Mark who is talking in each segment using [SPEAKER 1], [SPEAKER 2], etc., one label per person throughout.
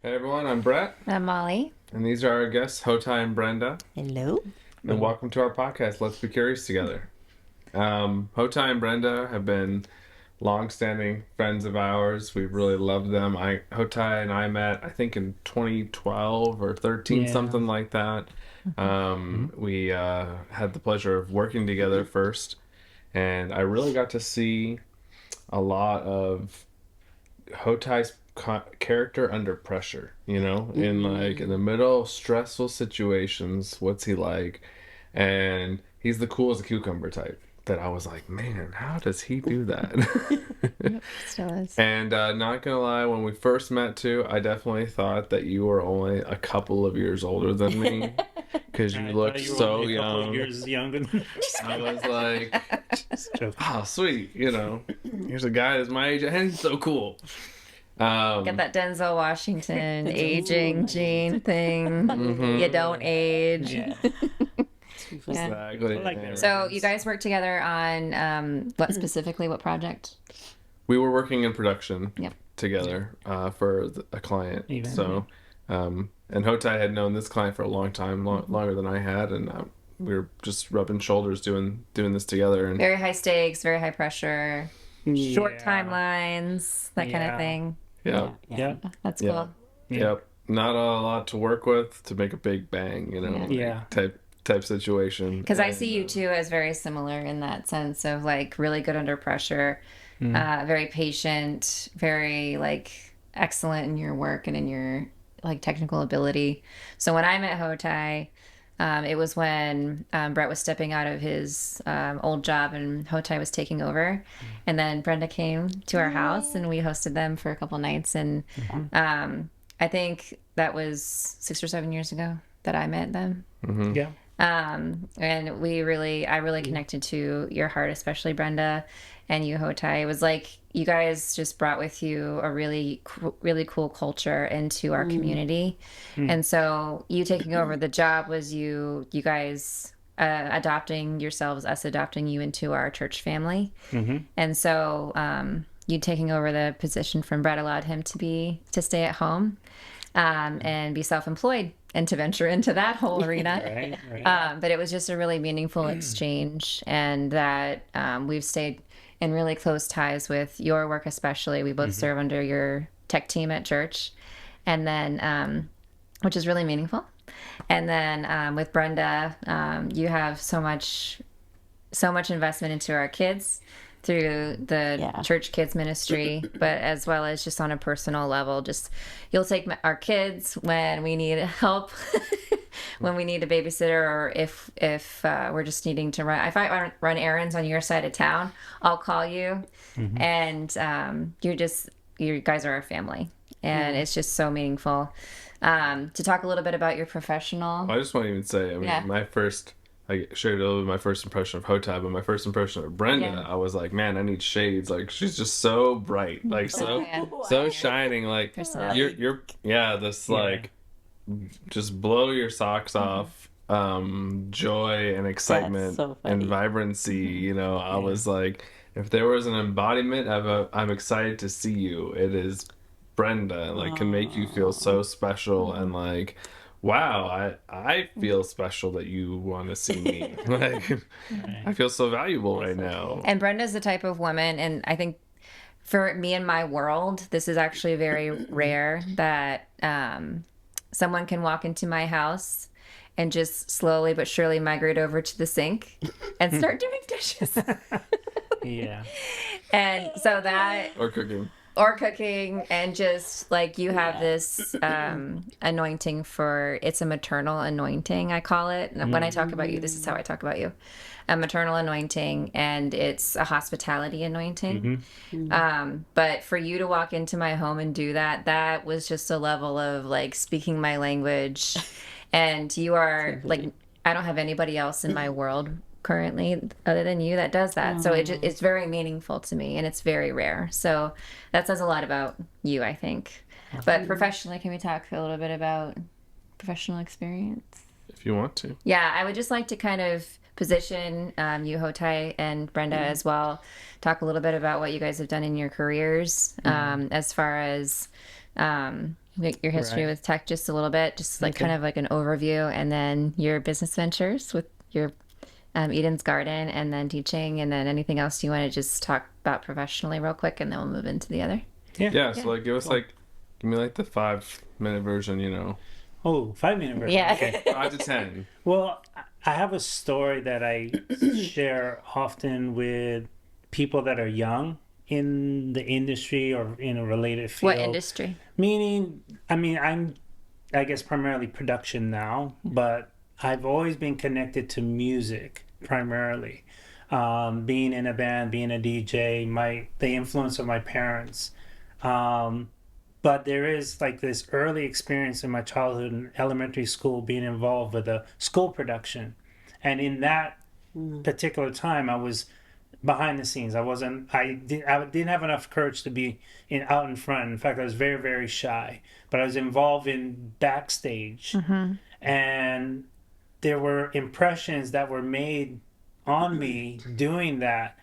[SPEAKER 1] Hey everyone, I'm Brett,
[SPEAKER 2] I'm Molly.
[SPEAKER 1] and these are our guests, Ho-Tai and Brenda,
[SPEAKER 2] Hello.
[SPEAKER 1] and welcome to our podcast, Let's Be Curious Together. Ho-Tai and Brenda have been long-standing friends of ours. We've really loved them. Ho-Tai and I met, I think, in 2012 or 13,
[SPEAKER 3] Yeah.
[SPEAKER 1] something like that. We had the pleasure of working together first, and I really got to see a lot of Hotai's character under pressure, in the middle of stressful situations. What's he like? And he's the cool as a cucumber type. That I was like, man, how does he do that?
[SPEAKER 2] Yep, still is.
[SPEAKER 1] And not gonna lie, when we first met too, I definitely thought that you were only a couple of years older than me because you
[SPEAKER 3] I
[SPEAKER 1] looked
[SPEAKER 3] thought you were
[SPEAKER 1] so
[SPEAKER 3] only a couple of
[SPEAKER 1] young.
[SPEAKER 3] years younger than
[SPEAKER 1] I was like,
[SPEAKER 3] Just joking.
[SPEAKER 1] oh, sweet, here's a guy that's my age and he's so cool.
[SPEAKER 2] Get that Denzel Washington aging gene thing.
[SPEAKER 1] Mhm.
[SPEAKER 2] You don't age.
[SPEAKER 3] Yeah.
[SPEAKER 2] Yeah.
[SPEAKER 1] Exactly.
[SPEAKER 3] I like that.
[SPEAKER 1] And
[SPEAKER 2] So you guys work together on what project?
[SPEAKER 1] we were working in production
[SPEAKER 2] Yep.
[SPEAKER 1] together for a client.
[SPEAKER 3] Even.
[SPEAKER 1] So, and Hotai had known this client for a long time, longer than I had, and we were just rubbing shoulders doing this together. And
[SPEAKER 2] Very high stakes, very high pressure, short
[SPEAKER 3] Yeah.
[SPEAKER 2] timelines, that kind of
[SPEAKER 3] Yeah.
[SPEAKER 2] thing.
[SPEAKER 1] yeah,
[SPEAKER 3] Yeah.
[SPEAKER 2] That's
[SPEAKER 1] yeah,
[SPEAKER 2] cool.
[SPEAKER 1] yep, not a lot to work with to make a big bang,
[SPEAKER 3] Yeah.
[SPEAKER 1] type situation.
[SPEAKER 2] Because I
[SPEAKER 1] And,
[SPEAKER 2] see you two as very similar in that sense of like really good under pressure, very patient, very like excellent in your work and in your like technical ability. So when I met Hotai, it was when Brett was stepping out of his old job and Hotai was taking over. And then Brenda came to our house and we hosted them for a couple nights. And I think that was 6 or 7 years ago that I met them.
[SPEAKER 3] Yeah.
[SPEAKER 2] And I really connected to your heart, especially Brenda and you, Hotai. It was like you guys just brought with you a really cool culture into our community. And so you taking over the job was you guys adopting yourselves, us adopting you into our church family. And so you taking over the position from Brett allowed him to stay at home and be self-employed and to venture into that whole arena.
[SPEAKER 3] Right. Right.
[SPEAKER 2] But it was just a really meaningful exchange, and that we've stayed in really close ties with your work, especially. We both serve under your tech team at church, and then which is really meaningful. And then with Brenda, you have so much investment into our kids through the church kids ministry, but as well as just on a personal level. Just you'll take our kids when we need help, when we need a babysitter, or if we're just needing to run. If I run errands on your side of town, I'll call you, and you guys are our family, and it's just so meaningful. To talk a little bit about your professional.
[SPEAKER 1] I just want to even say, I shared a little bit my first impression of Hotai, but my first impression of Brenda,
[SPEAKER 2] Yeah.
[SPEAKER 1] I was like, man, I need shades. Like, she's just so bright, like so shining. Like
[SPEAKER 2] Personality.
[SPEAKER 1] you're this like just blow your socks off. Joy and excitement
[SPEAKER 4] so
[SPEAKER 1] and
[SPEAKER 4] funny.
[SPEAKER 1] vibrancy. I was like, if there was an embodiment of I'm excited to see you, it is Brenda. Like, can make you feel so special and like, wow, I feel special that you want to see me. Like, I feel so valuable right now.
[SPEAKER 2] And Brenda's the type of woman, and I think for me in my world, this is actually very rare that someone can walk into my house and just slowly but surely migrate over to the sink and start doing dishes.
[SPEAKER 3] Yeah.
[SPEAKER 2] And so that,
[SPEAKER 1] Or cooking.
[SPEAKER 2] or cooking, and just like you have this anointing it's a maternal anointing, I call it. And when I talk about you, this is how I talk about you. A maternal anointing, and it's a hospitality anointing. But for you to walk into my home and do that was just a level of like speaking my language. And you are like, I don't have anybody else in my world currently other than you that does that. So it's very meaningful to me, and it's very rare. So that says a lot about you, I think. But professionally, can we talk a little bit about professional experience?
[SPEAKER 1] If you want to.
[SPEAKER 2] Yeah, I would just like to kind of position you, Ho-Tai, and Brenda as well. Talk a little bit about what you guys have done in your careers as far as like your history
[SPEAKER 3] Right.
[SPEAKER 2] with tech just a little bit, just like kind
[SPEAKER 3] Okay.
[SPEAKER 2] of like an overview, and then your business ventures with your Eden's Garden, and then teaching, and then anything else you want to just talk about professionally real quick, and then we'll move into the other.
[SPEAKER 3] Yeah.
[SPEAKER 1] Yeah,
[SPEAKER 2] Yeah.
[SPEAKER 1] so like
[SPEAKER 3] Cool.
[SPEAKER 1] give me like the 5 minute version,
[SPEAKER 3] Oh, 5 minute version.
[SPEAKER 2] Yeah.
[SPEAKER 3] Okay.
[SPEAKER 1] 5 to 10.
[SPEAKER 3] Well, I have a story that I share often with people that are young in the industry or in a related
[SPEAKER 2] What
[SPEAKER 3] field.
[SPEAKER 2] industry?
[SPEAKER 3] Meaning, I mean, I guess, primarily production now, but I've always been connected to music primarily. Being in a band, being a DJ, the influence of my parents. Um, but there is like this early experience in my childhood in elementary school being involved with a school production. And in that particular time, I was behind the scenes. I didn't have enough courage to be out in front. In fact, I was very, very shy. But I was involved in backstage, and there were impressions that were made on me doing that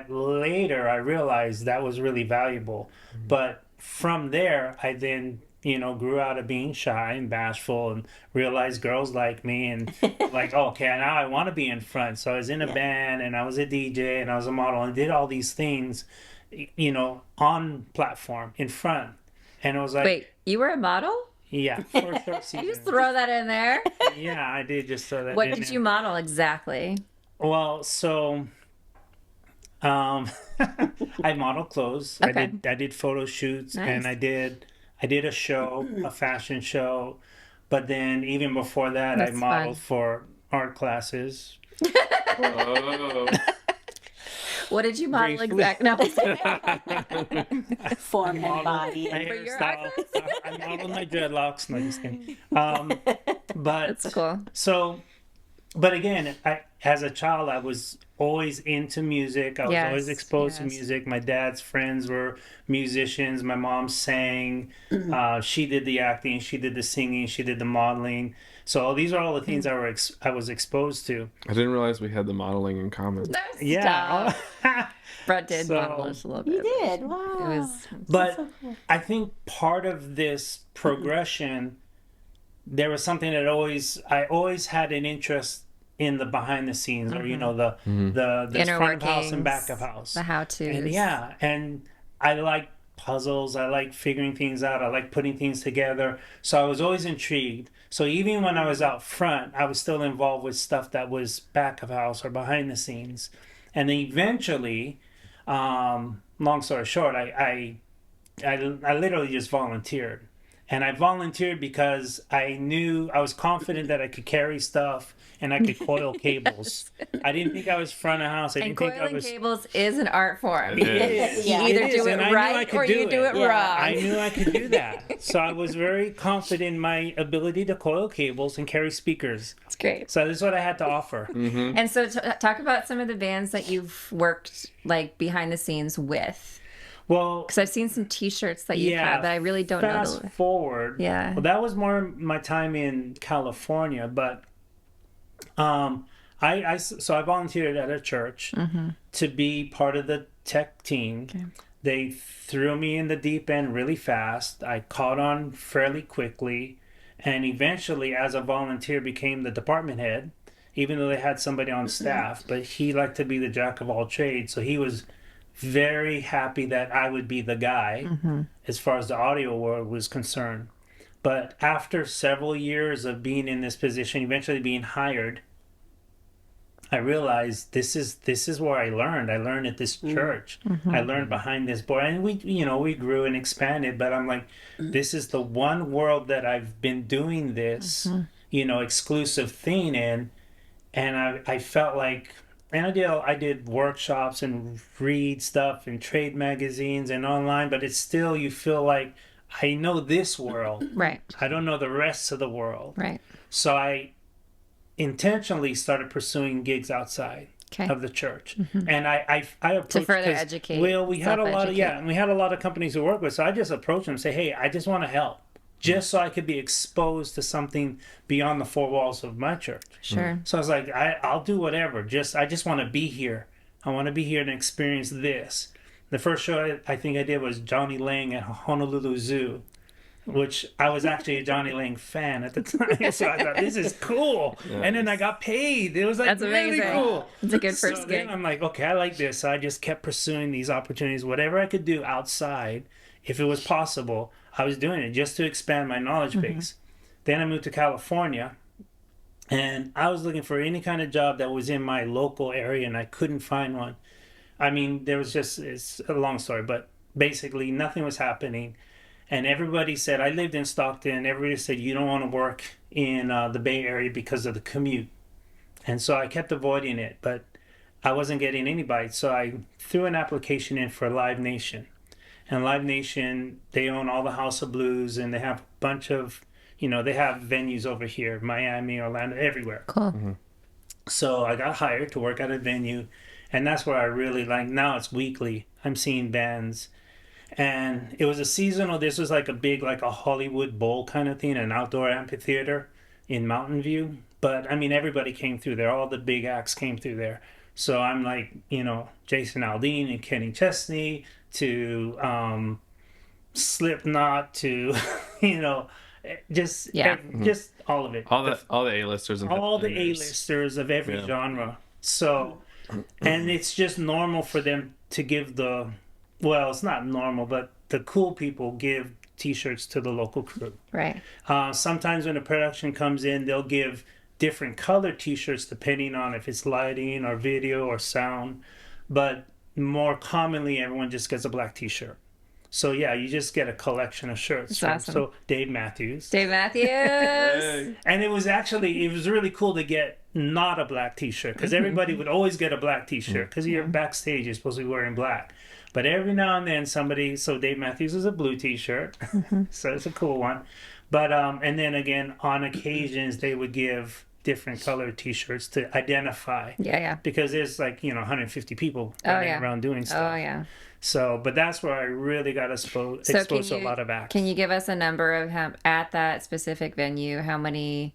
[SPEAKER 3] later I realized that was really valuable. But from there, I then, grew out of being shy and bashful and realized girls like me and like, oh, okay, now I want to be in front. So I was in a band and I was a DJ and I was a model and did all these things, on platform in front. And it was like,
[SPEAKER 2] Wait, you were a model?
[SPEAKER 3] yeah, for a short
[SPEAKER 2] You just
[SPEAKER 3] season.
[SPEAKER 2] throw that in there.
[SPEAKER 3] Yeah, I did just throw that
[SPEAKER 2] What
[SPEAKER 3] in
[SPEAKER 2] did
[SPEAKER 3] there.
[SPEAKER 2] you model exactly?
[SPEAKER 3] Well, so um, I model clothes.
[SPEAKER 2] Okay.
[SPEAKER 3] I did photo shoots, and
[SPEAKER 2] Nice.
[SPEAKER 3] I did a show, a fashion show. But then even before that, I
[SPEAKER 2] That's
[SPEAKER 3] modeled
[SPEAKER 2] fun.
[SPEAKER 3] for art classes.
[SPEAKER 1] Oh.
[SPEAKER 2] What did you model
[SPEAKER 3] Briefly.
[SPEAKER 2] exactly? No.
[SPEAKER 4] Form and body.
[SPEAKER 3] My
[SPEAKER 2] For your
[SPEAKER 3] hairstyle.
[SPEAKER 2] art
[SPEAKER 3] I modeled my dreadlocks. No, just kidding. But
[SPEAKER 2] That's cool.
[SPEAKER 3] so, but again, as a child, I was always into music. I was always
[SPEAKER 2] Yes,
[SPEAKER 3] exposed to
[SPEAKER 2] yes.
[SPEAKER 3] music. My dad's friends were musicians. My mom sang. She did the acting. She did the singing. She did the modeling. So these are all the things I was exposed to.
[SPEAKER 1] I didn't realize we had the modeling in common.
[SPEAKER 2] No,
[SPEAKER 3] Yeah.
[SPEAKER 2] stop. Brett did
[SPEAKER 3] So-
[SPEAKER 2] model us a little
[SPEAKER 4] You
[SPEAKER 2] bit.
[SPEAKER 4] did. Wow.
[SPEAKER 2] It was
[SPEAKER 3] But
[SPEAKER 4] so cool.
[SPEAKER 3] I think part of this progression, there was something that I always had an interest in the behind the scenes, or the
[SPEAKER 2] inner
[SPEAKER 3] front of house
[SPEAKER 2] workings,
[SPEAKER 3] and back of house.
[SPEAKER 2] the how-tos.
[SPEAKER 3] And yeah, and I like puzzles. I like figuring things out. I like putting things together. So I was always intrigued. So even when I was out front, I was still involved with stuff that was back of house or behind the scenes. And then eventually, long story short, I literally just volunteered. And I volunteered because I was confident that I could carry stuff and I could coil cables. I didn't think I was front of house. I
[SPEAKER 2] And
[SPEAKER 3] didn't think I
[SPEAKER 2] coiling
[SPEAKER 3] was.
[SPEAKER 2] cables is an art form.
[SPEAKER 1] It is.
[SPEAKER 2] You
[SPEAKER 4] Yeah.
[SPEAKER 2] either
[SPEAKER 3] It is,
[SPEAKER 2] do
[SPEAKER 3] and I
[SPEAKER 2] it
[SPEAKER 3] knew I
[SPEAKER 2] right
[SPEAKER 3] could
[SPEAKER 2] or
[SPEAKER 3] do
[SPEAKER 2] you do
[SPEAKER 3] it.
[SPEAKER 2] it
[SPEAKER 4] Yeah.
[SPEAKER 2] wrong.
[SPEAKER 3] I knew I could do that. So I was very confident in my ability to coil cables and carry speakers.
[SPEAKER 2] It's great.
[SPEAKER 3] So this is what I had to offer.
[SPEAKER 2] And so talk about some of the bands that you've worked like behind the scenes with.
[SPEAKER 3] Well,
[SPEAKER 2] Because I've seen some T-shirts that you
[SPEAKER 3] yeah,
[SPEAKER 2] have that I really don't know.
[SPEAKER 3] fast forward.
[SPEAKER 2] Yeah.
[SPEAKER 3] Well, that was more my time in California, but so I volunteered at a church to be part of the tech team.
[SPEAKER 2] Okay.
[SPEAKER 3] They threw me in the deep end really fast. I caught on fairly quickly, and eventually, as a volunteer, became the department head. Even though they had somebody on staff, but he liked to be the jack of all trades, so he was very happy that I would be the guy as far as the audio world was concerned. But after several years of being in this position, eventually being hired, I realized this is where I learned. I learned at this church. I learned behind this board, and we grew and expanded. But I'm like, this is the one world that I've been doing this, exclusive thing in, and I felt like, and I did workshops and read stuff in trade magazines and online. But it's still, you feel like I know this world.
[SPEAKER 2] Right.
[SPEAKER 3] I don't know the rest of the world.
[SPEAKER 2] Right.
[SPEAKER 3] So I intentionally started pursuing gigs outside
[SPEAKER 2] Okay.
[SPEAKER 3] of the church, and I approached
[SPEAKER 2] To further
[SPEAKER 3] 'cause,
[SPEAKER 2] educate,
[SPEAKER 3] Well, we had a lot of
[SPEAKER 2] self-educate.
[SPEAKER 3] and we had a lot of companies to work with, so I just approached them and say, hey, I just want to help, just so I could be exposed to something beyond the four walls of my church.
[SPEAKER 2] Sure.
[SPEAKER 3] So I was like, I'll do whatever. I just want to be here. I want to be here and experience this. The first show I think I did was Johnny Lang at Honolulu Zoo. which I was actually a Johnny Lang fan at the time. So I thought, this is cool. And then I got paid. It was like
[SPEAKER 2] That's
[SPEAKER 3] really
[SPEAKER 2] amazing.
[SPEAKER 3] cool.
[SPEAKER 2] It's a good
[SPEAKER 3] So
[SPEAKER 2] first
[SPEAKER 3] then
[SPEAKER 2] gig.
[SPEAKER 3] I'm like, okay, I like this. So I just kept pursuing these opportunities, whatever I could do outside, if it was possible, I was doing it just to expand my knowledge base. Then I moved to California, and I was looking for any kind of job that was in my local area, and I couldn't find one. I mean, there was just, it's a long story, but basically nothing was happening. And everybody said, I lived in Stockton, everybody said, you don't want to work in the Bay Area because of the commute. And so I kept avoiding it, but I wasn't getting any bites. So I threw an application in for Live Nation. And Live Nation, they own all the House of Blues, and they have a bunch of, they have venues over here, Miami, Orlando, everywhere.
[SPEAKER 2] Cool.
[SPEAKER 3] So I got hired to work at a venue, and that's where I really like. Now it's weekly. I'm seeing bands, and it was a seasonal. This was like a big, like a Hollywood Bowl kind of thing, an outdoor amphitheater in Mountain View. But I mean, everybody came through there. All the big acts came through there. So I'm like, Jason Aldean and Kenny Chesney to Slipknot to, you know, just
[SPEAKER 2] Yeah.
[SPEAKER 3] just all of it.
[SPEAKER 1] All the A-listers and
[SPEAKER 3] All the
[SPEAKER 1] headliners.
[SPEAKER 3] A-listers of every
[SPEAKER 1] Yeah.
[SPEAKER 3] genre. So, and it's just normal for them to give well, it's not normal, but the cool people give T-shirts to the local crew.
[SPEAKER 2] Right.
[SPEAKER 3] Sometimes when a production comes in, they'll give different color T-shirts depending on if it's lighting or video or sound. But more commonly, everyone just gets a black T-shirt. So yeah, you just get a collection of shirts.
[SPEAKER 2] That's awesome.
[SPEAKER 3] So Dave Matthews.
[SPEAKER 2] Dave Matthews.
[SPEAKER 1] Hey.
[SPEAKER 3] And it was really cool to get not a black T-shirt, because everybody would always get a black T-shirt because you're backstage, you're supposed to be wearing black. But every now and then so Dave Matthews is a blue T-shirt, so it's a cool one. But and then again, on occasions they would give different colored T-shirts to identify.
[SPEAKER 2] Yeah, yeah.
[SPEAKER 3] Because there's 150 people running around doing stuff.
[SPEAKER 2] Oh, yeah.
[SPEAKER 3] So, but that's where I really got exposed to a lot of acts.
[SPEAKER 2] Can you give us a number of at that specific venue, how many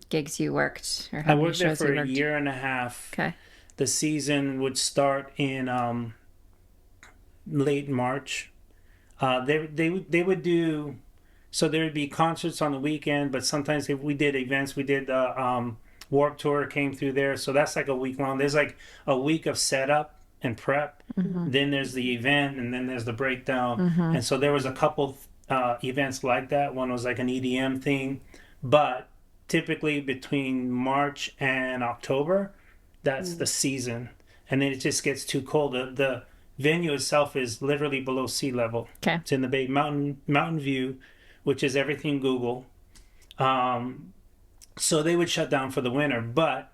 [SPEAKER 2] gigs you worked, or how
[SPEAKER 3] I
[SPEAKER 2] many
[SPEAKER 3] worked there
[SPEAKER 2] shows
[SPEAKER 3] for
[SPEAKER 2] you
[SPEAKER 3] a
[SPEAKER 2] worked?
[SPEAKER 3] year and a half.
[SPEAKER 2] Okay.
[SPEAKER 3] The season would start in late March. They would do, so there would be concerts on the weekend, but sometimes if we did events, we did Warped Tour came through there, so that's like a week long. There's like a week of setup and prep, then there's the event, and then there's the breakdown. And so there was a couple events like that. One was like an EDM thing, but typically between March and October, that's the season, and then it just gets too cold. The venue itself is literally below sea level.
[SPEAKER 2] Okay.
[SPEAKER 3] It's in the Bay Mountain View, which is everything Google. So they would shut down for the winter, but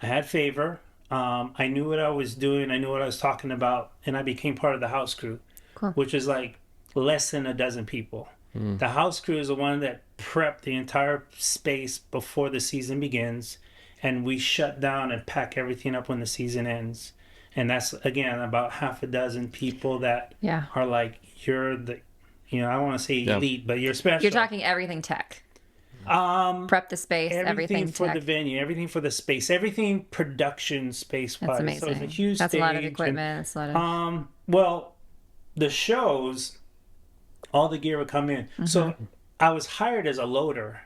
[SPEAKER 3] I had favor. I knew what I was doing. I knew what I was talking about, and I became part of the house crew,
[SPEAKER 2] Cool.
[SPEAKER 3] which is like less than a dozen people. The house crew is the one that prepped the entire space before the season begins, and we shut down and pack everything up when the season ends. And that's, again, about half a dozen people that
[SPEAKER 2] Yeah.
[SPEAKER 3] are like, you're the, I don't want to say elite, but you're special.
[SPEAKER 2] You're talking everything tech. Prep the space, everything
[SPEAKER 3] for
[SPEAKER 2] tech.
[SPEAKER 3] the venue, everything for the space, everything production space wise.
[SPEAKER 2] That's amazing.
[SPEAKER 3] So it's a huge
[SPEAKER 2] That's a lot of
[SPEAKER 3] stage
[SPEAKER 2] equipment. That's a lot of.
[SPEAKER 3] and, well, the shows, all the gear would come in. So I was hired as a loader,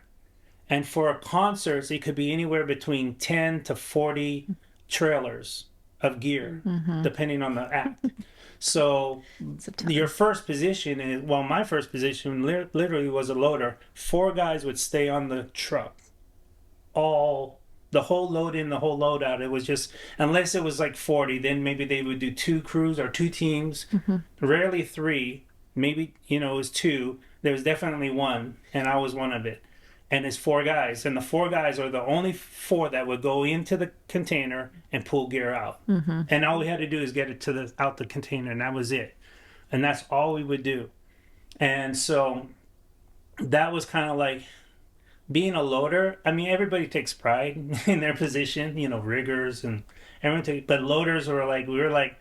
[SPEAKER 3] and for concerts, it could be anywhere between 10 to 40 trailers of gear, depending on the act. So
[SPEAKER 2] It's a ton.
[SPEAKER 3] your first position is, well, my first position literally was a loader. 4 guys would stay on the truck, the whole load in, the whole load out. It was just, unless it was like 40, then maybe they would do 2 crews or 2 teams, rarely 3, maybe, it was 2. There was definitely 1, and I was one of it. And it's 4 guys, and the 4 guys are the only 4 that would go into the container and pull gear out. And all we had to do is get it out the container, and that was it. And that's all we would do. And so that was kind of like being a loader. I mean, everybody takes pride in their position, riggers and everyone but loaders were like, we were like,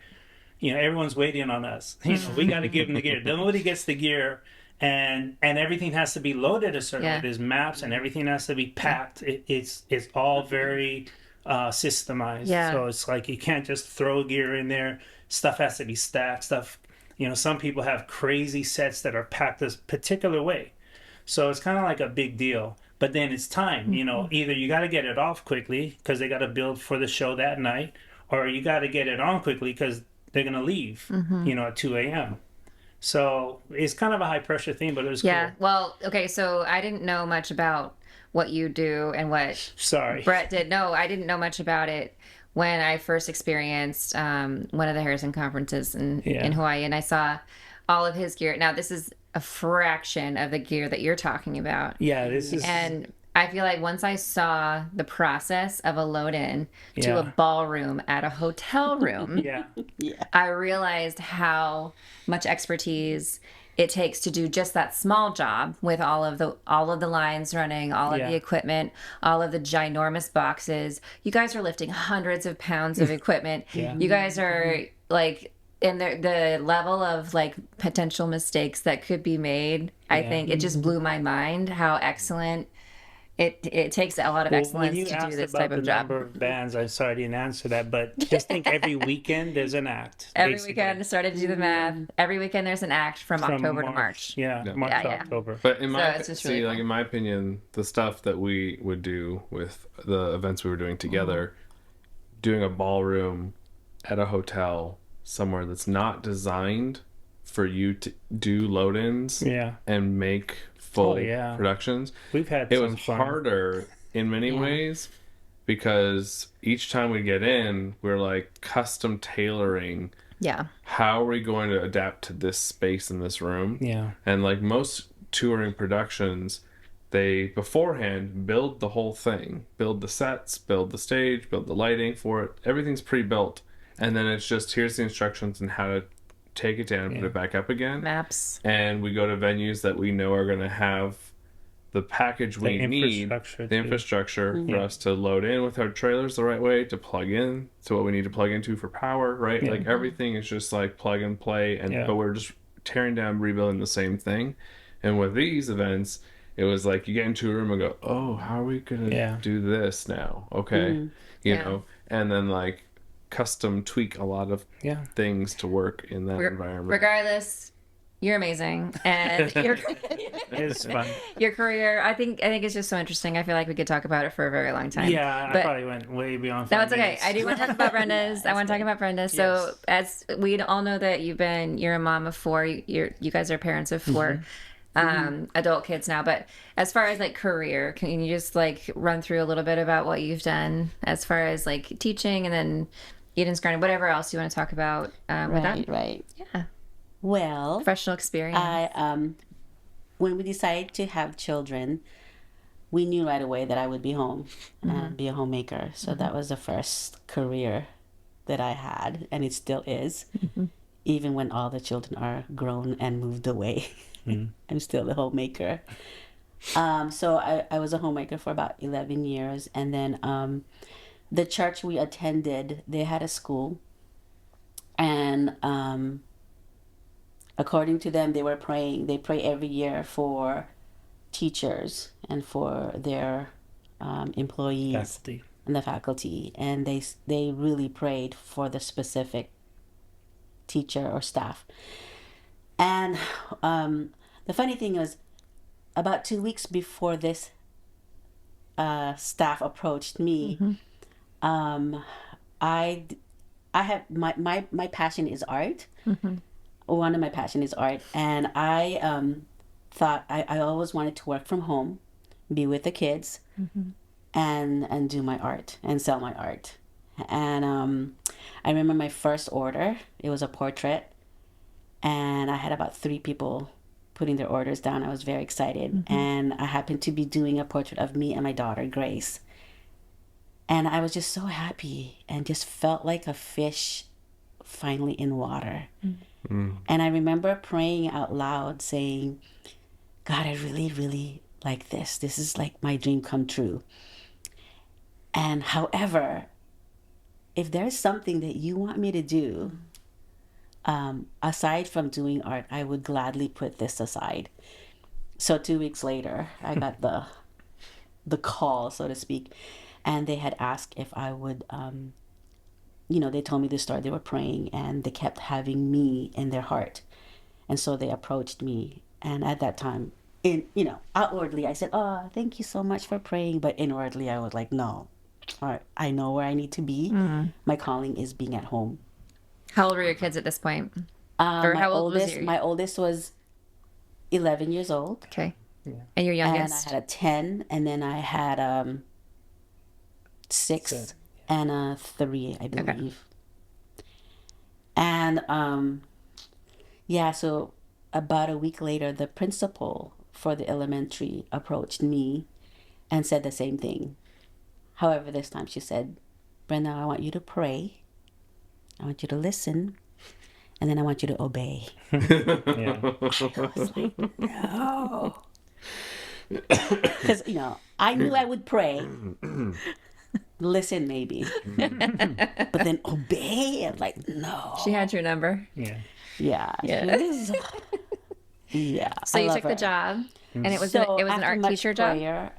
[SPEAKER 3] everyone's waiting on us. We got to give them the gear. Nobody gets the gear. And everything has to be loaded a certain way. There's maps, and everything has to be packed. It's all very systemized.
[SPEAKER 2] Yeah.
[SPEAKER 3] So it's like you can't just throw gear in there. Stuff has to be stacked. You know, some people have crazy sets that are packed this particular way. So it's kind of like a big deal. But then it's time, you know, either you got to get it off quickly because they got to build for the show that night, or you got to get it on quickly because they're going to leave,
[SPEAKER 2] Mm-hmm.
[SPEAKER 3] you know, at 2 a.m. So it's kind of a high pressure thing, but it was
[SPEAKER 2] Yeah.
[SPEAKER 3] cool.
[SPEAKER 2] Well, okay. So I didn't know much about what you do and what
[SPEAKER 3] Sorry.
[SPEAKER 2] Brett did. No, I didn't know much about it when I first experienced one of the Harrison conferences in
[SPEAKER 3] Yeah.
[SPEAKER 2] Hawaii, and I saw all of his gear. Now, this is a fraction of the gear that you're talking about.
[SPEAKER 3] Yeah, this is,
[SPEAKER 2] And I feel like once I saw the process of a load in to a
[SPEAKER 3] yeah,
[SPEAKER 2] ballroom at a hotel room,
[SPEAKER 3] yeah,
[SPEAKER 4] Yeah.
[SPEAKER 2] I realized how much expertise it takes to do just that small job with all of the lines running, all of the
[SPEAKER 3] yeah,
[SPEAKER 2] equipment, all of the ginormous boxes. You guys are lifting hundreds of pounds of equipment.
[SPEAKER 3] yeah,
[SPEAKER 2] You guys are like in the level of like potential mistakes that could be made. I
[SPEAKER 3] yeah.
[SPEAKER 2] think it just blew my mind how excellent it takes a lot of
[SPEAKER 3] Well, when
[SPEAKER 2] excellence
[SPEAKER 3] you
[SPEAKER 2] to do
[SPEAKER 3] asked
[SPEAKER 2] this
[SPEAKER 3] about
[SPEAKER 2] type
[SPEAKER 3] the
[SPEAKER 2] of job.
[SPEAKER 3] number of bands, I'm sorry I didn't answer that, but just think every weekend there's an act,
[SPEAKER 2] Every
[SPEAKER 3] basically,
[SPEAKER 2] weekend, I started to do the math. Every weekend, there's an act from
[SPEAKER 3] from
[SPEAKER 2] October to
[SPEAKER 3] March.
[SPEAKER 2] March.
[SPEAKER 3] Yeah,
[SPEAKER 1] Yeah.
[SPEAKER 3] March
[SPEAKER 2] Yeah,
[SPEAKER 3] to
[SPEAKER 2] yeah.
[SPEAKER 3] October.
[SPEAKER 1] But in
[SPEAKER 2] So
[SPEAKER 1] my
[SPEAKER 2] it's just really
[SPEAKER 1] see, like
[SPEAKER 2] cool.
[SPEAKER 1] in my opinion, the stuff that we would do with the events we were doing together, doing a ballroom at a hotel somewhere that's not designed for you to do load-ins
[SPEAKER 3] Yeah.
[SPEAKER 1] and make full
[SPEAKER 3] Oh, yeah.
[SPEAKER 1] productions,
[SPEAKER 3] We've had
[SPEAKER 1] it
[SPEAKER 3] some
[SPEAKER 1] was
[SPEAKER 3] fun.
[SPEAKER 1] harder in many
[SPEAKER 4] Yeah.
[SPEAKER 1] ways because each time we get in, we're like custom tailoring
[SPEAKER 2] Yeah.
[SPEAKER 1] how are we going to adapt to this space in this room.
[SPEAKER 3] Yeah.
[SPEAKER 1] And like most touring productions, they beforehand build the whole thing, build the sets, build the stage, build the lighting for it. Everything's pre-built, and then it's just here's the instructions and how to take it down and put
[SPEAKER 3] Yeah.
[SPEAKER 1] it back up again.
[SPEAKER 2] Maps.
[SPEAKER 1] And we go to venues that we know are going to have the package we need,
[SPEAKER 3] infrastructure,
[SPEAKER 1] the
[SPEAKER 3] too.
[SPEAKER 1] infrastructure for us to load in with our trailers the right way, to plug in to what we need to plug into for power, right?
[SPEAKER 3] Yeah.
[SPEAKER 1] Like everything is just like plug and play, and
[SPEAKER 3] Yeah.
[SPEAKER 1] but we're just tearing down, rebuilding the same thing. And with these events, it was like you get into a room and go, "Oh, how are we gonna
[SPEAKER 3] Yeah.
[SPEAKER 1] do this now?" Okay, you
[SPEAKER 2] Yeah.
[SPEAKER 1] know, and then like custom tweak a lot of
[SPEAKER 3] Yeah.
[SPEAKER 1] things to work in that environment.
[SPEAKER 2] Regardless, you're amazing, and
[SPEAKER 3] It's fun.
[SPEAKER 2] your career. I think it's just so interesting. I feel like we could talk about it for a very long time.
[SPEAKER 3] Yeah, I
[SPEAKER 2] But-
[SPEAKER 3] probably went way beyond
[SPEAKER 2] No,
[SPEAKER 3] 5
[SPEAKER 2] it's okay.
[SPEAKER 3] minutes.
[SPEAKER 2] I do want to talk about Brenda's. I want to talk about Brenda. So,
[SPEAKER 3] Yes.
[SPEAKER 2] as we all know that you're a mom of four. You guys are parents of 4 adult kids now. But as far as like career, can you just like run through a little bit about what you've done as far as like teaching and then Eden's Garden, whatever else you want to talk about with that?
[SPEAKER 4] Right, right.
[SPEAKER 2] Yeah,
[SPEAKER 4] Well,
[SPEAKER 2] professional experience.
[SPEAKER 4] I when we decided to have children, we knew right away that I would be home and be a homemaker. So that was the first career that I had, and it still is. Even when all the children are grown and moved away, I'm still the homemaker. So I was a homemaker for about 11 years, and then the church we attended, they had a school, and according to them, they were praying. They pray every year for teachers and for their employees
[SPEAKER 3] Faculty.
[SPEAKER 4] and the faculty, and they really prayed for the specific teacher or staff. And the funny thing is, about 2 weeks before this staff approached me, I have my passion is art. One of my passion is art, and I thought I always wanted to work from home, be with the kids, and do my art and sell my art. And I remember my first order. It was a portrait, and I had about 3 people putting their orders down. I was very excited, and I happened to be doing a portrait of me and my daughter Grace, and I was just so happy and just felt like a fish finally in water. And I remember praying out loud saying, God, I really, really like this. This is like my dream come true. And however, if there's something that you want me to do, aside from doing art, I would gladly put this aside. So 2 weeks later, I got the call, so to speak, and they had asked if I would, they told me the story. They were praying, and they kept having me in their heart. And so they approached me. And at that time, outwardly, I said, "Oh, thank you so much for praying." But inwardly, I was like, "No, all right, I know where I need to be. My calling is being at home."
[SPEAKER 2] How old were your kids at this point? Or how old was your...
[SPEAKER 4] My oldest was 11 years old.
[SPEAKER 2] Okay.
[SPEAKER 3] Yeah.
[SPEAKER 2] And your
[SPEAKER 4] And I
[SPEAKER 2] youngest?
[SPEAKER 4] had a 10, and then I had 6
[SPEAKER 3] So,
[SPEAKER 4] and a 3, I
[SPEAKER 2] Okay.
[SPEAKER 4] believe. And yeah, so about a week later, the principal for the elementary approached me and said the same thing. However, this time she said, "Brenda, I want you to pray. I want you to listen, and then I want you to obey."
[SPEAKER 3] yeah.
[SPEAKER 4] I was like, no. Because, I knew I would pray. Listen, maybe. But then obey? I'm like, no.
[SPEAKER 2] She had your number.
[SPEAKER 3] Yeah.
[SPEAKER 4] Yeah.
[SPEAKER 2] Yeah.
[SPEAKER 4] Yeah.
[SPEAKER 2] So
[SPEAKER 4] I
[SPEAKER 2] you
[SPEAKER 4] love
[SPEAKER 2] took the
[SPEAKER 4] her.
[SPEAKER 2] job, and it was
[SPEAKER 4] So
[SPEAKER 2] an
[SPEAKER 4] after
[SPEAKER 2] art
[SPEAKER 4] much
[SPEAKER 2] teacher job?
[SPEAKER 4] prayer,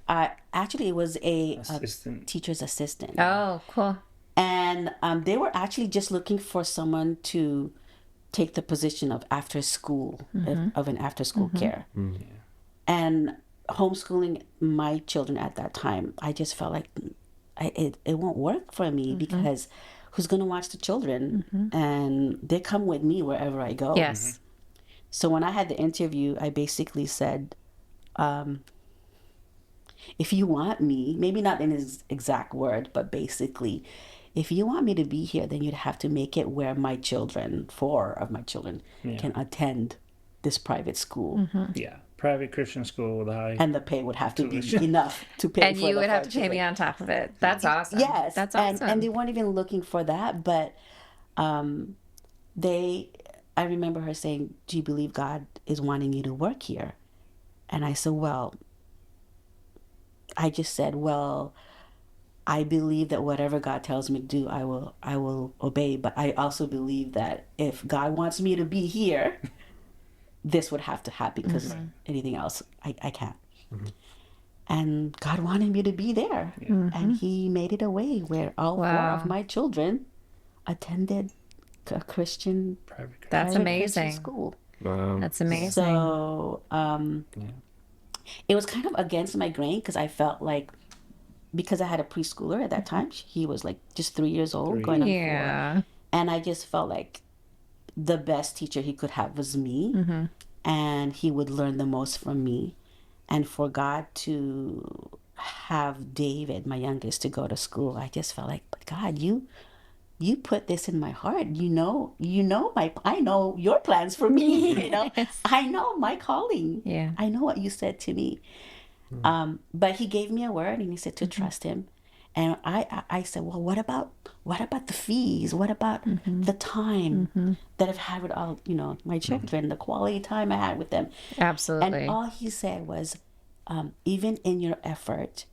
[SPEAKER 4] actually, it was a
[SPEAKER 3] Assistant.
[SPEAKER 4] teacher's assistant.
[SPEAKER 2] Oh, cool.
[SPEAKER 4] And they were actually just looking for someone to take the position of after school, of an after school care. And homeschooling my children at that time, I just felt like it won't work for me because who's going to watch the children? And they come with me wherever I go.
[SPEAKER 2] Yes.
[SPEAKER 4] So when I had the interview, I basically said, if you want me, maybe not in his exact word, but basically, if you want me to be here, then you'd have to make it where my children, 4 of my children, can attend this private school.
[SPEAKER 3] Yeah. Private Christian school with high.
[SPEAKER 4] And the pay would have to be
[SPEAKER 3] Tuition.
[SPEAKER 4] enough to pay
[SPEAKER 2] And
[SPEAKER 4] for
[SPEAKER 2] you
[SPEAKER 4] the
[SPEAKER 2] would have
[SPEAKER 4] 5
[SPEAKER 2] to pay me
[SPEAKER 4] children.
[SPEAKER 2] on top of it. That's awesome.
[SPEAKER 4] Yes.
[SPEAKER 2] That's awesome.
[SPEAKER 4] And they weren't even looking for that, but I remember her saying, "Do you believe God is wanting you to work here?" And I said, I just said, "Well, I believe that whatever God tells me to do, I will obey. But I also believe that if God wants me to be here, this would have to happen because anything else, I can't." And God wanted me to be there. And he made it a way where all 4 of my children attended a Christian
[SPEAKER 3] Private Christian.
[SPEAKER 2] That's
[SPEAKER 4] Christian
[SPEAKER 2] amazing.
[SPEAKER 4] school.
[SPEAKER 1] Wow.
[SPEAKER 2] That's amazing.
[SPEAKER 4] So it was kind of against my grain because I felt like, because I had a preschooler at that time, he was like just 3 years old, going on 4.
[SPEAKER 2] Yeah.
[SPEAKER 4] And I just felt like the best teacher he could have was me. And he would learn the most from me. And for God to have David, my youngest, to go to school, I just felt like, but God, you put this in my heart. I know your plans for me. I know my calling.
[SPEAKER 2] Yeah.
[SPEAKER 4] I know what you said to me. But he gave me a word, and he said to trust him. And I said, well, what about the fees? What about the time that I've had with all, my children, the quality time I had with them?
[SPEAKER 2] Absolutely.
[SPEAKER 4] And all he said was, even in your effort,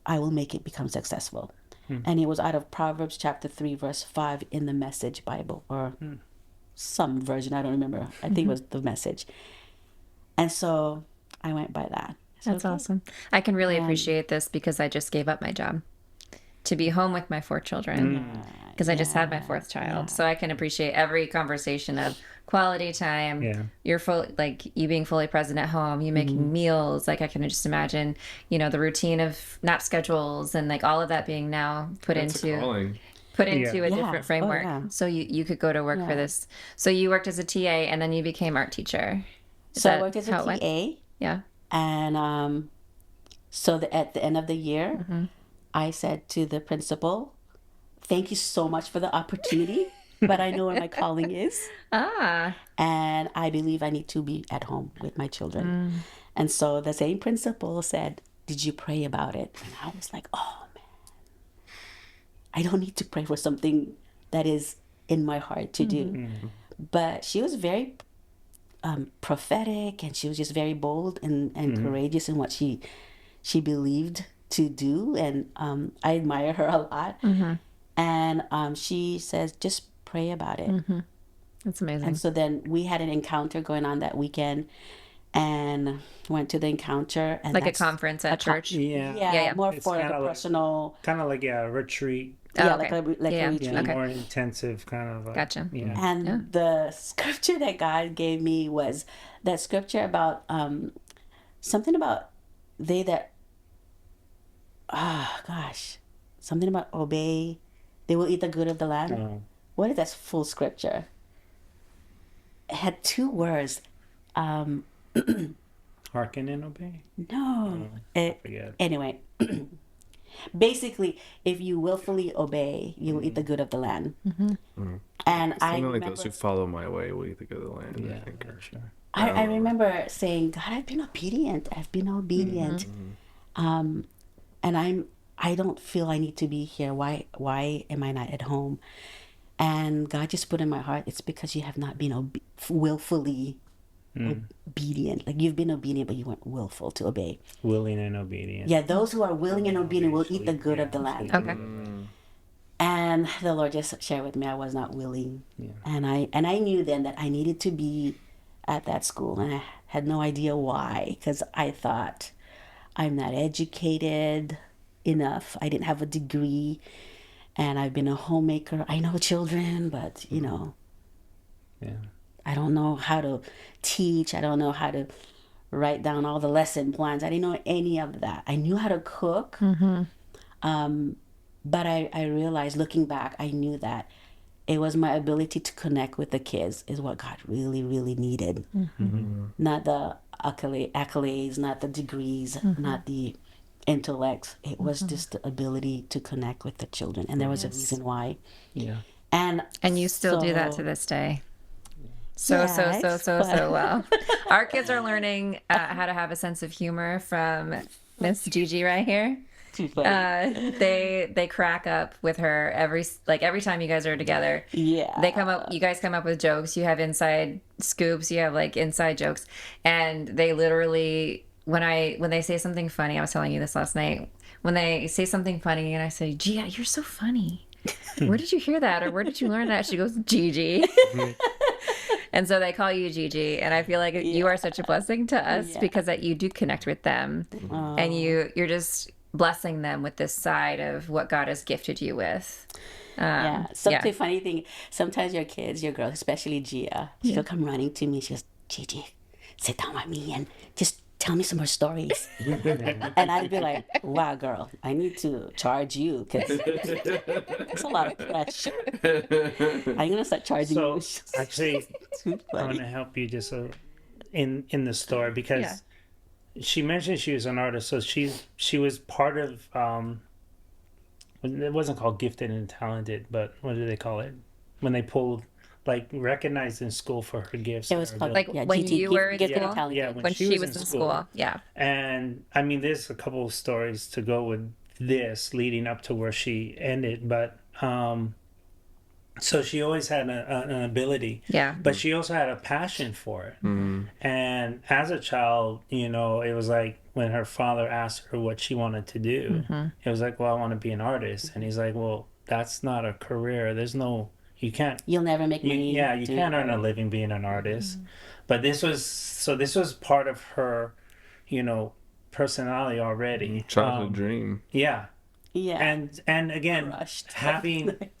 [SPEAKER 4] I will make it become successful. And it was out of Proverbs chapter 3, verse 5 in the Message Bible, or some version, I don't remember. I think it was the Message. And so I went by that.
[SPEAKER 2] That's awesome. I can really appreciate this because I just gave up my job to be home with my 4 children because I just had my 4th child. So I can appreciate every conversation of quality time.
[SPEAKER 3] Yeah.
[SPEAKER 2] You're you being fully present at home, you making meals. Like I can just imagine, the routine of nap schedules and like all of that being now put
[SPEAKER 1] That's a
[SPEAKER 2] into
[SPEAKER 1] calling.
[SPEAKER 2] a different framework.
[SPEAKER 4] yeah.
[SPEAKER 2] So you could go to work for this. So you worked as a TA and then you became art teacher.
[SPEAKER 4] So I worked as a
[SPEAKER 2] how it went?
[SPEAKER 4] TA.
[SPEAKER 2] Yeah.
[SPEAKER 4] And so at the end of the year, I said to the principal, "Thank you so much for the opportunity, but I know where my calling is. And I believe I need to be at home with my children." And so the same principal said, "Did you pray about it?" And I was like, oh, man. I don't need to pray for something that is in my heart to do. But she was very prophetic, and she was just very bold and courageous in what she believed to do, and I admire her a lot. And she says, just pray about it.
[SPEAKER 2] That's amazing.
[SPEAKER 4] And so then we had an encounter going on that weekend, and went to the encounter, and
[SPEAKER 2] like a conference at church.
[SPEAKER 3] Yeah.
[SPEAKER 4] yeah, more
[SPEAKER 3] It's
[SPEAKER 4] for like
[SPEAKER 3] kinda
[SPEAKER 4] a
[SPEAKER 3] like-
[SPEAKER 4] personal.
[SPEAKER 3] Kind of like a retreat.
[SPEAKER 2] Oh,
[SPEAKER 4] Yeah,
[SPEAKER 2] okay.
[SPEAKER 4] like a
[SPEAKER 2] Yeah.
[SPEAKER 4] retreat.
[SPEAKER 3] Yeah,
[SPEAKER 2] Okay.
[SPEAKER 3] more intensive kind of.
[SPEAKER 2] Gotcha.
[SPEAKER 3] Yeah.
[SPEAKER 4] And
[SPEAKER 2] Yeah.
[SPEAKER 4] the scripture that God gave me was that scripture about something about they that gosh, something about obey, they will eat the good of the land.
[SPEAKER 3] Oh,
[SPEAKER 4] What is that full scripture? It had two words. Um,
[SPEAKER 3] hearken and obey.
[SPEAKER 4] no.
[SPEAKER 3] I forget.
[SPEAKER 4] Anyway, basically, if you willfully obey, you will eat the good of the land. And I
[SPEAKER 1] Something like those
[SPEAKER 4] remember,
[SPEAKER 1] who follow my way will eat the good of the land,
[SPEAKER 3] Yeah,
[SPEAKER 1] I think.
[SPEAKER 3] for sure.
[SPEAKER 4] I remember saying, God, I've been obedient. I've been obedient. And I don't feel I need to be here. Why am I not at home? And God just put in my heart, it's because you have not been willfully obedient. Like you've been obedient, but you weren't willful to obey.
[SPEAKER 3] Willing and obedient.
[SPEAKER 4] Yeah, those who are willing and obedient will eat the good of the land.
[SPEAKER 2] Okay.
[SPEAKER 4] And the Lord just shared with me I was not willing.
[SPEAKER 3] Yeah.
[SPEAKER 4] And I knew then that I needed to be at that school, and I had no idea why, because I thought I'm not educated enough. I didn't have a degree, and I've been a homemaker. I know children, but
[SPEAKER 3] Yeah.
[SPEAKER 4] I don't know how to teach. I don't know how to write down all the lesson plans. I didn't know any of that. I knew how to cook. But I realized looking back, I knew that it was my ability to connect with the kids is what God really, really needed. Not the accolades, not the degrees, not the intellect. It was just the ability to connect with the children. And there was a reason why.
[SPEAKER 3] Yeah.
[SPEAKER 4] And
[SPEAKER 2] You still do that
[SPEAKER 4] so-
[SPEAKER 2] to this day. So well. Our kids are learning how to have a sense of humor from Miss Gigi right here.
[SPEAKER 4] Too funny.
[SPEAKER 2] They crack up with her every time you guys are together.
[SPEAKER 4] Yeah.
[SPEAKER 2] You guys come up with jokes. You have inside scoops. You have like inside jokes, and they literally when they say something funny. I was telling you this last night. When they say something funny, and I say, "Gia, you're so funny. Where did you hear that, or where did you learn that?" She goes, "Gigi." And so they call you Gigi, and I feel like you are such a blessing to us because that you do connect with them, and you're just blessing them with this side of what God has gifted you with.
[SPEAKER 4] Something funny thing. Sometimes your kids, your girls, especially Gia, she'll come running to me. She goes, Gigi, sit down with me and just tell me some more stories. And I'd be like, wow, girl, I need to charge you because it's a lot of pressure. I'm going to start charging
[SPEAKER 3] So
[SPEAKER 4] you.
[SPEAKER 3] actually,
[SPEAKER 4] Too
[SPEAKER 3] I'm
[SPEAKER 4] funny.
[SPEAKER 3] gonna help you just in the story because she mentioned she was an artist, so she was part of it wasn't called gifted and talented, but what do they call it when they pulled like recognized in school for her gifts?
[SPEAKER 4] It was
[SPEAKER 3] and her
[SPEAKER 4] called
[SPEAKER 3] ability.
[SPEAKER 2] Like
[SPEAKER 4] yeah,
[SPEAKER 2] when
[SPEAKER 4] GT,
[SPEAKER 2] you were in
[SPEAKER 4] gifted and
[SPEAKER 2] school?
[SPEAKER 4] talented.
[SPEAKER 3] Yeah,
[SPEAKER 2] When she was in school. Yeah.
[SPEAKER 3] And I mean, there's a couple of stories to go with this leading up to where she ended, but so she always had an ability,
[SPEAKER 2] Yeah.
[SPEAKER 3] but she also had a passion for it. And as a child, it was like when her father asked her what she wanted to do, it was like, well, I want to be an artist. And he's like, well, that's not a career. You can't.
[SPEAKER 4] You'll never make money.
[SPEAKER 3] You
[SPEAKER 4] doing
[SPEAKER 3] can't earn a
[SPEAKER 4] art.
[SPEAKER 3] living being an artist. But this was part of her, personality already.
[SPEAKER 1] Childhood dream.
[SPEAKER 3] Yeah.
[SPEAKER 4] Yeah.
[SPEAKER 3] And again,
[SPEAKER 4] Crushed.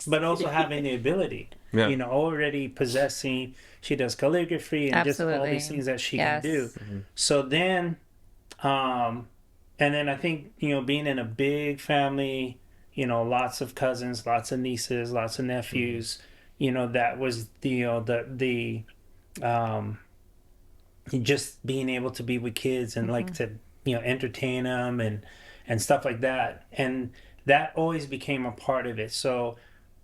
[SPEAKER 3] but also having the ability,
[SPEAKER 1] Yeah.
[SPEAKER 3] already possessing, she does calligraphy and just all
[SPEAKER 2] Absolutely.
[SPEAKER 3] these things that she
[SPEAKER 2] Yes.
[SPEAKER 3] can do. So then, and then I think, being in a big family, lots of cousins, lots of nieces, lots of nephews, that was just being able to be with kids and like to, entertain them and stuff like that. And that always became a part of it. So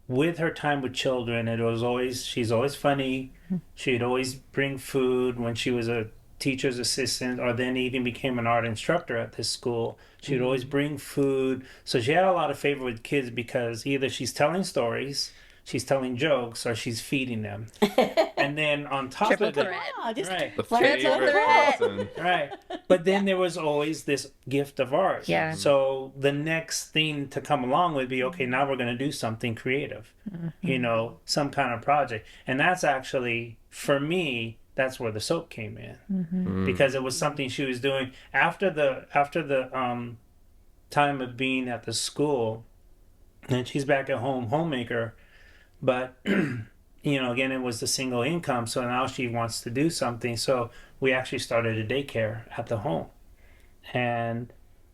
[SPEAKER 3] with her time with children, she's always funny. She'd always bring food when she was a teacher's assistant or then even became an art instructor at this school. She'd always bring food. So she had a lot of favor with kids because either she's telling stories, she's telling jokes, or she's feeding them. And then on top
[SPEAKER 2] Triple
[SPEAKER 3] of it,
[SPEAKER 2] threat.
[SPEAKER 4] Oh, just
[SPEAKER 3] right.
[SPEAKER 1] The
[SPEAKER 4] Like it's
[SPEAKER 1] favorite
[SPEAKER 2] a
[SPEAKER 1] person.
[SPEAKER 3] Right. But then there was always this gift of art.
[SPEAKER 2] Yeah.
[SPEAKER 3] So the next thing to come along would be, okay, now we're going to do something creative, some kind of project. And that's actually, for me, that's where the soap came in. Because it was something she was doing after the time of being at the school. and she's back at home, homemaker. But again, it was the single income, so now she wants to do something. So we actually started a daycare at the home, and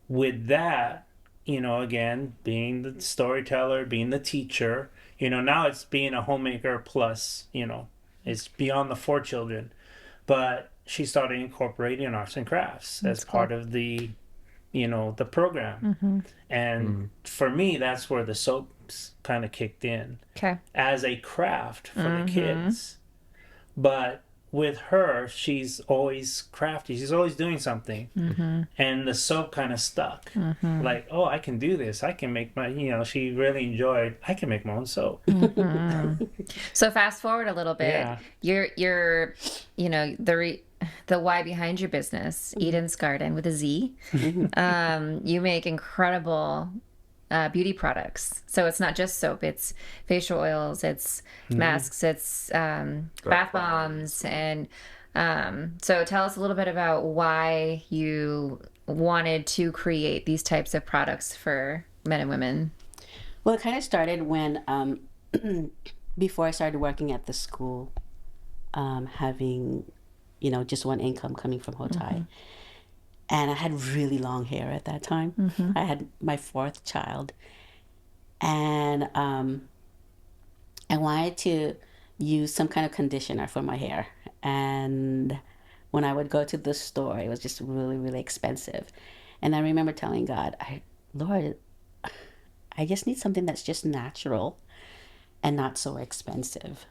[SPEAKER 3] with that, again, being the storyteller, being the teacher, now it's being a homemaker plus, it's beyond the 4 children. But she started incorporating arts and crafts as part of the the program. And for me, that's where the soaps kind of kicked in
[SPEAKER 2] Okay.
[SPEAKER 3] as a craft for the kids. But with her, she's always crafty. She's always doing something. And the soap kind of stuck. Like, oh, I can do this. I can make my, she really enjoyed, I can make my own soap.
[SPEAKER 2] So fast forward a little bit.
[SPEAKER 3] Yeah.
[SPEAKER 2] You're the why behind your business, Eden's Garden with a Z. You make incredible beauty products. So it's not just soap, it's facial oils, it's masks, it's bath bombs. And so tell us a little bit about why you wanted to create these types of products for men and women.
[SPEAKER 4] Well, it kind of started when, before I started working at the school, having, just one income coming from Ho-Tai. And I had really long hair at that time. I had my 4th child. And I wanted to use some kind of conditioner for my hair. And when I would go to the store, it was just really, really expensive. And I remember telling God, Lord, I just need something that's just natural and not so expensive.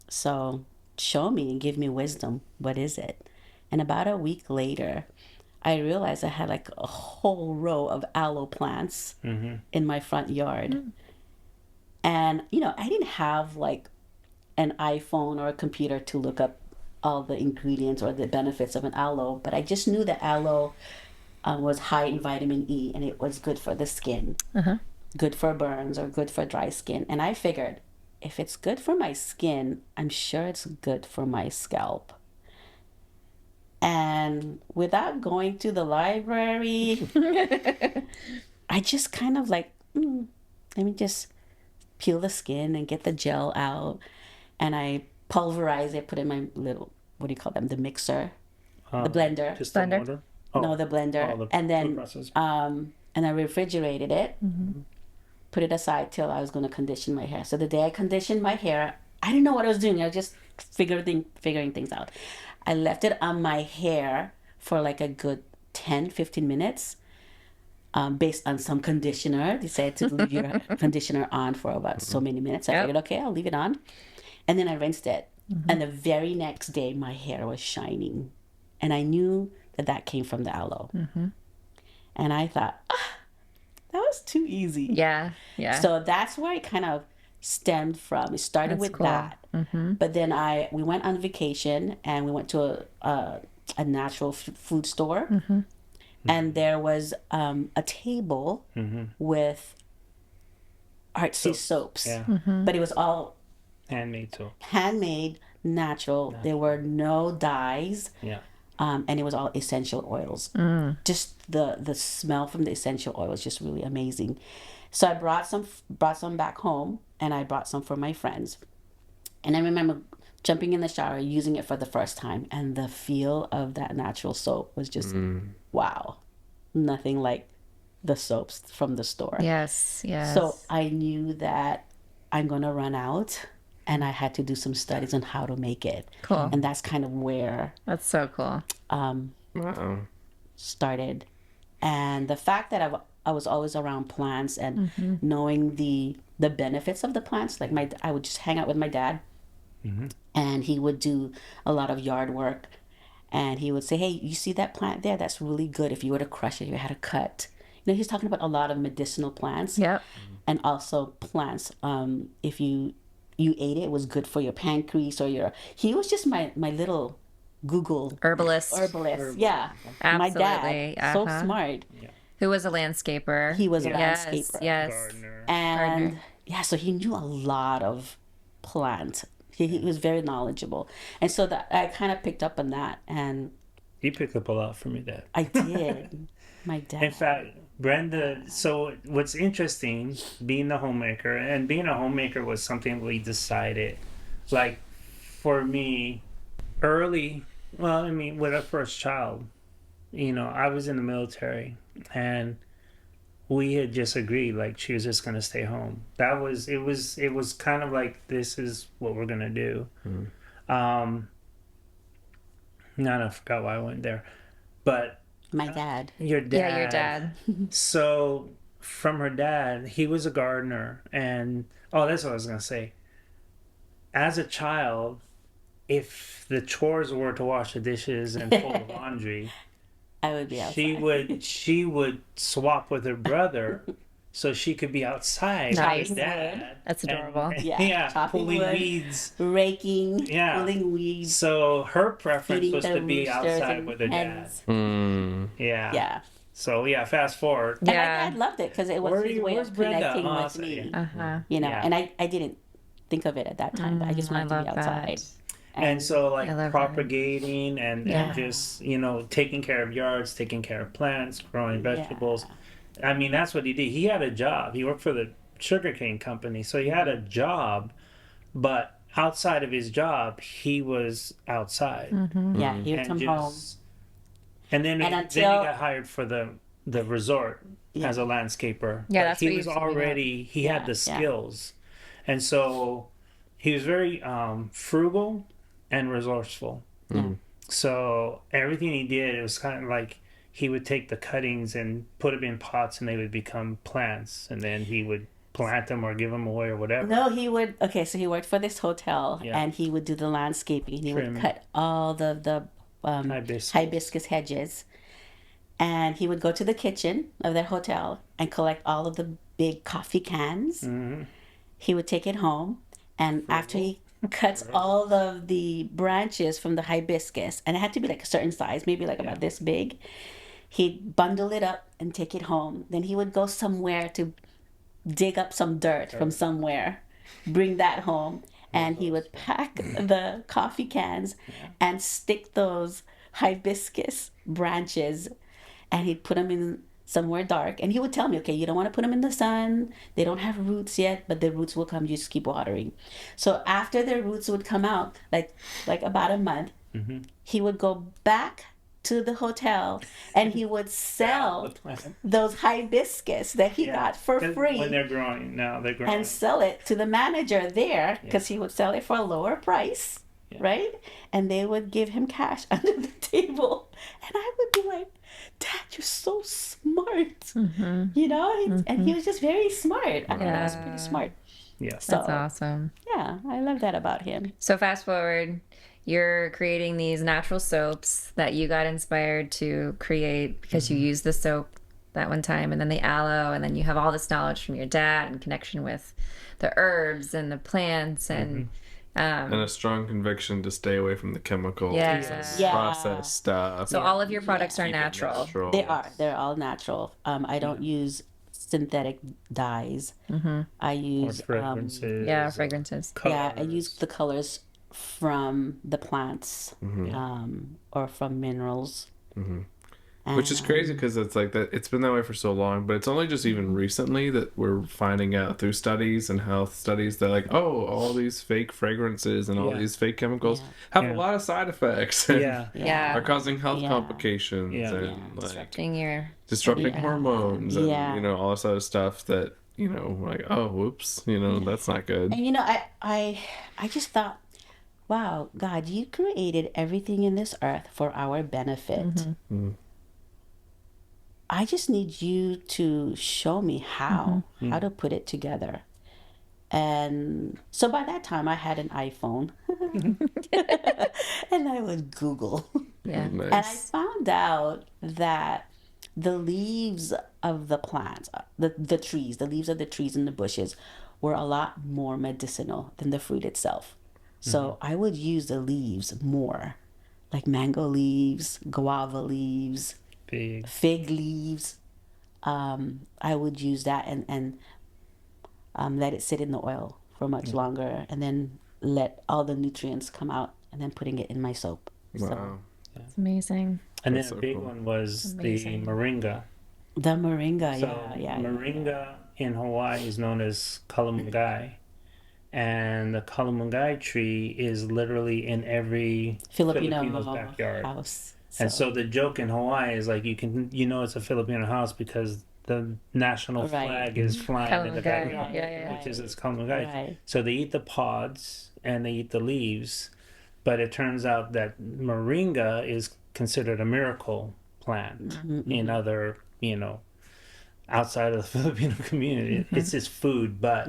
[SPEAKER 4] So show me and give me wisdom. What is it? And about a week later, I realized I had like a whole row of aloe plants in my front yard. And, I didn't have like an iPhone or a computer to look up all the ingredients or the benefits of an aloe, but I just knew that aloe was high in vitamin E and it was good for the skin, good for burns or good for dry skin. And I figured, if it's good for my skin, I'm sure it's good for my scalp. And without going to the library, I just kind of like, let me just peel the skin and get the gel out. And I pulverize it, put it in my little, what do you call them? The mixer, the blender.
[SPEAKER 3] Just
[SPEAKER 2] Blender?
[SPEAKER 3] the water?
[SPEAKER 4] No, the blender.
[SPEAKER 3] the
[SPEAKER 4] And then,
[SPEAKER 3] food processor.
[SPEAKER 4] and I refrigerated it, put it aside till I was going to condition my hair. So the day I conditioned my hair, I didn't know what I was doing. I was just figuring things out. I left it on my hair for like a good 10, 15 minutes based on some conditioner. They said to leave your conditioner on for about so many minutes. I figured, okay, I'll leave it on. And then I rinsed it. And the very next day, my hair was shining. And I knew that came from the aloe. And I thought, that was too easy.
[SPEAKER 2] Yeah.
[SPEAKER 4] So that's where it kind of stemmed from. It started with
[SPEAKER 2] cool.
[SPEAKER 4] that. But then we went on vacation and we went to a natural food store. And there was a table with artsy soaps.
[SPEAKER 3] Yeah.
[SPEAKER 4] But it was all
[SPEAKER 3] Handmade too.
[SPEAKER 4] handmade, natural. There were no dyes.
[SPEAKER 3] Yeah.
[SPEAKER 4] And it was all essential oils. Just the smell from the essential oil was just really amazing. So I brought some back home, and I brought some for my friends. And I remember jumping in the shower, using it for the first time, and the feel of that natural soap was just wow, nothing like the soaps from the store.
[SPEAKER 2] Yes.
[SPEAKER 4] So I knew that I'm gonna run out. And I had to do some studies on how to make it.
[SPEAKER 2] Cool.
[SPEAKER 4] And that's kind of where
[SPEAKER 2] That's so cool.
[SPEAKER 1] Wow.
[SPEAKER 4] started. And the fact that I was always around plants and knowing the benefits of the plants, like I would just hang out with my dad, and he would do a lot of yard work, and he would say, "Hey, you see that plant there? That's really good. If you were to crush it, you had a cut." He's talking about a lot of medicinal plants,
[SPEAKER 2] Yep.
[SPEAKER 4] and also plants. If you ate it, it was good for your pancreas or your. He was just my little Google
[SPEAKER 2] Herbalist.
[SPEAKER 4] Yeah, my
[SPEAKER 2] Absolutely.
[SPEAKER 4] dad, so smart.
[SPEAKER 2] Who was a landscaper.
[SPEAKER 4] He was a
[SPEAKER 2] Yes.
[SPEAKER 4] landscaper.
[SPEAKER 2] Yes.
[SPEAKER 3] Gardener.
[SPEAKER 4] And so he knew a lot of plants. He was very knowledgeable, and so that I kind of picked up on that, and
[SPEAKER 3] You picked up a lot from your dad.
[SPEAKER 4] I did. My dad.
[SPEAKER 3] In fact, Brenda, so what's interesting, being the homemaker, and being a homemaker was something we decided, like for me, early, well, I mean, with our first child, I was in the military and we had just agreed, like, she was just going to stay home. It was kind of like, this is what we're going to do. Um, I forgot why I went there, but
[SPEAKER 4] My dad.
[SPEAKER 3] your dad.
[SPEAKER 2] Yeah, your dad.
[SPEAKER 3] So from her dad, he was a gardener, and that's what I was gonna say. As a child, if the chores were to wash the dishes and fold the laundry,
[SPEAKER 4] I would be outside.
[SPEAKER 3] she would swap with her brother, so she could be outside
[SPEAKER 2] Nice.
[SPEAKER 3] with her dad.
[SPEAKER 2] That's adorable.
[SPEAKER 4] Yeah, chopping
[SPEAKER 3] pulling
[SPEAKER 4] wood,
[SPEAKER 3] weeds.
[SPEAKER 4] raking,
[SPEAKER 3] Yeah.
[SPEAKER 4] pulling weeds,
[SPEAKER 3] So her preference
[SPEAKER 4] feeding
[SPEAKER 3] was
[SPEAKER 4] the
[SPEAKER 3] to be
[SPEAKER 4] roosters
[SPEAKER 3] outside
[SPEAKER 4] and
[SPEAKER 3] with her dad.
[SPEAKER 4] hens.
[SPEAKER 3] Yeah.
[SPEAKER 4] Yeah.
[SPEAKER 3] So fast forward.
[SPEAKER 4] And my
[SPEAKER 2] Yeah.
[SPEAKER 4] dad loved it because it was his way
[SPEAKER 3] Where's
[SPEAKER 4] of
[SPEAKER 3] Brenda?
[SPEAKER 4] connecting
[SPEAKER 3] Oh,
[SPEAKER 4] with me.
[SPEAKER 2] Uh-huh.
[SPEAKER 3] Yeah.
[SPEAKER 4] And I didn't think of it at that time, but I just
[SPEAKER 2] I
[SPEAKER 4] wanted to
[SPEAKER 2] love
[SPEAKER 4] be outside.
[SPEAKER 2] that.
[SPEAKER 3] And so, like,
[SPEAKER 2] I love
[SPEAKER 3] propagating and
[SPEAKER 2] Yeah.
[SPEAKER 3] just, taking care of yards, taking care of plants, growing vegetables. I mean, that's what he did. He had a job. He worked for the sugarcane company. So he had a job, but outside of his job, he was outside.
[SPEAKER 4] Yeah, he would
[SPEAKER 3] And
[SPEAKER 4] come home.
[SPEAKER 3] And then,
[SPEAKER 4] And
[SPEAKER 3] then he
[SPEAKER 4] until-
[SPEAKER 3] got hired for the resort as a landscaper.
[SPEAKER 2] Yeah,
[SPEAKER 3] But
[SPEAKER 2] that's
[SPEAKER 3] he
[SPEAKER 2] what
[SPEAKER 3] was
[SPEAKER 2] you told me
[SPEAKER 3] already, he had the
[SPEAKER 4] Yeah.
[SPEAKER 3] skills. And so he was very frugal and resourceful. So everything he did, it was kind of like he would take the cuttings and put them in pots and they would become plants. And then he would plant them or give them away or whatever.
[SPEAKER 4] No, he would. Okay, so he worked for this hotel,
[SPEAKER 3] Yeah.
[SPEAKER 4] and he would do the landscaping. He
[SPEAKER 3] Trim.
[SPEAKER 4] would cut all the
[SPEAKER 3] Hibiscus.
[SPEAKER 4] hibiscus hedges, and he would go to the kitchen of their hotel and collect all of the big coffee cans. He would take it home, and after he cuts all of the branches from the hibiscus, and it had to be like a certain size, maybe like about this big, he'd bundle it up and take it home. Then he would go somewhere to dig up some dirt from somewhere, bring that home, and he would pack the coffee cans and stick those hibiscus branches, and he'd put them in somewhere dark. And he would tell me, okay, you don't want to put them in the sun. They don't have roots yet, but the roots will come. You just keep watering. So after the roots would come out, like about a month, he would go back to the hotel and he would sell those hibiscus that he got for
[SPEAKER 3] 'Cause
[SPEAKER 4] free
[SPEAKER 3] when they're growing. Now they're growing.
[SPEAKER 4] and sell it to the manager there because he would sell it for a lower price, right? And they would give him cash under the table. And I would be like, Dad, you're so smart. And he was just very smart. I mean, he was pretty smart.
[SPEAKER 3] Yeah.
[SPEAKER 4] So,
[SPEAKER 2] That's awesome.
[SPEAKER 4] yeah, I love that about him.
[SPEAKER 2] So fast forward, you're creating these natural soaps that you got inspired to create because you used the soap that one time, and then the aloe, and then you have all this knowledge from your dad and connection with the herbs and the plants and
[SPEAKER 1] And a strong conviction to stay away from the chemicals,
[SPEAKER 2] Yes.
[SPEAKER 4] Yeah.
[SPEAKER 1] processed stuff.
[SPEAKER 2] so all of your products are
[SPEAKER 1] Keep it
[SPEAKER 2] natural.
[SPEAKER 4] They are. They're all natural. I don't use synthetic dyes. I
[SPEAKER 3] Or
[SPEAKER 4] use
[SPEAKER 3] fragrances.
[SPEAKER 2] Yeah, fragrances.
[SPEAKER 4] I use the colors from the plants or from minerals.
[SPEAKER 1] Which is crazy because it's like that. It's been that way for so long, but it's only just even recently that we're finding out through studies and health studies that like, oh, all these fake fragrances and all
[SPEAKER 3] Yeah.
[SPEAKER 1] these fake chemicals have
[SPEAKER 3] Yeah.
[SPEAKER 1] a lot of side effects and
[SPEAKER 2] Yeah.
[SPEAKER 1] are causing health
[SPEAKER 4] Yeah.
[SPEAKER 1] complications
[SPEAKER 3] Yeah.
[SPEAKER 1] and
[SPEAKER 4] Yeah.
[SPEAKER 1] like
[SPEAKER 2] Being your
[SPEAKER 1] disrupting hormones and
[SPEAKER 4] Yeah.
[SPEAKER 1] all this other stuff that like, oh, whoops, that's not good.
[SPEAKER 4] And I just thought, wow, God, you created everything in this earth for our benefit. I just need you to show me how to put it together. And so by that time I had an iPhone and I would Google.
[SPEAKER 2] yeah.
[SPEAKER 4] And I
[SPEAKER 1] Nice.
[SPEAKER 4] found out that the leaves of the plants, the trees, the leaves of the trees and the bushes were a lot more medicinal than the fruit itself. So I would use the leaves more, like mango leaves, guava leaves,
[SPEAKER 3] Big.
[SPEAKER 4] fig leaves. I would use that and let it sit in the oil for much longer, and then let all the nutrients come out, and then putting it in my soap.
[SPEAKER 1] Wow.
[SPEAKER 2] It's amazing.
[SPEAKER 3] And then
[SPEAKER 1] That's
[SPEAKER 3] a
[SPEAKER 1] so
[SPEAKER 3] big
[SPEAKER 1] cool.
[SPEAKER 3] one was
[SPEAKER 2] Amazing.
[SPEAKER 3] the moringa.
[SPEAKER 4] The moringa,
[SPEAKER 3] So
[SPEAKER 4] yeah.
[SPEAKER 3] moringa in Hawaii is known as kalamungai, and the kalamungai tree is literally in every Filipino's
[SPEAKER 4] Filipino
[SPEAKER 3] backyard.
[SPEAKER 4] house.
[SPEAKER 3] And so the joke in Hawaii is like it's a Filipino house because the national
[SPEAKER 4] Right.
[SPEAKER 3] flag is flying in the
[SPEAKER 2] Kalamungai.
[SPEAKER 3] backyard,
[SPEAKER 2] Yeah.
[SPEAKER 3] which is its kalamungai.
[SPEAKER 4] Right.
[SPEAKER 3] So they eat the pods and they eat the leaves, but it turns out that moringa is considered a miracle plant in other, outside of the Filipino community. It's just food, but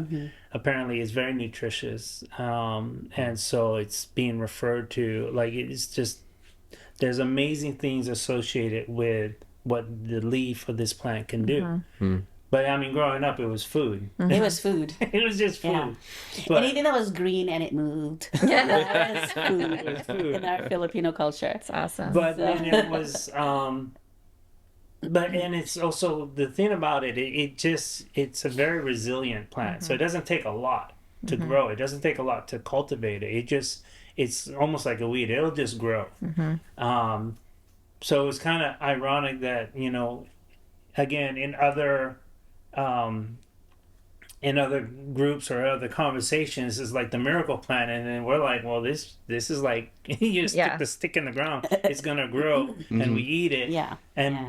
[SPEAKER 3] apparently it's very nutritious. And so it's being referred to like it's just there's amazing things associated with what the leaf of this plant can do. But I mean, growing up, it was food.
[SPEAKER 4] It was food.
[SPEAKER 3] It was just food.
[SPEAKER 4] Yeah.
[SPEAKER 3] But
[SPEAKER 4] Anything that was green and it moved.
[SPEAKER 2] Yeah.
[SPEAKER 4] That was food
[SPEAKER 3] it was food.
[SPEAKER 4] in our Filipino culture.
[SPEAKER 2] It's awesome.
[SPEAKER 3] But then it was, and it's also the thing about it. It's a very resilient plant, so it doesn't take a lot to grow. It doesn't take a lot to cultivate it. It's almost like a weed. It'll just grow. So it's kind of ironic that again in other groups or other conversations is like the miracle plant, and then we're like, well, this is like you stick the stick in the ground, it's gonna grow, and we eat it.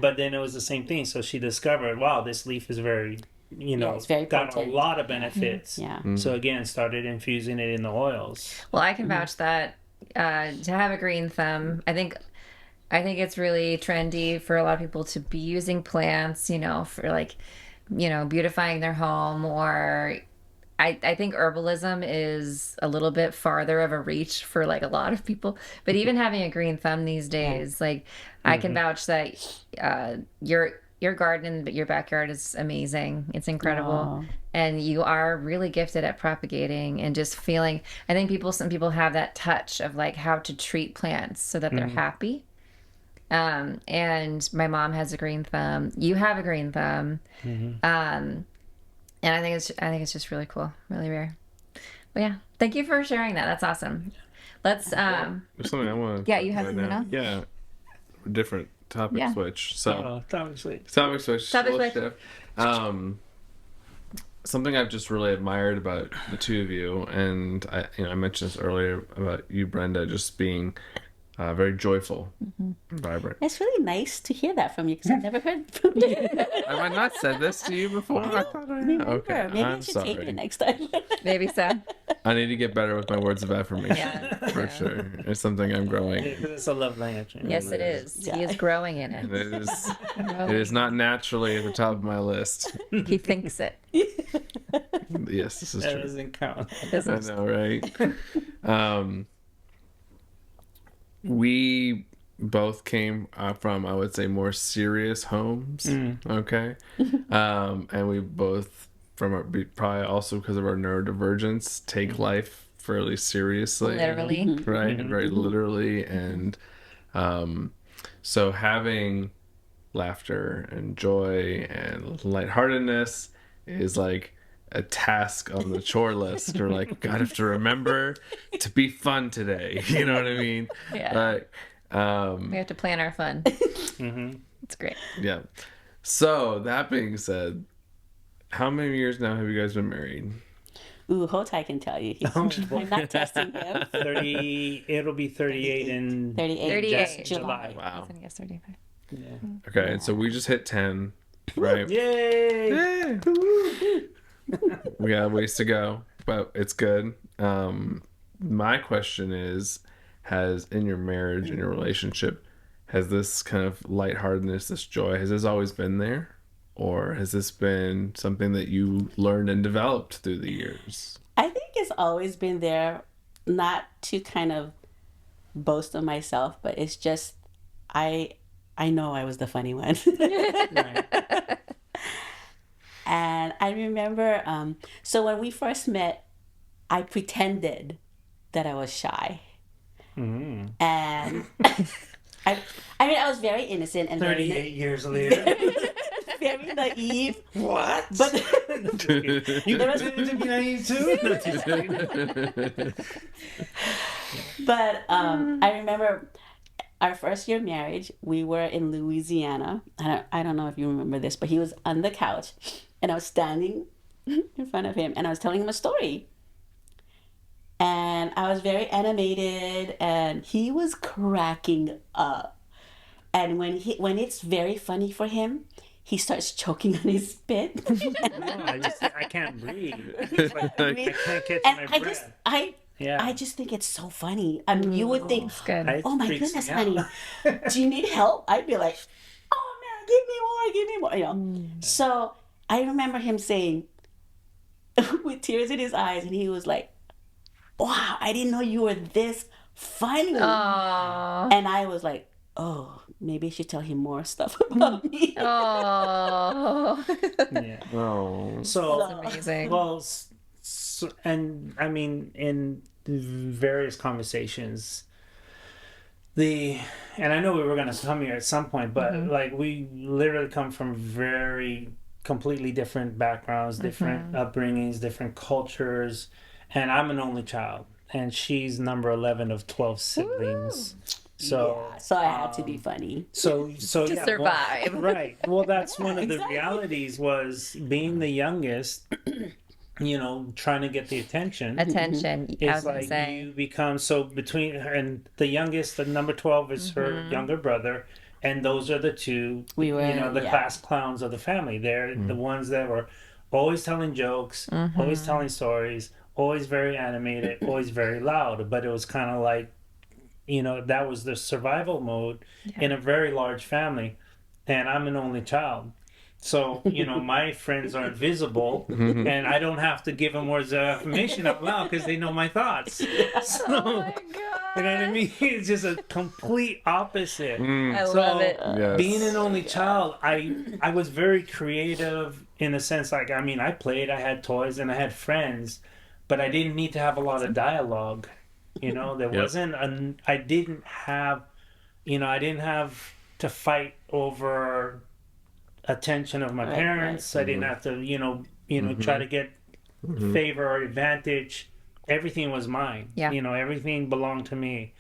[SPEAKER 3] But then it was the same thing. So she discovered, wow, this leaf is very
[SPEAKER 4] it's very
[SPEAKER 3] got
[SPEAKER 4] potent.
[SPEAKER 3] a lot of benefits. So again, started infusing it in the oils.
[SPEAKER 2] Well, I can vouch that to have a green thumb, I think it's really trendy for a lot of people to be using plants, for like, beautifying their home, or I think herbalism is a little bit farther of a reach for like a lot of people. But even having a green thumb these days, like I can vouch that your garden, your backyard is amazing. It's incredible. And you are really gifted at propagating and just feeling, I think some people have that touch of like how to treat plants so that they're happy. And my mom has a green thumb. You have a green thumb. And I think it's just really cool, really rare. But yeah, thank you for sharing that. That's awesome. Let's
[SPEAKER 1] There's something I want to
[SPEAKER 2] Yeah, you have something else?
[SPEAKER 1] Yeah. Different topic switch. So
[SPEAKER 3] Topic switch.
[SPEAKER 1] topic switch.
[SPEAKER 2] Topic
[SPEAKER 1] Little
[SPEAKER 2] switch.
[SPEAKER 1] shift. Something I've just really admired about the two of you, and I mentioned this earlier about you, Brenda, just being very joyful, and vibrant.
[SPEAKER 4] It's really nice to hear that from you because I've never heard from you.
[SPEAKER 1] Have I not said this to you before? I thought I had. Okay,
[SPEAKER 4] Maybe I
[SPEAKER 1] I'm
[SPEAKER 4] should take
[SPEAKER 1] sorry.
[SPEAKER 4] it next time.
[SPEAKER 2] maybe so.
[SPEAKER 1] I need to get better with my words of affirmation.
[SPEAKER 2] Yeah.
[SPEAKER 1] For sure. It's something I'm growing.
[SPEAKER 3] It's a love language.
[SPEAKER 2] Yes, it is. He is growing in it.
[SPEAKER 1] It is not naturally at the top of my list.
[SPEAKER 2] He thinks it.
[SPEAKER 1] Yes, this is
[SPEAKER 3] That
[SPEAKER 1] true.
[SPEAKER 3] doesn't count.
[SPEAKER 1] I know, right? We both came from, I would say, more serious homes. Okay. And we both, probably also because of our neurodivergence, take life fairly seriously.
[SPEAKER 2] Literally.
[SPEAKER 1] Right? Very literally. And so having laughter and joy and lightheartedness is like a task on the chore list, or like, God, I have to remember to be fun today. You know what I mean?
[SPEAKER 2] Yeah.
[SPEAKER 1] Like,
[SPEAKER 2] We have to plan our fun. It's great.
[SPEAKER 1] yeah. So that being said, how many years now have you guys been married?
[SPEAKER 4] Ooh, Ho-Tai can tell you. I'm not testing him.
[SPEAKER 3] 30. It'll be 38 in
[SPEAKER 4] 38.
[SPEAKER 3] July.
[SPEAKER 1] Wow.
[SPEAKER 2] Yes, 35.
[SPEAKER 1] Okay, and so we just hit 10, right?
[SPEAKER 3] Yay!
[SPEAKER 1] Yay! We got a ways to go, but it's good. My question is, has in your marriage, in your relationship, has this kind of lightheartedness, this joy, has this always been there? Or has this been something that you learned and developed through the years?
[SPEAKER 4] I think it's always been there, not to kind of boast of myself, but it's just I know I was the funny one.
[SPEAKER 3] Right.
[SPEAKER 4] And I remember, so when we first met, I pretended that I was shy. And I mean, I was very innocent and
[SPEAKER 3] 38 years later.
[SPEAKER 4] very naive.
[SPEAKER 3] What?
[SPEAKER 4] But
[SPEAKER 3] You pretended to be naive too?
[SPEAKER 4] But I remember our first year of marriage, we were in Louisiana. I don't know if you remember this, but he was on the couch and I was standing in front of him and I was telling him a story. And I was very animated and he was cracking up. And when it's very funny for him, he starts choking on his spit.
[SPEAKER 3] No, I can't breathe. It's like, I can't catch
[SPEAKER 4] And
[SPEAKER 3] my breath.
[SPEAKER 4] I just think it's so funny. I mean, you would think,
[SPEAKER 2] It's good.
[SPEAKER 3] It
[SPEAKER 4] oh my
[SPEAKER 3] freaks
[SPEAKER 4] goodness,
[SPEAKER 3] me
[SPEAKER 4] honey,
[SPEAKER 3] out.
[SPEAKER 4] do you need help? I'd be like, oh man, give me more, you know. So I remember him saying, with tears in his eyes, and he was like, wow, I didn't know you were this funny.
[SPEAKER 2] Oh.
[SPEAKER 4] And I was like, oh, maybe I should tell him more stuff about me.
[SPEAKER 2] Oh.
[SPEAKER 3] Yeah.
[SPEAKER 1] Oh.
[SPEAKER 3] So,
[SPEAKER 2] Amazing.
[SPEAKER 3] well, and I mean, in various conversations, and I know we were going to come here at some point, but like we literally come from very completely different backgrounds, different upbringings, different cultures, and I'm an only child, and she's number 11 of 12 siblings. So,
[SPEAKER 4] Yeah, so I had to be funny.
[SPEAKER 3] so
[SPEAKER 2] To
[SPEAKER 3] yeah,
[SPEAKER 2] survive.
[SPEAKER 3] Well, right. Well, that's one of the
[SPEAKER 4] Exactly.
[SPEAKER 3] realities was being the youngest. You know, trying to get the attention.
[SPEAKER 2] Attention. I was
[SPEAKER 3] It's
[SPEAKER 2] gonna
[SPEAKER 3] like
[SPEAKER 2] say.
[SPEAKER 3] you become so between her and the youngest, the number 12 is her younger brother, and those are the two,
[SPEAKER 4] We were,
[SPEAKER 3] you know, the
[SPEAKER 4] yeah.
[SPEAKER 3] class clowns of the family. They're the ones that were always telling jokes, always telling stories, always very animated, always very loud. But it was kind of like, you know, that was the survival mode in a very large family. And I'm an only child. So, you know, my friends are invisible and I don't have to give them words of affirmation out loud because they know my thoughts. So,
[SPEAKER 2] Oh my
[SPEAKER 3] you know what I
[SPEAKER 2] god.
[SPEAKER 3] mean? It's just a complete opposite.
[SPEAKER 2] I
[SPEAKER 3] So,
[SPEAKER 2] love it.
[SPEAKER 1] Yes.
[SPEAKER 3] being an only child, I was very creative in a sense. Like, I mean, I played, I had toys, and I had friends, but I didn't need to have a lot of dialogue. You know, there
[SPEAKER 1] Yep.
[SPEAKER 3] wasn't I didn't have, you know, I didn't have to fight over attention of my
[SPEAKER 4] Right,
[SPEAKER 3] parents. I didn't have to, try to get favor or advantage. Everything was mine.
[SPEAKER 2] Yeah.
[SPEAKER 3] You know, everything belonged to me.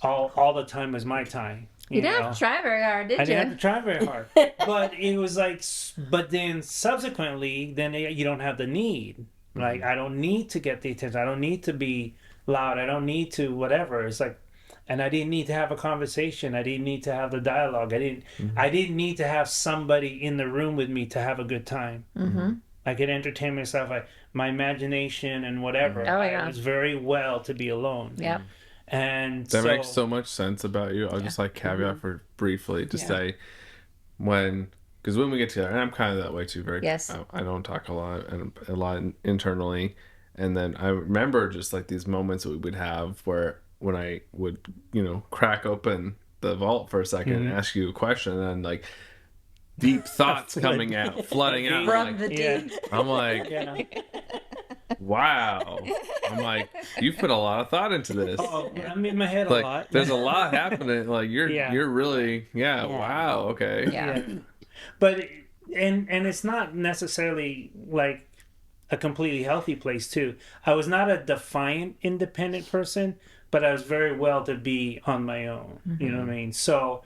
[SPEAKER 3] All the time was my time.
[SPEAKER 2] You didn't
[SPEAKER 3] know?
[SPEAKER 2] have to try very hard, did
[SPEAKER 3] I
[SPEAKER 2] you?
[SPEAKER 3] didn't have to try very hard. But it was like, but then subsequently, then you don't have the need. Like, I don't need to get the attention. I don't need to be loud. I don't need to whatever. It's like, and I didn't need to have a conversation. I didn't need to have the dialogue. I didn't need to have somebody in the room with me to have a good time. I could entertain myself. My imagination and whatever.
[SPEAKER 2] Oh, yeah.
[SPEAKER 3] I was very well to be alone.
[SPEAKER 2] Yep.
[SPEAKER 3] And
[SPEAKER 1] That
[SPEAKER 3] so,
[SPEAKER 1] makes so much sense about you. I'll just like caveat for briefly to say because when we get together, and I'm kind of that way too.
[SPEAKER 2] Yes.
[SPEAKER 1] I don't talk a lot and a lot internally, and then I remember just like these moments that we would have where when I would crack open the vault for a second and ask you a question, and then like deep thoughts coming out, flooding out.
[SPEAKER 2] From
[SPEAKER 1] I'm
[SPEAKER 2] the
[SPEAKER 1] like,
[SPEAKER 3] yeah,
[SPEAKER 2] deep.
[SPEAKER 1] I'm like,
[SPEAKER 3] yeah.
[SPEAKER 1] wow. I'm like, you've put a lot of thought into this.
[SPEAKER 3] Oh, I'm in my head a
[SPEAKER 1] Like
[SPEAKER 3] lot.
[SPEAKER 1] there's a lot happening. Like
[SPEAKER 3] Yeah.
[SPEAKER 1] you're really
[SPEAKER 4] Yeah.
[SPEAKER 1] wow, okay.
[SPEAKER 2] Yeah.
[SPEAKER 3] Yeah. But and it's not necessarily like a completely healthy place too. I was not a defiant independent person, but I was very well to be on my own. You know what I mean? So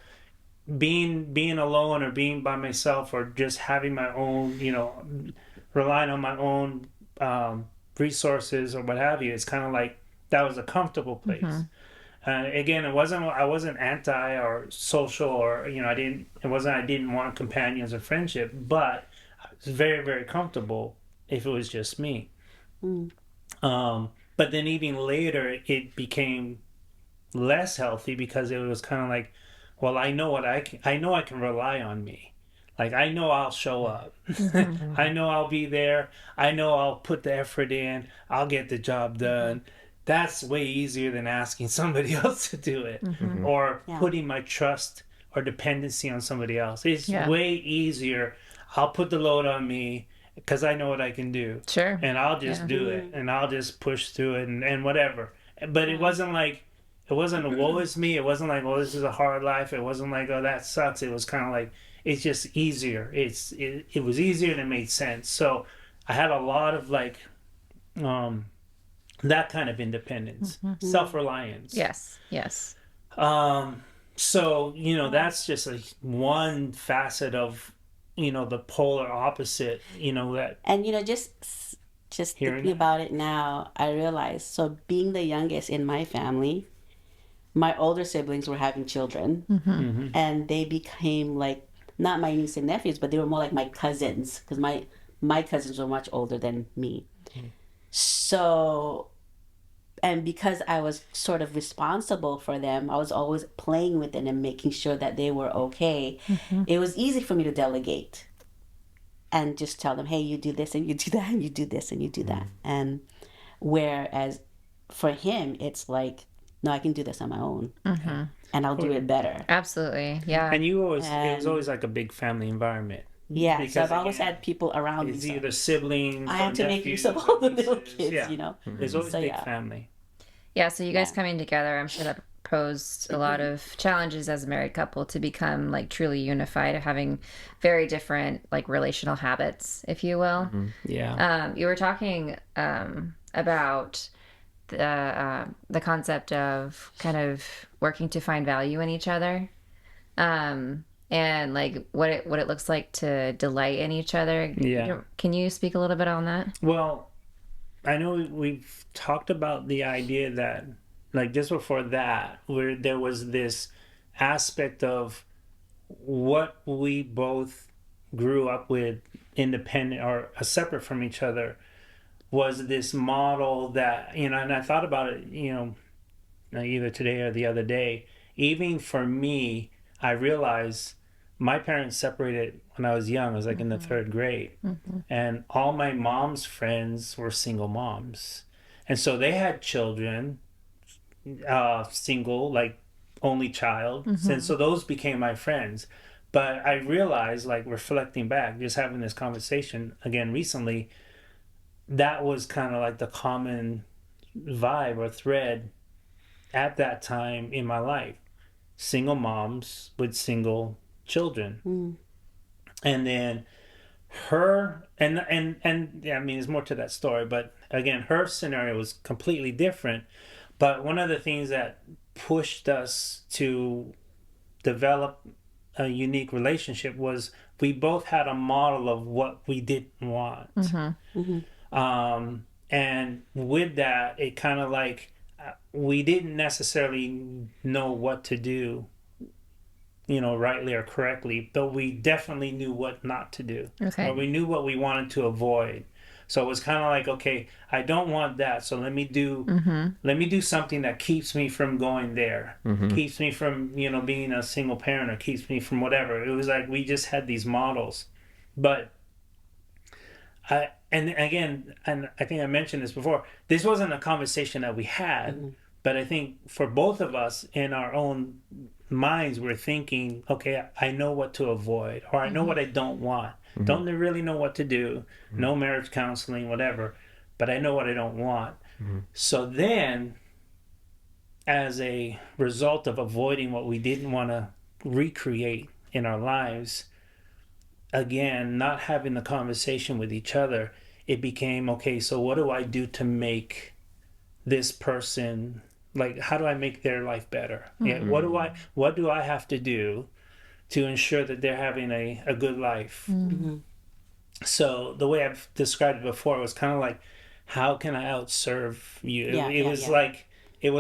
[SPEAKER 3] being alone or being by myself or just having my own, relying on my own resources or what have you, it's kind of like that was a comfortable place. Again, I wasn't anti or social or I didn't want companions or friendship, but I was very very comfortable if it was just me. But then even later it became less healthy because it was kind of like, well, I know I can rely on me. Like, I know I'll show up. I know I'll be there. I know I'll put the effort in. I'll get the job done. That's way easier than asking somebody else to do it or putting my trust or dependency on somebody else. It's way easier. I'll put the load on me because I know what I can do.
[SPEAKER 2] Sure.
[SPEAKER 3] And I'll just do it. And I'll just push through it and whatever. But it wasn't like, it wasn't a woe is me. It wasn't like, oh, this is a hard life. It wasn't like, oh, that sucks. It was kind of like, it's just easier. It was easier and it made sense. So I had a lot of like that kind of independence, self-reliance.
[SPEAKER 2] Yes. Yes.
[SPEAKER 3] So, that's just one facet of, the polar opposite, that
[SPEAKER 4] And just
[SPEAKER 3] hearing
[SPEAKER 4] thinking
[SPEAKER 3] that.
[SPEAKER 4] about it now, I realize, so being the youngest in my family, my older siblings were having children,
[SPEAKER 3] Mm-hmm.
[SPEAKER 4] and they became like not my niece and nephews, but they were more like my cousins, because my cousins were much older than me. So, and because I was sort of responsible for them, I was always playing with them and making sure that they were okay. It was easy for me to delegate and just tell them, hey, you do this and you do that and you do this and you do that. And whereas for him, it's like, no, I can do this on my own, and I'll do it better.
[SPEAKER 2] Absolutely. Yeah.
[SPEAKER 3] And it was
[SPEAKER 4] And
[SPEAKER 3] always like a big family environment.
[SPEAKER 4] yeah, so
[SPEAKER 3] Because
[SPEAKER 4] I've always
[SPEAKER 3] again,
[SPEAKER 4] had people around me.
[SPEAKER 3] it's
[SPEAKER 4] So
[SPEAKER 3] either siblings
[SPEAKER 4] I
[SPEAKER 3] or
[SPEAKER 4] had to make use
[SPEAKER 3] nephews
[SPEAKER 4] of
[SPEAKER 3] or
[SPEAKER 4] all the little
[SPEAKER 3] nieces.
[SPEAKER 4] kids,
[SPEAKER 3] Yeah. There's always
[SPEAKER 4] So
[SPEAKER 3] big
[SPEAKER 4] yeah,
[SPEAKER 3] family.
[SPEAKER 2] Yeah, so you guys
[SPEAKER 4] yeah.
[SPEAKER 2] coming together, I'm sure that posed a lot of challenges as a married couple to become like truly unified, having very different like relational habits, if you will.
[SPEAKER 3] Yeah.
[SPEAKER 2] You were talking about the concept of kind of working to find value in each other, and like what it looks like to delight in each other.
[SPEAKER 3] Yeah.
[SPEAKER 2] Can you speak a little bit on that?
[SPEAKER 3] Well, I know we've talked about the idea that, like, just before that, where there was this aspect of what we both grew up with, independent or separate from each other, was this model that, and I thought about it, either today or the other day. Even for me, I realized my parents separated when I was young. I was like in the third grade. And all my mom's friends were single moms. And so they had children, single, like only child. And so those became my friends. But I realized, like reflecting back, just having this conversation again recently, that was kind of like the common vibe or thread at that time in my life. Single moms with single children. And then her and yeah, I mean there's more to that story, but again her scenario was completely different. But one of the things that pushed us to develop a unique relationship was we both had a model of what we didn't want. And with that, it kind of like we didn't necessarily know what to do, rightly or correctly, but we definitely knew what not to do.
[SPEAKER 2] Okay.
[SPEAKER 3] Or we knew what we wanted to avoid. So it was kind of like, okay, I don't want that. So let me do something that keeps me from going there, keeps me from, being a single parent, or keeps me from whatever. It was like we just had these models. But and again, and I think I mentioned this before, this wasn't a conversation that we had, but I think for both of us in our own minds, we're thinking, okay, I know what to avoid, or I know what I don't want. Don't really know what to do, no marriage counseling, whatever, but I know what I don't want. So then, as a result of avoiding what we didn't want to recreate in our lives, again, not having the conversation with each other, it became, okay, so what do I do to make this person, like, how do I make their life better? Yeah, what do I have to do to ensure that they're having a good life? So the way I've described it before was kind of like, how can I outserve you? It was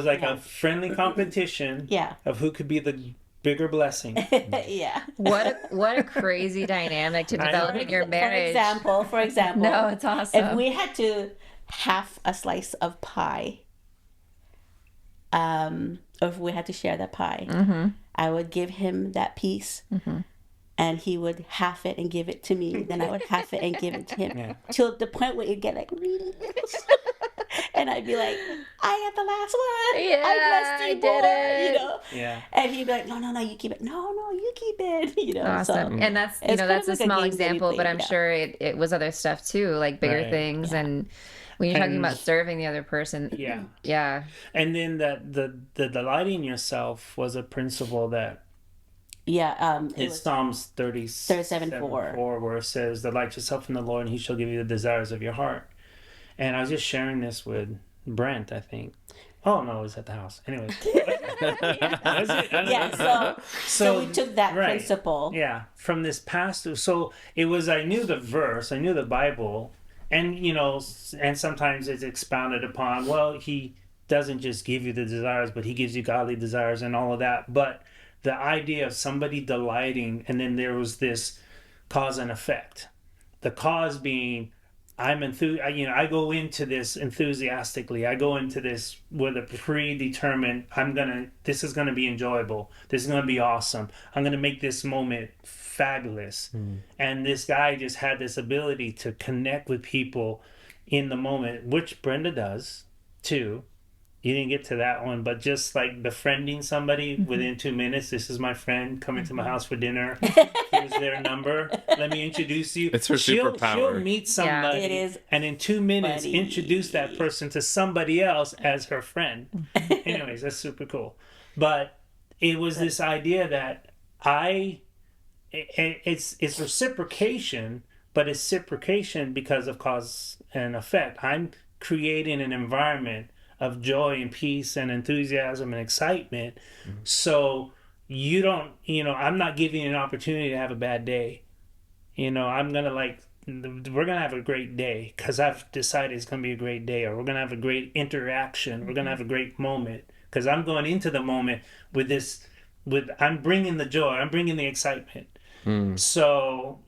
[SPEAKER 3] like a friendly competition of who could be the bigger blessing.
[SPEAKER 4] Yeah.
[SPEAKER 2] What a crazy dynamic to
[SPEAKER 3] I
[SPEAKER 2] develop
[SPEAKER 3] know.
[SPEAKER 2] in your
[SPEAKER 4] For
[SPEAKER 2] marriage.
[SPEAKER 4] example,
[SPEAKER 2] No, it's awesome.
[SPEAKER 4] if we had to half a slice of pie, or if we had to share that pie, I would give him that piece, and he would half it and give it to me. Then I would half it and give it to him,
[SPEAKER 3] Yeah.
[SPEAKER 4] till the point where it'd get like really loose. And I'd be like, I got the last one.
[SPEAKER 2] Yeah,
[SPEAKER 4] I blessed you
[SPEAKER 2] I did
[SPEAKER 4] more,
[SPEAKER 2] it.
[SPEAKER 3] Yeah.
[SPEAKER 4] And he'd be like, no, you keep it. No, you keep it.
[SPEAKER 2] Awesome.
[SPEAKER 4] So
[SPEAKER 2] And that's
[SPEAKER 4] it's kind
[SPEAKER 2] that's
[SPEAKER 4] of
[SPEAKER 2] a
[SPEAKER 4] like a
[SPEAKER 2] small
[SPEAKER 4] game that we
[SPEAKER 2] example, but
[SPEAKER 4] played,
[SPEAKER 2] I'm
[SPEAKER 4] yeah.
[SPEAKER 2] sure it was other stuff too, like bigger
[SPEAKER 3] Right.
[SPEAKER 2] things.
[SPEAKER 4] Yeah.
[SPEAKER 2] And when you're talking
[SPEAKER 3] And-
[SPEAKER 2] about serving the other person,
[SPEAKER 3] Yeah.
[SPEAKER 2] yeah,
[SPEAKER 3] And then that the delighting yourself was a principle that
[SPEAKER 4] Yeah, it
[SPEAKER 3] it's
[SPEAKER 4] was
[SPEAKER 3] Psalms
[SPEAKER 4] 37:4.
[SPEAKER 3] 37:4, where it says, delight yourself in the Lord and he shall give you the desires of your heart. And I was just sharing this with Brent, I think. Oh no, it was at the house. Anyways. Was it?
[SPEAKER 4] Yeah, so we took that
[SPEAKER 3] right.
[SPEAKER 4] principle.
[SPEAKER 3] Yeah, from this pastor. So it was, I knew the verse, I knew the Bible, and and sometimes it's expounded upon. Well, he doesn't just give you the desires, but he gives you godly desires and all of that. But the idea of somebody delighting, and then there was this cause and effect. The cause being, I go into this enthusiastically. I go into this with a predetermined, this is gonna be enjoyable. This is gonna be awesome. I'm gonna make this moment fabulous. And this guy just had this ability to connect with people in the moment, which Brenda does too. You didn't get to that one, but just like befriending somebody within 2 minutes. This is my friend coming to my house for dinner. Here's their number. Let me introduce you.
[SPEAKER 1] It's her
[SPEAKER 3] She'll
[SPEAKER 1] superpower.
[SPEAKER 3] meet somebody,
[SPEAKER 4] It is
[SPEAKER 3] and in 2 minutes,
[SPEAKER 4] funny.
[SPEAKER 3] introduce that person to somebody else as her friend. Anyways, that's super cool. But it was this idea that it's reciprocation, but it's reciprocation because of cause and effect. I'm creating an environment of joy and peace and enthusiasm and excitement. So you don't, I'm not giving you an opportunity to have a bad day. I'm going to we're going to have a great day because I've decided it's going to be a great day, or we're going to have a great interaction. We're going to have a great moment because I'm going into the moment I'm bringing the joy, I'm bringing the excitement. So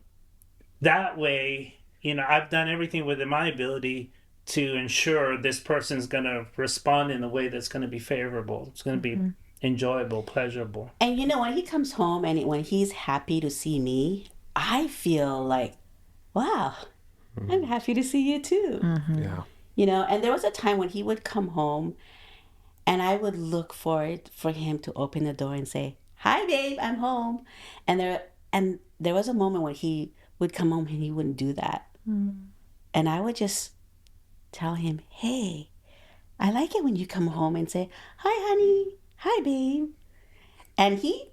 [SPEAKER 3] that way, I've done everything within my ability to ensure this person's going to respond in a way that's going to be favorable. It's going to be enjoyable, pleasurable.
[SPEAKER 4] And when he comes home and when he's happy to see me, I feel like, wow, I'm happy to see you too.
[SPEAKER 1] Yeah.
[SPEAKER 4] And there was a time when he would come home and I would look for him to open the door and say, "Hi babe, I'm home." And there was a moment when he would come home and he wouldn't do that. And I would just tell him, "Hey, I like it when you come home and say, 'Hi honey, hi babe.'" And he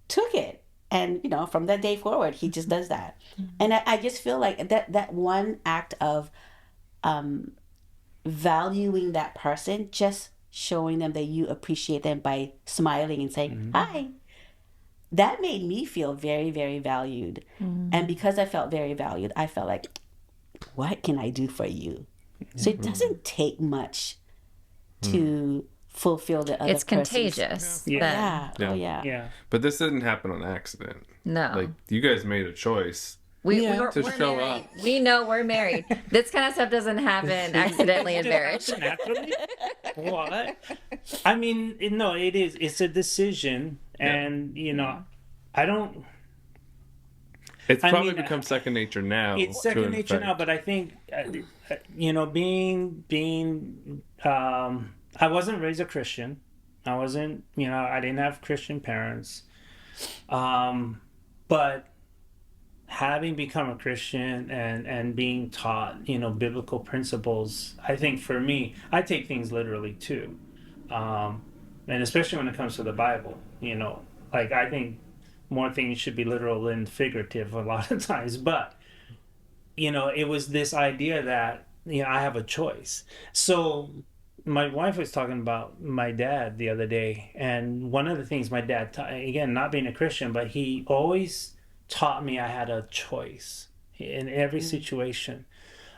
[SPEAKER 4] took it. And from that day forward, he just does that. And I just feel like that one act of valuing that person, just showing them that you appreciate them by smiling and saying hi, that made me feel very, very valued. And because I felt very valued, I felt like, what can I do for you? So it doesn't take much to fulfill the other
[SPEAKER 2] It's
[SPEAKER 4] person's.
[SPEAKER 2] contagious.
[SPEAKER 3] Yeah.
[SPEAKER 2] then.
[SPEAKER 4] Yeah.
[SPEAKER 1] Yeah.
[SPEAKER 4] Oh yeah.
[SPEAKER 3] Yeah.
[SPEAKER 1] But this didn't happen on accident.
[SPEAKER 2] No.
[SPEAKER 1] Like, you guys made a choice.
[SPEAKER 3] Yeah.
[SPEAKER 1] To
[SPEAKER 2] we're
[SPEAKER 1] show
[SPEAKER 2] married.
[SPEAKER 1] up.
[SPEAKER 2] We know we're married. This kind of stuff doesn't happen accidentally in marriage.
[SPEAKER 3] Naturally? What? I mean, no, it is. It's a decision. And, I don't.
[SPEAKER 1] It's
[SPEAKER 3] I
[SPEAKER 1] probably
[SPEAKER 3] mean,
[SPEAKER 1] become second nature now.
[SPEAKER 3] It's
[SPEAKER 1] to
[SPEAKER 3] second
[SPEAKER 1] an
[SPEAKER 3] nature
[SPEAKER 1] effect.
[SPEAKER 3] now, but I think, I wasn't raised a Christian. I wasn't, I didn't have Christian parents. But having become a Christian and being taught, biblical principles, I think for me, I take things literally too. And especially when it comes to the Bible, I think more things should be literal than figurative a lot of times. But, it was this idea that, I have a choice. So my wife was talking about my dad the other day. And one of the things my dad taught, again, not being a Christian, but he always taught me I had a choice in every situation.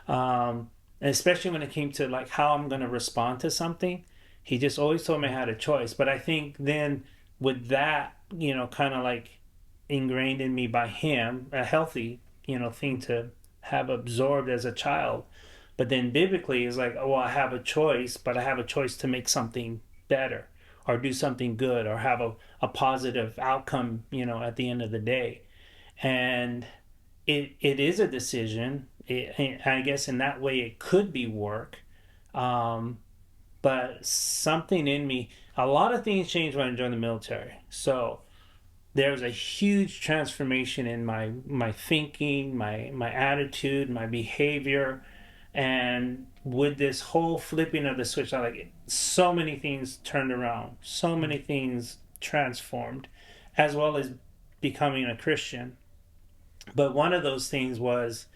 [SPEAKER 3] And especially when it came to like how I'm going to respond to something, he just always told me I had a choice. But I think then with that, kind of like ingrained in me by him, a healthy, thing to have absorbed as a child. But then biblically is like, oh, I have a choice, but I have a choice to make something better or do something good or have a positive outcome, at the end of the day. And it is a decision. I guess in that way it could be work. But something in me, a lot of things changed when I joined the military. So there was a huge transformation in my thinking, my attitude, my behavior. And with this whole flipping of the switch, so many things turned around, so many things transformed, as well as becoming a Christian. But one of those things was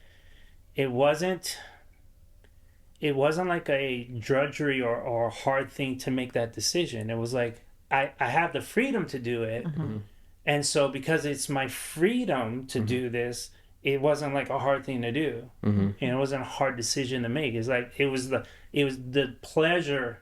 [SPEAKER 3] it wasn't like a drudgery or a hard thing to make that decision. It was like I have the freedom to do it. And so because it's my freedom to do this, it wasn't like a hard thing to do. And it wasn't a hard decision to make. It's like it was the pleasure,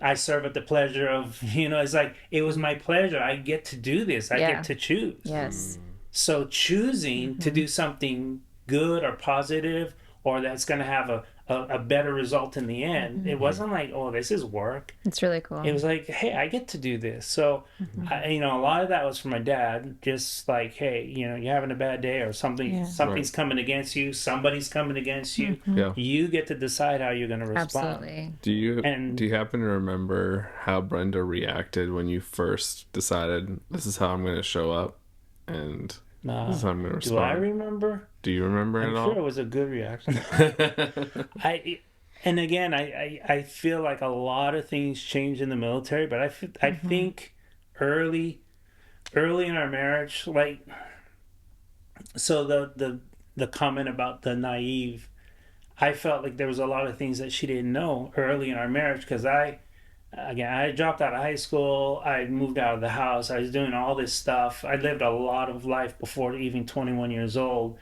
[SPEAKER 3] I serve at the pleasure of, it's like it was my pleasure. I get to do this. I
[SPEAKER 2] Yeah.
[SPEAKER 3] get to choose.
[SPEAKER 2] Yes.
[SPEAKER 3] So choosing to do something good or positive or that's going to have a better result in the end, it wasn't like, oh, this is work.
[SPEAKER 2] It's really cool.
[SPEAKER 3] It was like, hey, I get to do this. So, a lot of that was from my dad. Just like, hey, you're having a bad day or something's
[SPEAKER 1] Right.
[SPEAKER 3] coming against you. Somebody's coming against you.
[SPEAKER 1] Yeah.
[SPEAKER 3] You get to decide how you're going to respond.
[SPEAKER 2] Absolutely.
[SPEAKER 1] Do you
[SPEAKER 3] And-
[SPEAKER 1] do you happen to remember how Brenda reacted when you first decided this is how I'm going to show up and this is how I'm going to
[SPEAKER 3] Do I
[SPEAKER 1] respond?
[SPEAKER 3] remember?
[SPEAKER 1] Do you remember
[SPEAKER 3] I'm
[SPEAKER 1] it
[SPEAKER 3] sure it
[SPEAKER 1] all?
[SPEAKER 3] was a good reaction. And again, I feel like a lot of things changed in the military, but I think early in our marriage, like, so the comment about the naive, I felt like there was a lot of things that she didn't know early in our marriage because I dropped out of high school. I moved out of the house. I was doing all this stuff. I lived a lot of life before even 21 years old.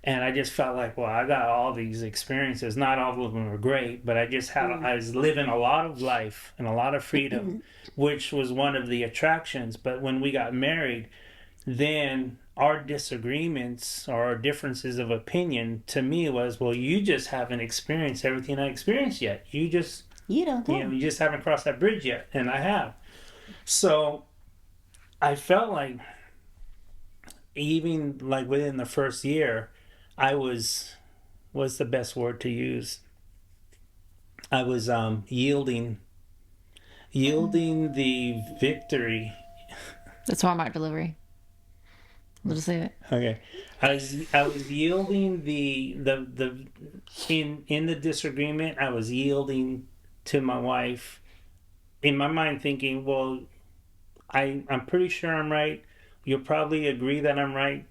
[SPEAKER 3] And I just felt like, well, I got all these experiences. Not all of them were great, but I was living a lot of life and a lot of freedom, which was one of the attractions. But when we got married, then our disagreements or our differences of opinion to me was, well, you just haven't experienced everything I experienced yet. You just,
[SPEAKER 4] You don't know.
[SPEAKER 3] you just haven't crossed that bridge yet. And I have. So I felt like even like within the first year, I what's the best word to use? I was yielding the victory.
[SPEAKER 2] It's Walmart delivery. We'll just leave it.
[SPEAKER 3] Okay, I was yielding the in the disagreement. I was yielding to my wife. In my mind, thinking, well, I'm pretty sure I'm right. You'll probably agree that I'm right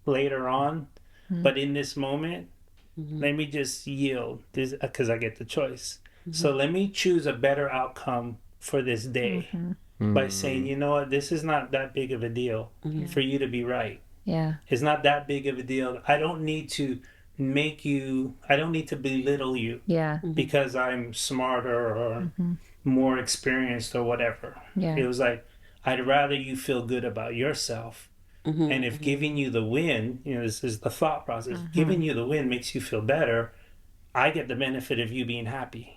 [SPEAKER 3] later on, but in this moment, let me just yield this because I get the choice. So let me choose a better outcome for this day by saying, you know what, this is not that big of a deal for you to be right.
[SPEAKER 2] Yeah.
[SPEAKER 3] It's not that big of a deal. I don't need to belittle you
[SPEAKER 2] Yeah.
[SPEAKER 3] because I'm smarter or more experienced or whatever.
[SPEAKER 2] Yeah.
[SPEAKER 3] It was like, I'd rather you feel good about yourself. And if giving you the win, this is the thought process, giving you the win makes you feel better, I get the benefit of you being happy.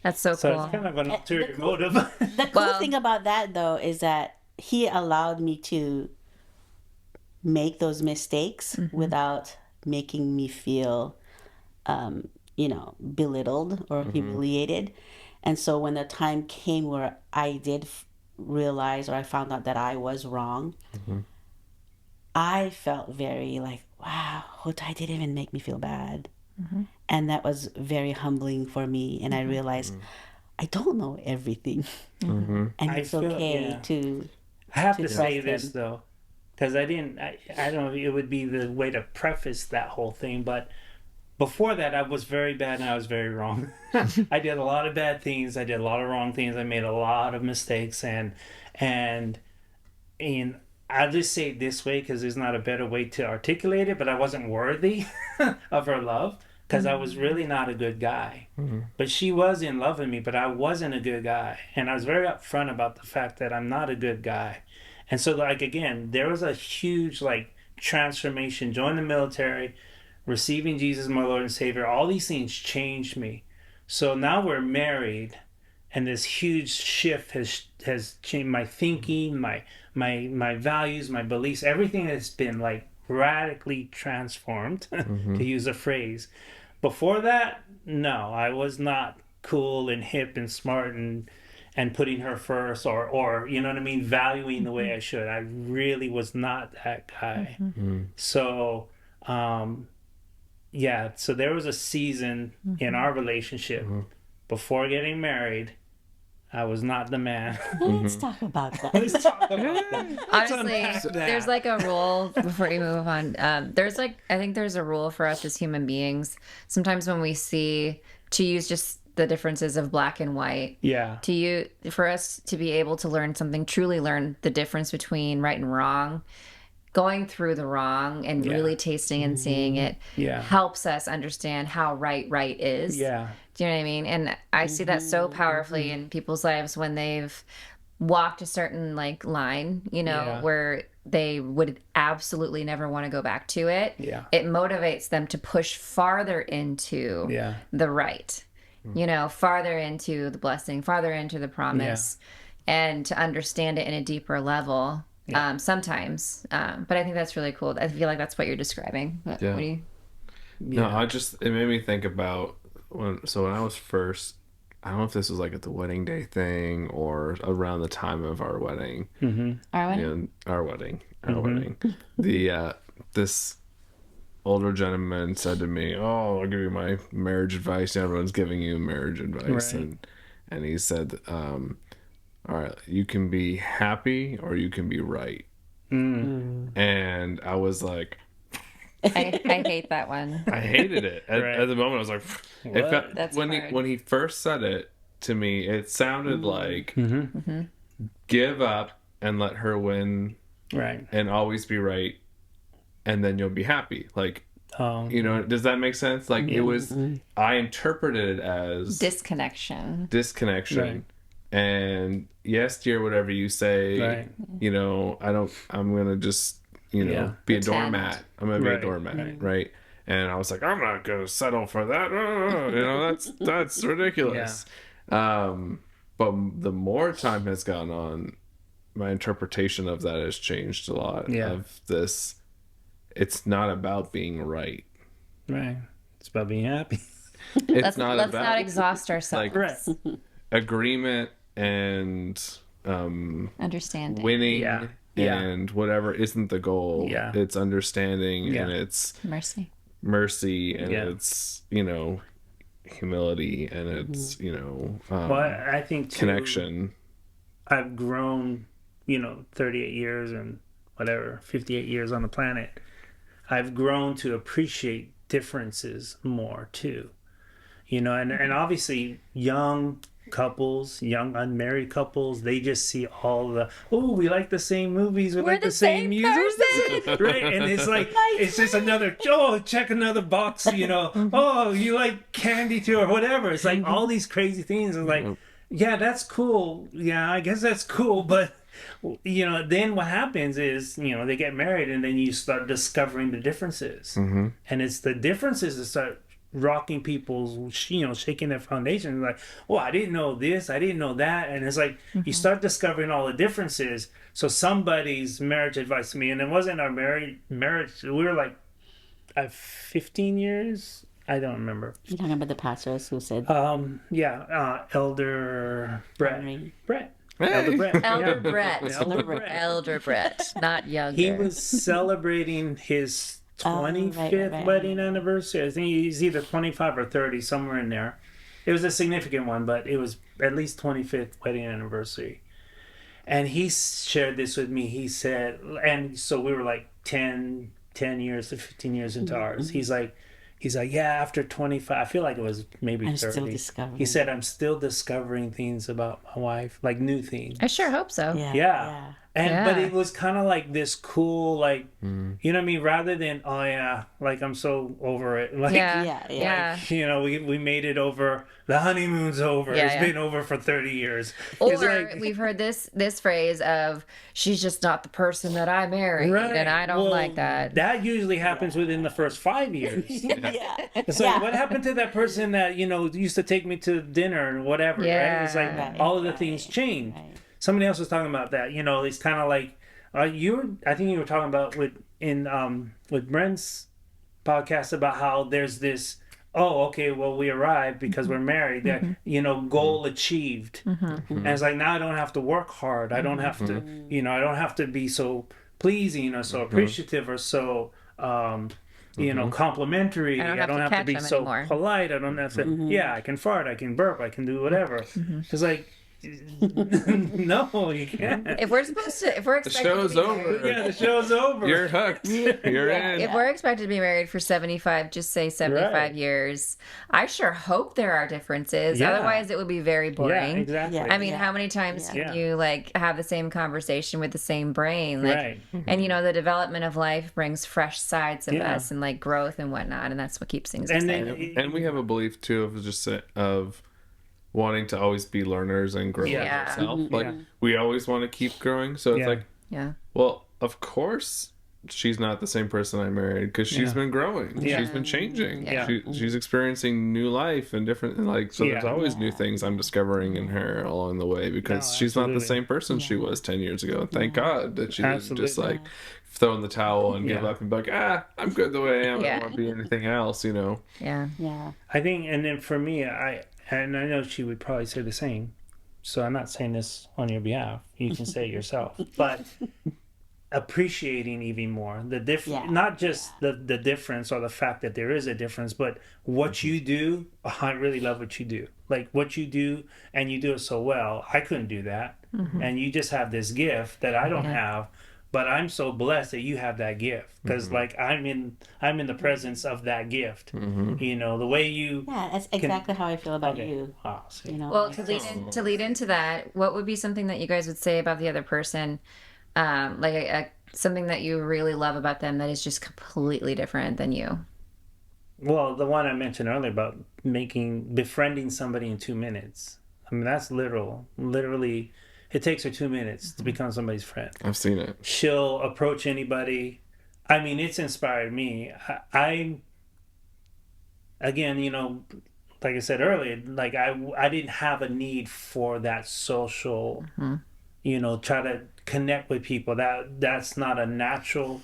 [SPEAKER 2] That's so
[SPEAKER 3] So
[SPEAKER 2] cool.
[SPEAKER 3] it's kind of an ulterior
[SPEAKER 4] cool-
[SPEAKER 3] motive.
[SPEAKER 4] The cool thing about that, though, is that he allowed me to make those mistakes without making me feel, belittled or humiliated. And so when the time came where I did realize or I found out that I was wrong, I felt very like, wow, Ho-Tai didn't even make me feel bad. And that was very humbling for me. And I realized I don't know everything. And
[SPEAKER 3] I
[SPEAKER 4] it's
[SPEAKER 3] feel-
[SPEAKER 4] okay
[SPEAKER 3] yeah.
[SPEAKER 4] to
[SPEAKER 3] I have to
[SPEAKER 4] trust
[SPEAKER 3] say this
[SPEAKER 4] him.
[SPEAKER 3] though, because I don't know, it would be the way to preface that whole thing, but before that I was very bad and I was very wrong. I did a lot of bad things. I did a lot of wrong things. I made a lot of mistakes and I'll just say it this way because there's not a better way to articulate it, but I wasn't worthy of her love because I was really not a good guy. But she was in love with me, but I wasn't a good guy. And I was very upfront about the fact that I'm not a good guy. And so, like, again, there was a huge, like, transformation. Join the military, receiving Jesus, my Lord and Savior. All these things changed me. So now we're married, and this huge shift has changed my thinking, my values, my beliefs. Everything has been, like, radically transformed, to use a phrase. Before that, no, I was not cool and hip and smart and putting her first or you know what I mean, valuing the way I should. I really was not that guy. So so there was a season in our relationship before getting married. I was not the man.
[SPEAKER 4] Let's talk about that.
[SPEAKER 3] Let's talk about that.
[SPEAKER 2] Honestly,
[SPEAKER 3] unpack that.
[SPEAKER 2] there's like a rule before you move on. I think there's a rule for us as human beings. Sometimes when we see, to use just the differences of black and white.
[SPEAKER 3] Yeah.
[SPEAKER 2] To you, for us to be able to learn something, truly learn the difference between right and wrong, going through the wrong and really tasting and seeing it
[SPEAKER 3] Yeah.
[SPEAKER 2] helps us understand how right is.
[SPEAKER 3] Yeah.
[SPEAKER 2] Do you know what I mean? And I see that so powerfully in people's lives when they've walked a certain like line, you know,
[SPEAKER 3] Yeah.
[SPEAKER 2] where they would absolutely never want to go back to it.
[SPEAKER 3] Yeah.
[SPEAKER 2] It motivates them to push farther into
[SPEAKER 3] Yeah.
[SPEAKER 2] the right, you know, farther into the blessing, farther into the promise, and to understand it in a deeper level. Sometimes, but I think that's really cool. I feel like that's what you're describing. What do you?
[SPEAKER 1] No, it made me think about when I was first, I don't know if this was like at the wedding day thing or around the time of our wedding.
[SPEAKER 2] Our wedding?
[SPEAKER 1] And our wedding. This older gentleman said to me, "Oh, I'll give you my marriage advice. Everyone's giving you marriage advice."
[SPEAKER 3] Right.
[SPEAKER 1] And he said, "All right, you can be happy or you can be right." And I was like,
[SPEAKER 2] I hate that one.
[SPEAKER 1] I hated it. At the moment, I was like, it felt,
[SPEAKER 2] That's
[SPEAKER 1] when
[SPEAKER 2] hard.
[SPEAKER 1] when he first said it to me, it sounded like give up and let her win
[SPEAKER 3] Right.
[SPEAKER 1] and always be right, and then you'll be happy. Like, you know, does that make sense? Like it was, I interpreted it as
[SPEAKER 2] Disconnection.
[SPEAKER 1] disconnection.
[SPEAKER 3] Right.
[SPEAKER 1] And yes, dear, whatever you say,
[SPEAKER 3] Right.
[SPEAKER 1] you know, I'm gonna just, you know, be a
[SPEAKER 2] Pretend.
[SPEAKER 1] doormat. I'm gonna be a
[SPEAKER 3] Right.
[SPEAKER 1] doormat, right? And I was like, I'm not gonna settle for that. You know, that's ridiculous. But the more time has gone on, my interpretation of that has changed a lot.
[SPEAKER 3] Yeah.
[SPEAKER 1] Of this, it's not about being right.
[SPEAKER 3] Right. It's about being happy.
[SPEAKER 1] It's not
[SPEAKER 2] Let's
[SPEAKER 1] about
[SPEAKER 2] not exhaust ourselves.
[SPEAKER 3] Right.
[SPEAKER 1] agreement and
[SPEAKER 2] Understanding.
[SPEAKER 1] winning
[SPEAKER 3] Yeah. Yeah.
[SPEAKER 1] and whatever isn't the goal.
[SPEAKER 3] Yeah.
[SPEAKER 1] It's understanding
[SPEAKER 3] Yeah.
[SPEAKER 1] and it's
[SPEAKER 2] Mercy.
[SPEAKER 1] mercy and
[SPEAKER 3] Yeah.
[SPEAKER 1] it's, you know, humility and it's, you know,
[SPEAKER 3] Well, I think too,
[SPEAKER 1] connection.
[SPEAKER 3] I've grown, 38 years and whatever, 58 years on the planet. I've grown to appreciate differences more too. And obviously young couples, young unmarried couples, they just see all the, oh, we like the same movies, we
[SPEAKER 2] We're
[SPEAKER 3] like
[SPEAKER 2] the
[SPEAKER 3] the same
[SPEAKER 2] same
[SPEAKER 3] music.
[SPEAKER 2] person.
[SPEAKER 3] Right? And it's like, it's just another, check another box, oh, you like candy too or whatever. It's like all these crazy things. It's like, yeah, that's cool. Yeah, I guess that's cool. But, then what happens is, they get married and then you start discovering the differences. And it's the differences that start rocking people's, shaking their foundation. Like, oh, I didn't know this, I didn't know that. And it's like, you start discovering all the differences. So somebody's marriage advice to me, and it wasn't our marriage, we were like 15 years. I don't remember.
[SPEAKER 4] You're talking about the pastors who said,
[SPEAKER 3] Elder Brett.
[SPEAKER 4] Henry.
[SPEAKER 3] Elder Brett.
[SPEAKER 2] Elder
[SPEAKER 3] Yeah.
[SPEAKER 2] Brett.
[SPEAKER 3] Elder Brett.
[SPEAKER 2] Elder Brett, not younger.
[SPEAKER 3] He was celebrating his 25th
[SPEAKER 4] right.
[SPEAKER 3] wedding anniversary. I think he's either 25 or 30, somewhere in there. It was a significant one, but it was at least 25th wedding anniversary. And he shared this with me. He said, and so we were like 10 years to 15 years into ours. He's like, yeah, after 25, I feel like it was maybe
[SPEAKER 4] I'm
[SPEAKER 3] 30.
[SPEAKER 4] still discovering.
[SPEAKER 3] He said, I'm still discovering things about my wife, like new things.
[SPEAKER 2] I sure hope so.
[SPEAKER 3] Yeah. But
[SPEAKER 2] Yeah.
[SPEAKER 3] it was kind of like this cool, like, you know what I mean? Rather than, oh yeah, like I'm so over it. Like,
[SPEAKER 2] Yeah.
[SPEAKER 3] we made it over. The honeymoon's over.
[SPEAKER 2] Yeah,
[SPEAKER 3] It's
[SPEAKER 2] yeah.
[SPEAKER 3] been over for 30 years.
[SPEAKER 2] Or
[SPEAKER 3] It's like,
[SPEAKER 2] we've heard this phrase of, she's just not the person that I married, and I don't
[SPEAKER 3] well,
[SPEAKER 2] like that.
[SPEAKER 3] That usually happens within the first 5 years. It's like, what happened to that person that, used to take me to dinner or whatever, right? It's like
[SPEAKER 2] Yeah.
[SPEAKER 3] all of the things change. Somebody else was talking about that. It's kind of like, I think you were talking about with Brent's podcast about how there's this, oh, okay, well, we arrived because we're married. That, goal achieved. And it's like, now I don't have to work hard. I don't have to, I don't have to be so pleasing or so appreciative or so, complimentary.
[SPEAKER 2] I don't have to
[SPEAKER 3] be
[SPEAKER 2] catch 'em
[SPEAKER 3] so
[SPEAKER 2] anymore.
[SPEAKER 3] polite. I don't have to, I can fart, I can burp, I can do whatever. It's like, No, you can't.
[SPEAKER 2] If we're supposed to, if we're
[SPEAKER 1] The
[SPEAKER 2] expected to
[SPEAKER 1] show's
[SPEAKER 2] be married,
[SPEAKER 1] over.
[SPEAKER 3] Yeah, the show's over.
[SPEAKER 1] You're hooked. You're in.
[SPEAKER 2] if we're expected to be married for 75, just say 75
[SPEAKER 3] Right.
[SPEAKER 2] years, I sure hope there are differences.
[SPEAKER 3] Yeah.
[SPEAKER 2] Otherwise, it would be very
[SPEAKER 3] Yeah,
[SPEAKER 2] boring.
[SPEAKER 3] exactly.
[SPEAKER 2] I mean,
[SPEAKER 4] Yeah.
[SPEAKER 2] how many times
[SPEAKER 4] Yeah.
[SPEAKER 2] can
[SPEAKER 3] Yeah.
[SPEAKER 2] you like have the same conversation with the same brain? Like,
[SPEAKER 3] Right.
[SPEAKER 2] and you know, the development of life brings fresh sides of
[SPEAKER 3] Yeah.
[SPEAKER 2] us and like growth and whatnot, and that's what keeps things
[SPEAKER 3] And
[SPEAKER 2] exciting.
[SPEAKER 3] then
[SPEAKER 1] And we have a belief too of just of wanting to always be learners and growing
[SPEAKER 3] Yeah.
[SPEAKER 1] ourselves.
[SPEAKER 4] Mm-hmm.
[SPEAKER 1] Like
[SPEAKER 3] Yeah.
[SPEAKER 1] we always want to keep growing. So it's
[SPEAKER 3] Yeah.
[SPEAKER 1] like,
[SPEAKER 2] Yeah.
[SPEAKER 1] well, of course she's not the same person I married because she's
[SPEAKER 3] Yeah.
[SPEAKER 1] been growing.
[SPEAKER 3] Yeah.
[SPEAKER 1] She's been changing.
[SPEAKER 2] Yeah.
[SPEAKER 1] She's experiencing new life and different and like so there's
[SPEAKER 3] Yeah.
[SPEAKER 1] always new things I'm discovering in her along the way because
[SPEAKER 3] No,
[SPEAKER 1] she's not the
[SPEAKER 3] absolutely.
[SPEAKER 1] same person she was 10 years ago. And thank God that she didn't just
[SPEAKER 3] Absolutely.
[SPEAKER 1] like throw in the towel and give
[SPEAKER 3] Yeah.
[SPEAKER 1] up and be like, I'm good the way I am. I
[SPEAKER 2] Yeah.
[SPEAKER 1] don't want to be anything else, you know.
[SPEAKER 2] Yeah.
[SPEAKER 4] Yeah.
[SPEAKER 3] I think, and then for me, I know she would probably say the same. So I'm not saying this on your behalf. You can say it yourself. But appreciating even more the difference,
[SPEAKER 4] Yeah.
[SPEAKER 3] not just the difference or the fact that there is a difference, but what you do. I really love what you do. Like what you do, and you do it so well. I couldn't do that, and you just have this gift that I don't have. But I'm so blessed that you have that gift because, like, I'm in the presence of that gift. You know, the way you.
[SPEAKER 4] Yeah, that's exactly how I feel about
[SPEAKER 3] Okay.
[SPEAKER 4] you.
[SPEAKER 3] Oh, see.
[SPEAKER 4] You know.
[SPEAKER 2] Well, to lead into that, what would be something that you guys would say about the other person, like something that you really love about them that is just completely different than you?
[SPEAKER 3] Well, the one I mentioned earlier about befriending somebody in 2 minutes. I mean, that's literal. Literally, it takes her 2 minutes to become somebody's friend.
[SPEAKER 1] I've seen it.
[SPEAKER 3] She'll approach anybody. I mean, it's inspired me. I again, you know, like I said earlier, like I didn't have a need for that social, you know, try to connect with people. That's not a natural,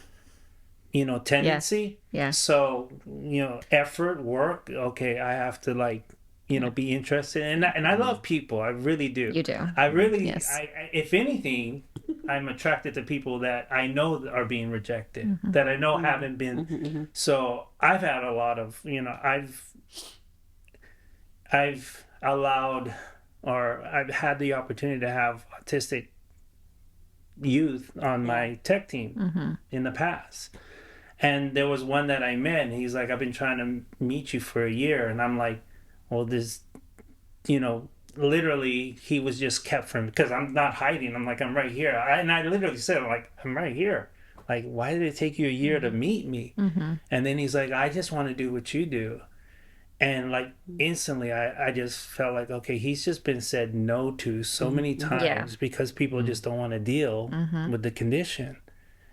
[SPEAKER 3] you know, tendency.
[SPEAKER 2] Yeah.
[SPEAKER 3] So, you know, effort, work, okay, I have to like, you know, be interested. And I love people. I really do.
[SPEAKER 2] You do.
[SPEAKER 3] I really,
[SPEAKER 2] Yes.
[SPEAKER 3] I if anything, I'm attracted to people that I know are being rejected, that I know haven't been. So I've had a lot of, you know, I've allowed, or I've had the opportunity to have autistic youth on my tech team in the past. And there was one that I met, and he's like, I've been trying to meet you for a year. And I'm like, well, this, you know, literally, he was just kept from, because I'm not hiding. I'm like, I'm right here. And I literally said, I'm like, I'm right here. Like, why did it take you a year to meet me? And then he's like, I just want to do what you do. And like instantly, I just felt like, okay, he's just been said no to so many times because people just don't want to deal with the condition.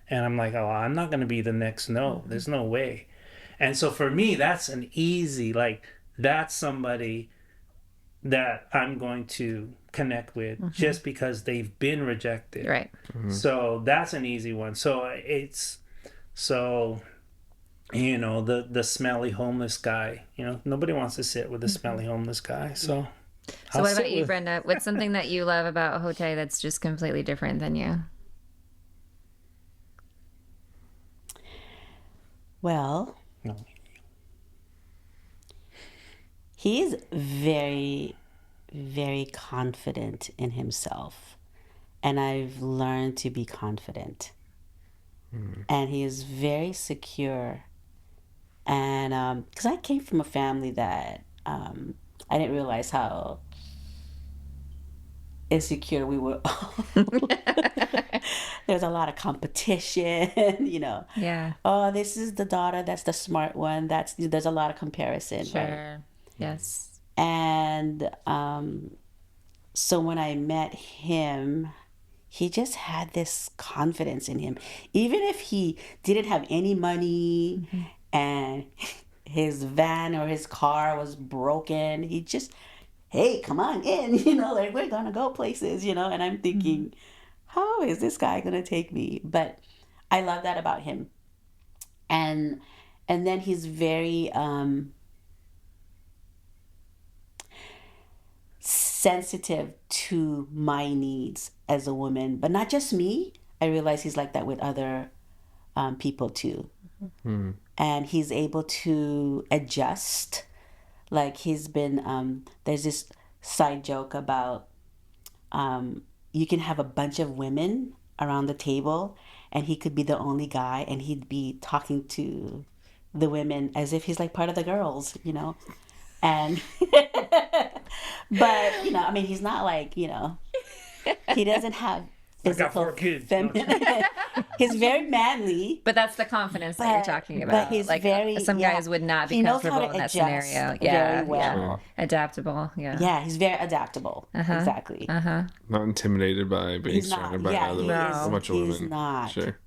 [SPEAKER 3] And I'm like, oh, I'm not going to be the next no. There's no way. And so for me, that's an easy, like, that's somebody that I'm going to connect with just because they've been rejected.
[SPEAKER 2] Right.
[SPEAKER 3] So that's an easy one. So you know, the smelly homeless guy, you know, nobody wants to sit with the smelly homeless guy. So
[SPEAKER 2] So what about you, Brenda? What's something that you love about Ho-Tai that's just completely different than you?
[SPEAKER 4] Well,
[SPEAKER 3] No.
[SPEAKER 4] he is very, very confident in himself. And I've learned to be confident. And he is very secure. And because I came from a family that I didn't realize how insecure we were. There's a lot of competition, you know.
[SPEAKER 2] Yeah.
[SPEAKER 4] Oh, this is the daughter, that's the smart one. There's a lot of comparison, right?
[SPEAKER 2] Sure. Yes.
[SPEAKER 4] And so when I met him, he just had this confidence in him. Even if he didn't have any money and his van or his car was broken, he just, hey, come on in, you know, like we're gonna go places, you know. And I'm thinking, how is this guy gonna take me? But I love that about him. And then he's very sensitive to my needs as a woman, but not just me. I realize he's like that with other people too. And he's able to adjust. Like he's been, there's this side joke about you can have a bunch of women around the table, and he could be the only guy, and he'd be talking to the women as if he's like part of the girls, you know. And but I mean, he's not like, he doesn't have
[SPEAKER 3] I got
[SPEAKER 4] physical
[SPEAKER 3] 4 kids.
[SPEAKER 4] feminine. He's very manly.
[SPEAKER 2] But that's the confidence that you're talking about.
[SPEAKER 4] But he's
[SPEAKER 2] like
[SPEAKER 4] very,
[SPEAKER 2] some guys would not be
[SPEAKER 4] he knows how
[SPEAKER 2] comfortable
[SPEAKER 4] to
[SPEAKER 2] in that
[SPEAKER 4] adjust
[SPEAKER 2] scenario.
[SPEAKER 4] very well.
[SPEAKER 1] Sure.
[SPEAKER 2] Adaptable. Yeah.
[SPEAKER 4] Yeah, he's very adaptable. Exactly.
[SPEAKER 1] Not intimidated by being
[SPEAKER 4] He's not.
[SPEAKER 1] surrounded by
[SPEAKER 4] Yeah,
[SPEAKER 1] other
[SPEAKER 4] he
[SPEAKER 2] No.
[SPEAKER 4] is.
[SPEAKER 1] a bunch of
[SPEAKER 4] He's
[SPEAKER 1] women.
[SPEAKER 4] not.
[SPEAKER 1] Sure.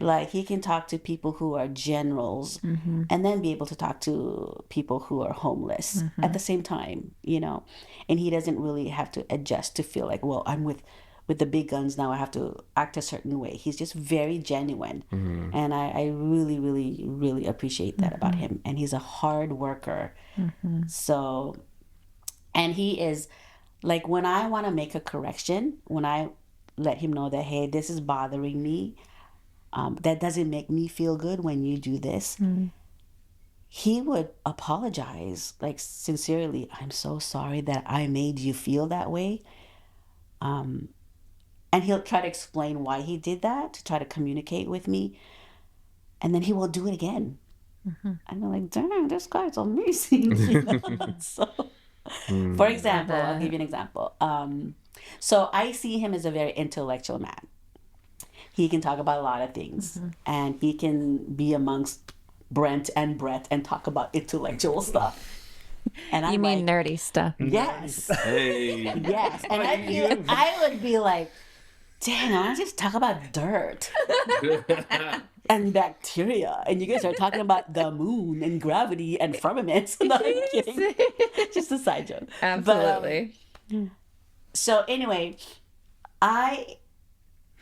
[SPEAKER 4] Like, he can talk to people who are generals and then be able to talk to people who are homeless at the same time, And he doesn't really have to adjust to feel like, well, I'm with the big guns now. I have to act a certain way. He's just very genuine. And I really, really, really appreciate that about him. And he's a hard worker. So, and he is, like, when I want to make a correction, when I let him know that, hey, this is bothering me, that doesn't make me feel good when you do this. He would apologize, like, sincerely. I'm so sorry that I made you feel that way. And he'll try to explain why he did that, to try to communicate with me. And then he will do it again. And I'm like, dang, this guy's amazing. So, for example, I'll give you an example. So I see him as a very intellectual man. He can talk about a lot of things, and he can be amongst Brent and Brett and talk about intellectual stuff. And
[SPEAKER 2] You
[SPEAKER 4] I'm
[SPEAKER 2] mean
[SPEAKER 4] like,
[SPEAKER 2] nerdy stuff.
[SPEAKER 4] yes,
[SPEAKER 1] Hey.
[SPEAKER 4] yes. And I would be like, damn, I want to just talk about dirt and bacteria, and you guys are talking about the moon and gravity and firmaments. No, I'm kidding. Just a side joke.
[SPEAKER 2] Absolutely.
[SPEAKER 4] So anyway,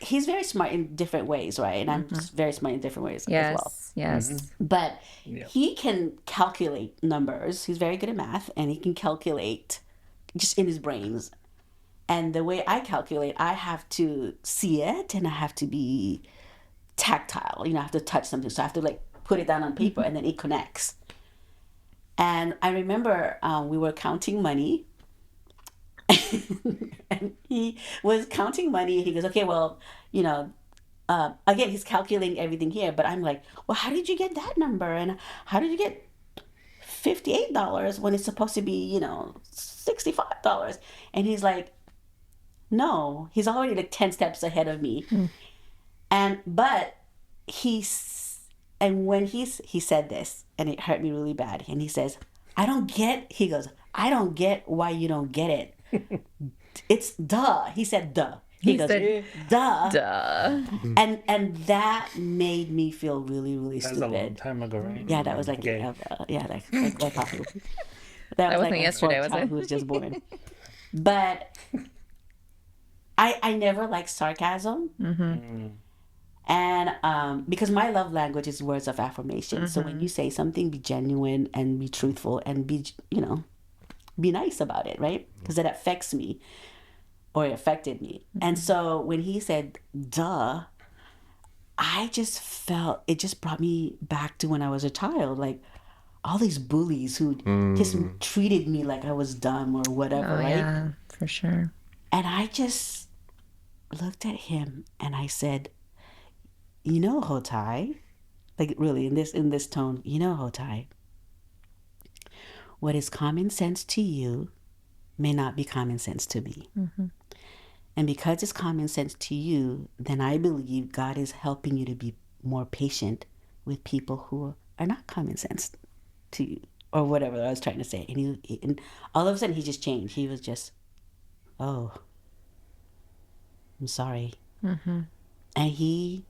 [SPEAKER 4] he's very smart in different ways, right? And I'm just very smart in different ways as well.
[SPEAKER 2] Yes.
[SPEAKER 4] But he can calculate numbers. He's very good at math, and he can calculate just in his brains. And the way I calculate, I have to see it, and I have to be tactile. I have to touch something. So I have to, like, put it down on paper, and then it connects. And I remember we were counting money. And he was counting money. He goes, okay, well, again, he's calculating everything here. But I'm like, well, how did you get that number? And how did you get $58 when it's supposed to be, $65? And he's like, no, he's already like 10 steps ahead of me. But when he said this, and it hurt me really bad. And he says, I don't get why you don't get it. It's duh. He said duh. He goes,
[SPEAKER 2] said,
[SPEAKER 4] duh.
[SPEAKER 2] Duh.
[SPEAKER 4] And that made me feel really, really
[SPEAKER 3] That was a long
[SPEAKER 4] stupid.
[SPEAKER 3] time ago, right?
[SPEAKER 4] Yeah, that was like,
[SPEAKER 3] Okay.
[SPEAKER 4] like coffee.
[SPEAKER 2] That wasn't
[SPEAKER 4] like
[SPEAKER 2] yesterday, was it?
[SPEAKER 4] Who was just born. But I never liked sarcasm. And because my love language is words of affirmation. So when you say something, be genuine and be truthful and be nice about it, right? Because that affects me, or it affected me. And so when he said, duh, I just felt, it just brought me back to when I was a child. Like, all these bullies who just treated me like I was dumb or whatever, right?
[SPEAKER 2] Yeah, for sure.
[SPEAKER 4] And I just looked at him and I said, Ho-Tai, like, really in this tone, Ho-Tai, what is common sense to you may not be common sense to me. And because it's common sense to you, then I believe God is helping you to be more patient with people who are not common sense to you, or whatever I was trying to say. And all of a sudden he just changed. He was just, oh, I'm sorry. And he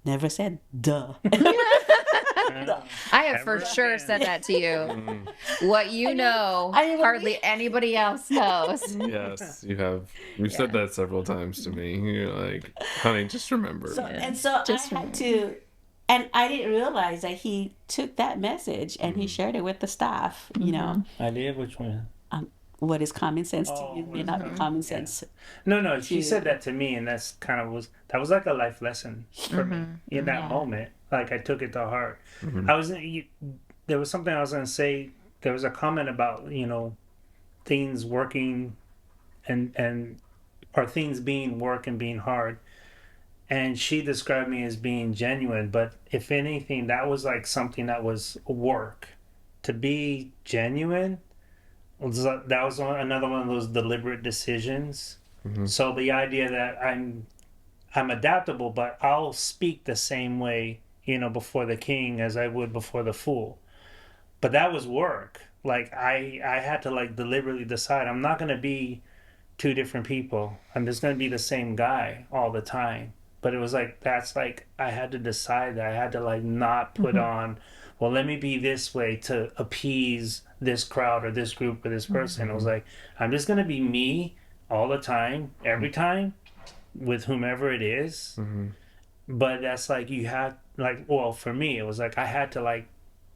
[SPEAKER 4] never said duh.
[SPEAKER 2] I have for sure said that to you. What you know, hardly anybody else knows.
[SPEAKER 1] Yes, you have. You've said that several times to me. You're like, honey, just remember.
[SPEAKER 4] So I had to, and I didn't realize that he took that message and he shared it with the staff,
[SPEAKER 3] I did? Which one?
[SPEAKER 4] What is common sense to you may not be common sense.
[SPEAKER 3] No, she said that to me, and that was like a life lesson for me in that moment. Like, I took it to heart. There was something I was going to say. There was a comment about, things working and or things being work and being hard. And she described me as being genuine, but if anything, that was like something that was work. To be genuine that was another one of those deliberate decisions.
[SPEAKER 1] Mm-hmm.
[SPEAKER 3] So the idea that I'm adaptable, but I'll speak the same way, before the king as I would before the fool. But that was work. Like I had to like deliberately decide I'm not gonna be two different people. I'm just gonna be the same guy all the time. But it was like that's like I had to decide that I had to like not put on, well, let me be this way to appease this crowd or this group or this person. It was like I'm just gonna be me all the time, every time, with whomever it is.
[SPEAKER 1] Mm-hmm.
[SPEAKER 3] But that's like you had like well for me it was like I had to like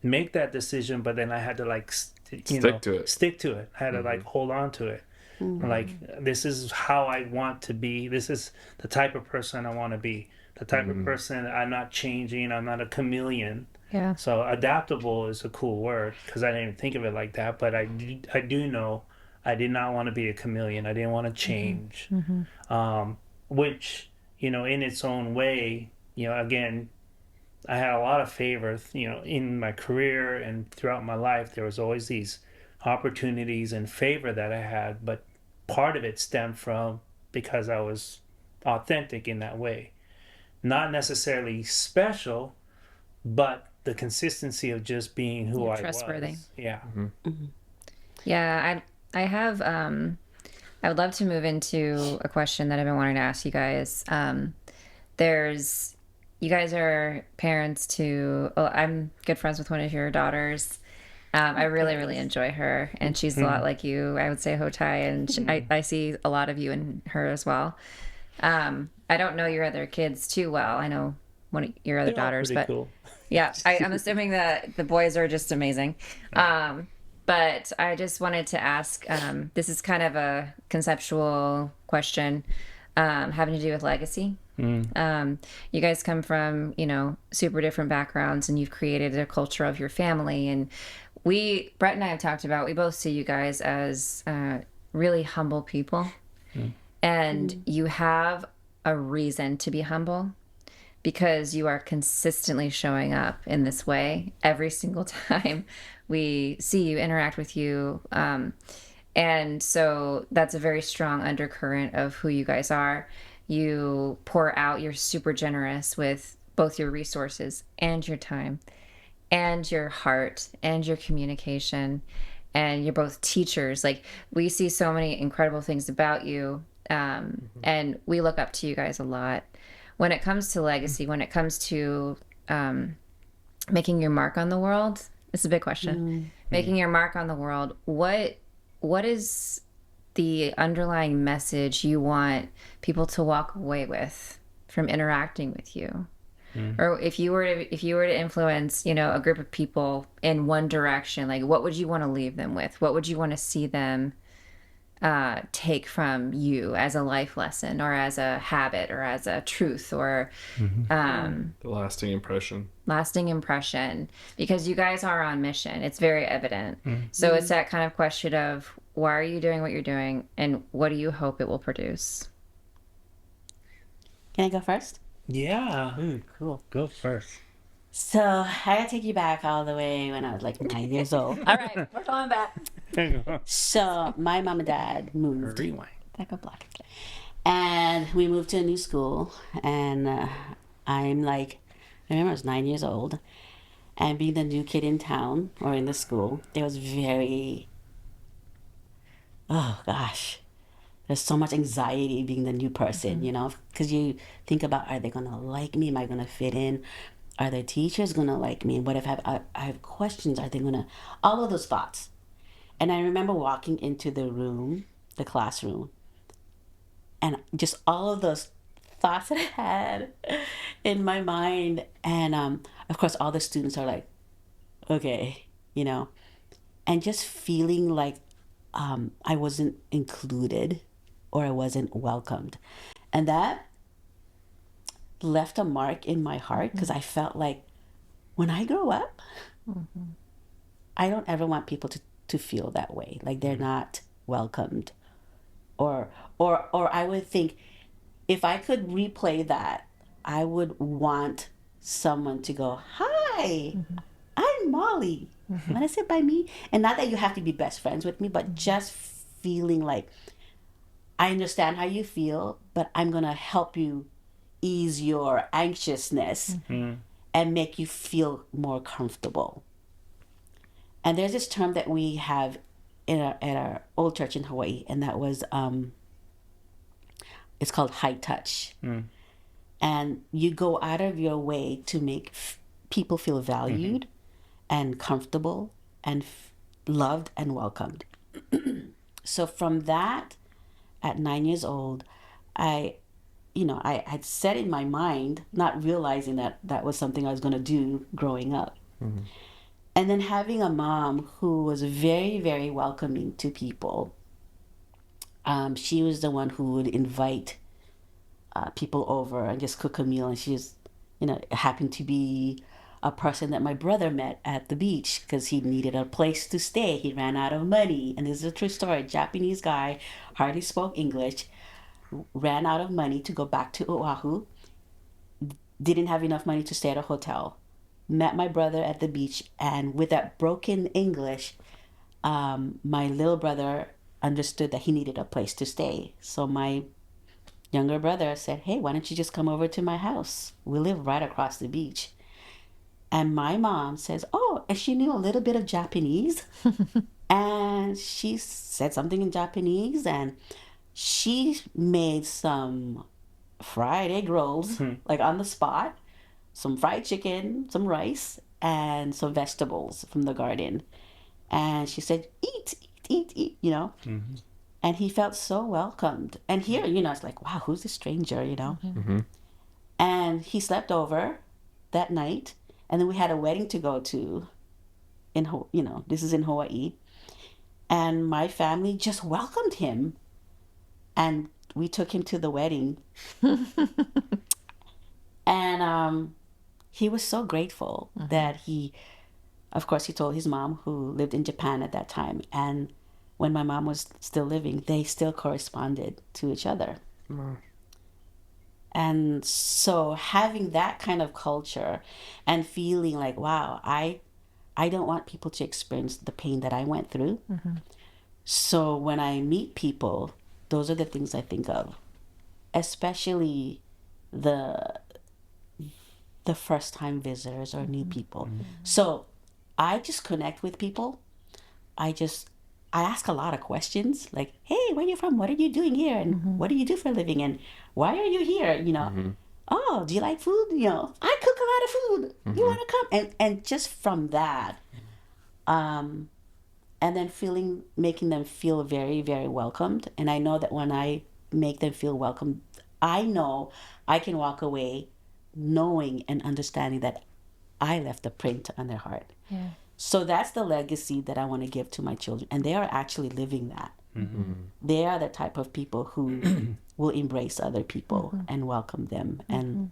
[SPEAKER 3] make that decision, but then I had to like
[SPEAKER 1] Stick to it.
[SPEAKER 3] stick to it. I had to like hold on to it. Like this is how I want to be. This is the type of person I want to be. The type of person I'm not changing. I'm not a chameleon.
[SPEAKER 2] Yeah.
[SPEAKER 3] So adaptable is a cool word because I didn't even think of it like that. But I do know I did not want to be a chameleon. I didn't want to change. Which in its own way, again, I had a lot of favor. In my career and throughout my life, there was always these opportunities and favor that I had, but part of it stemmed from because I was authentic in that way. Not necessarily special, but the consistency of just being who
[SPEAKER 2] You're
[SPEAKER 3] I
[SPEAKER 2] trustworthy.
[SPEAKER 3] was. Yeah.
[SPEAKER 2] Yeah, I have I would love to move into a question that I've been wanting to ask you guys. There's you guys are parents to well, I'm good friends with one of your daughters. I really, really enjoy her, and she's a lot like you. I would say Ho-Tai, and I see a lot of you in her as well. I don't know your other kids too well. I know one of your other
[SPEAKER 3] They're all
[SPEAKER 2] daughters,
[SPEAKER 3] pretty
[SPEAKER 2] but
[SPEAKER 3] cool.
[SPEAKER 2] yeah, I'm assuming that the boys are just amazing. But I just wanted to ask, this is kind of a conceptual question having to do with legacy. You guys come from, super different backgrounds, and you've created a culture of your family. And Brett and I have talked about, we both see you guys as really humble people. And you have a reason to be humble because you are consistently showing up in this way every single time we see you, interact with you. And so that's a very strong undercurrent of who you guys are. You pour out, you're super generous with both your resources and your time and your heart and your communication. And you're both teachers. Like, we see so many incredible things about you. And we look up to you guys a lot. When it comes to legacy, when it comes to making your mark on the world, it's a big question. Making your mark on the world, what is the underlying message you want people to walk away with from interacting with you? Or if you were to influence, a group of people in one direction, like what would you want to leave them with? What would you want to see them take from you as a life lesson or as a habit or as a truth or
[SPEAKER 1] The lasting impression.
[SPEAKER 2] Because you guys are on mission. It's very evident. So it's that kind of question of why are you doing what you're doing and what do you hope it will produce?
[SPEAKER 4] Can I go first?
[SPEAKER 3] Yeah.
[SPEAKER 4] Cool.
[SPEAKER 3] Go first.
[SPEAKER 4] So I gotta take you back all the way when I was like 9 years old.
[SPEAKER 2] All right, we're going back.
[SPEAKER 4] So my mom and dad moved
[SPEAKER 3] Rewind.
[SPEAKER 4] back a block, and we moved to a new school. And I'm like, I remember I was 9 years old, and being the new kid in town or in the school, there was oh gosh, there's so much anxiety being the new person, because you think about, are they gonna like me? Am I gonna fit in? Are the teachers gonna like me? And what if I have questions? Are they gonna? All of those thoughts. And I remember walking into the classroom, and just all of those thoughts that I had in my mind. And of course, all the students are like, okay, and just feeling like I wasn't included or I wasn't welcomed. And that left a mark in my heart because I felt like when I grow up, I don't ever want people to feel that way, like they're not welcomed Or I would think, if I could replay that, I would want someone to go, "Hi, I'm Molly. Want to sit by me?" And not that you have to be best friends with me, but just feeling like I understand how you feel, but I'm gonna help you ease your anxiousness and make you feel more comfortable. And there's this term that we have at our old church in Hawaii, and that was it's called high touch. And you go out of your way to make people feel valued and comfortable and loved and welcomed. So from that, at 9 years old, I I had set in my mind, not realizing that that was something I was going to do growing up. And then having a mom who was very, very welcoming to people. She was the one who would invite people over and just cook a meal. And she was, happened to be a person that my brother met at the beach because he needed a place to stay. He ran out of money. And this is a true story. A Japanese guy, hardly spoke English, ran out of money to go back to Oahu, didn't have enough money to stay at a hotel, met my brother at the beach, and with that broken English, my little brother understood that he needed a place to stay. So my younger brother said, "Hey, why don't you just come over to my house? We live right across the beach." And my mom says, "Oh," and she knew a little bit of Japanese. And she said something in Japanese, and she made some fried egg rolls, like on the spot, some fried chicken, some rice, and some vegetables from the garden. And she said, "Eat, eat, eat," And he felt so welcomed. And here, it's like, wow, who's this stranger? And he slept over that night. And then we had a wedding to go to this is in Hawaii. And my family just welcomed him. And we took him to the wedding. And he was so grateful that of course, he told his mom, who lived in Japan at that time. And when my mom was still living, they still corresponded to each other. And so having that kind of culture and feeling like, wow, I don't want people to experience the pain that I went through. So when I meet people, those are the things I think of, especially the first time visitors or new people. So I just connect with people. I ask a lot of questions like, "Hey, where are you from? What are you doing here? And what do you do for a living? And why are you here? Oh, do you like food? I cook a lot of food. You want to come?" And just from that, and then making them feel very, very welcomed. And I know that when I make them feel welcome, I know I can walk away knowing and understanding that I left a print on their heart.
[SPEAKER 2] Yeah.
[SPEAKER 4] So that's the legacy that I want to give to my children. And they are actually living that. They are the type of people who will embrace other people and welcome them. And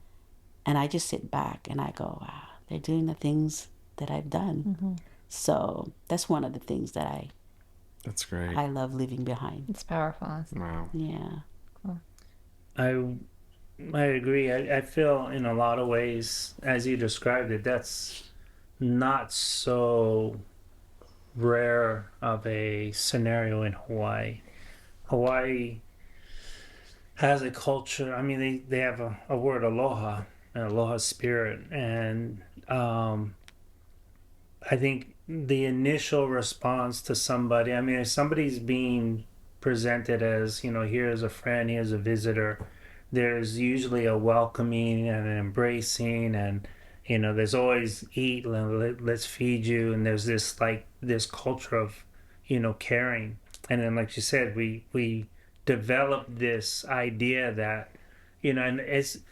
[SPEAKER 4] I just sit back and I go, wow, they're doing the things that I've done. So that's one of the things that
[SPEAKER 1] That's great.
[SPEAKER 4] I love leaving behind.
[SPEAKER 2] It's powerful.
[SPEAKER 1] Wow.
[SPEAKER 4] Yeah.
[SPEAKER 3] I agree. I feel in a lot of ways, as you described it, that's not so rare of a scenario in Hawaii. Hawaii has a culture. I mean, they have a word, aloha, an aloha spirit. And I think the initial response to somebody, I mean, if somebody's being presented as, here's a friend, here's a visitor, there's usually a welcoming and an embracing, and there's always eat, let's feed you, and there's this culture of caring. And then, like you said, we develop this idea that and it's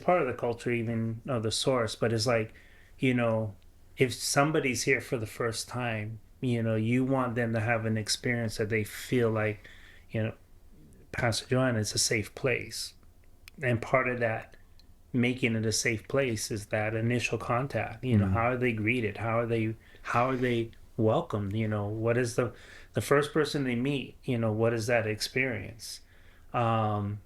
[SPEAKER 3] part of the culture, even of the source, but it's like if somebody's here for the first time, you want them to have an experience that they feel like Pastor Joanna, it's a safe place. And part of that, making it a safe place, is that initial contact. How are they greeted? How are they welcomed. What is the first person they meet? What is that experience? Um,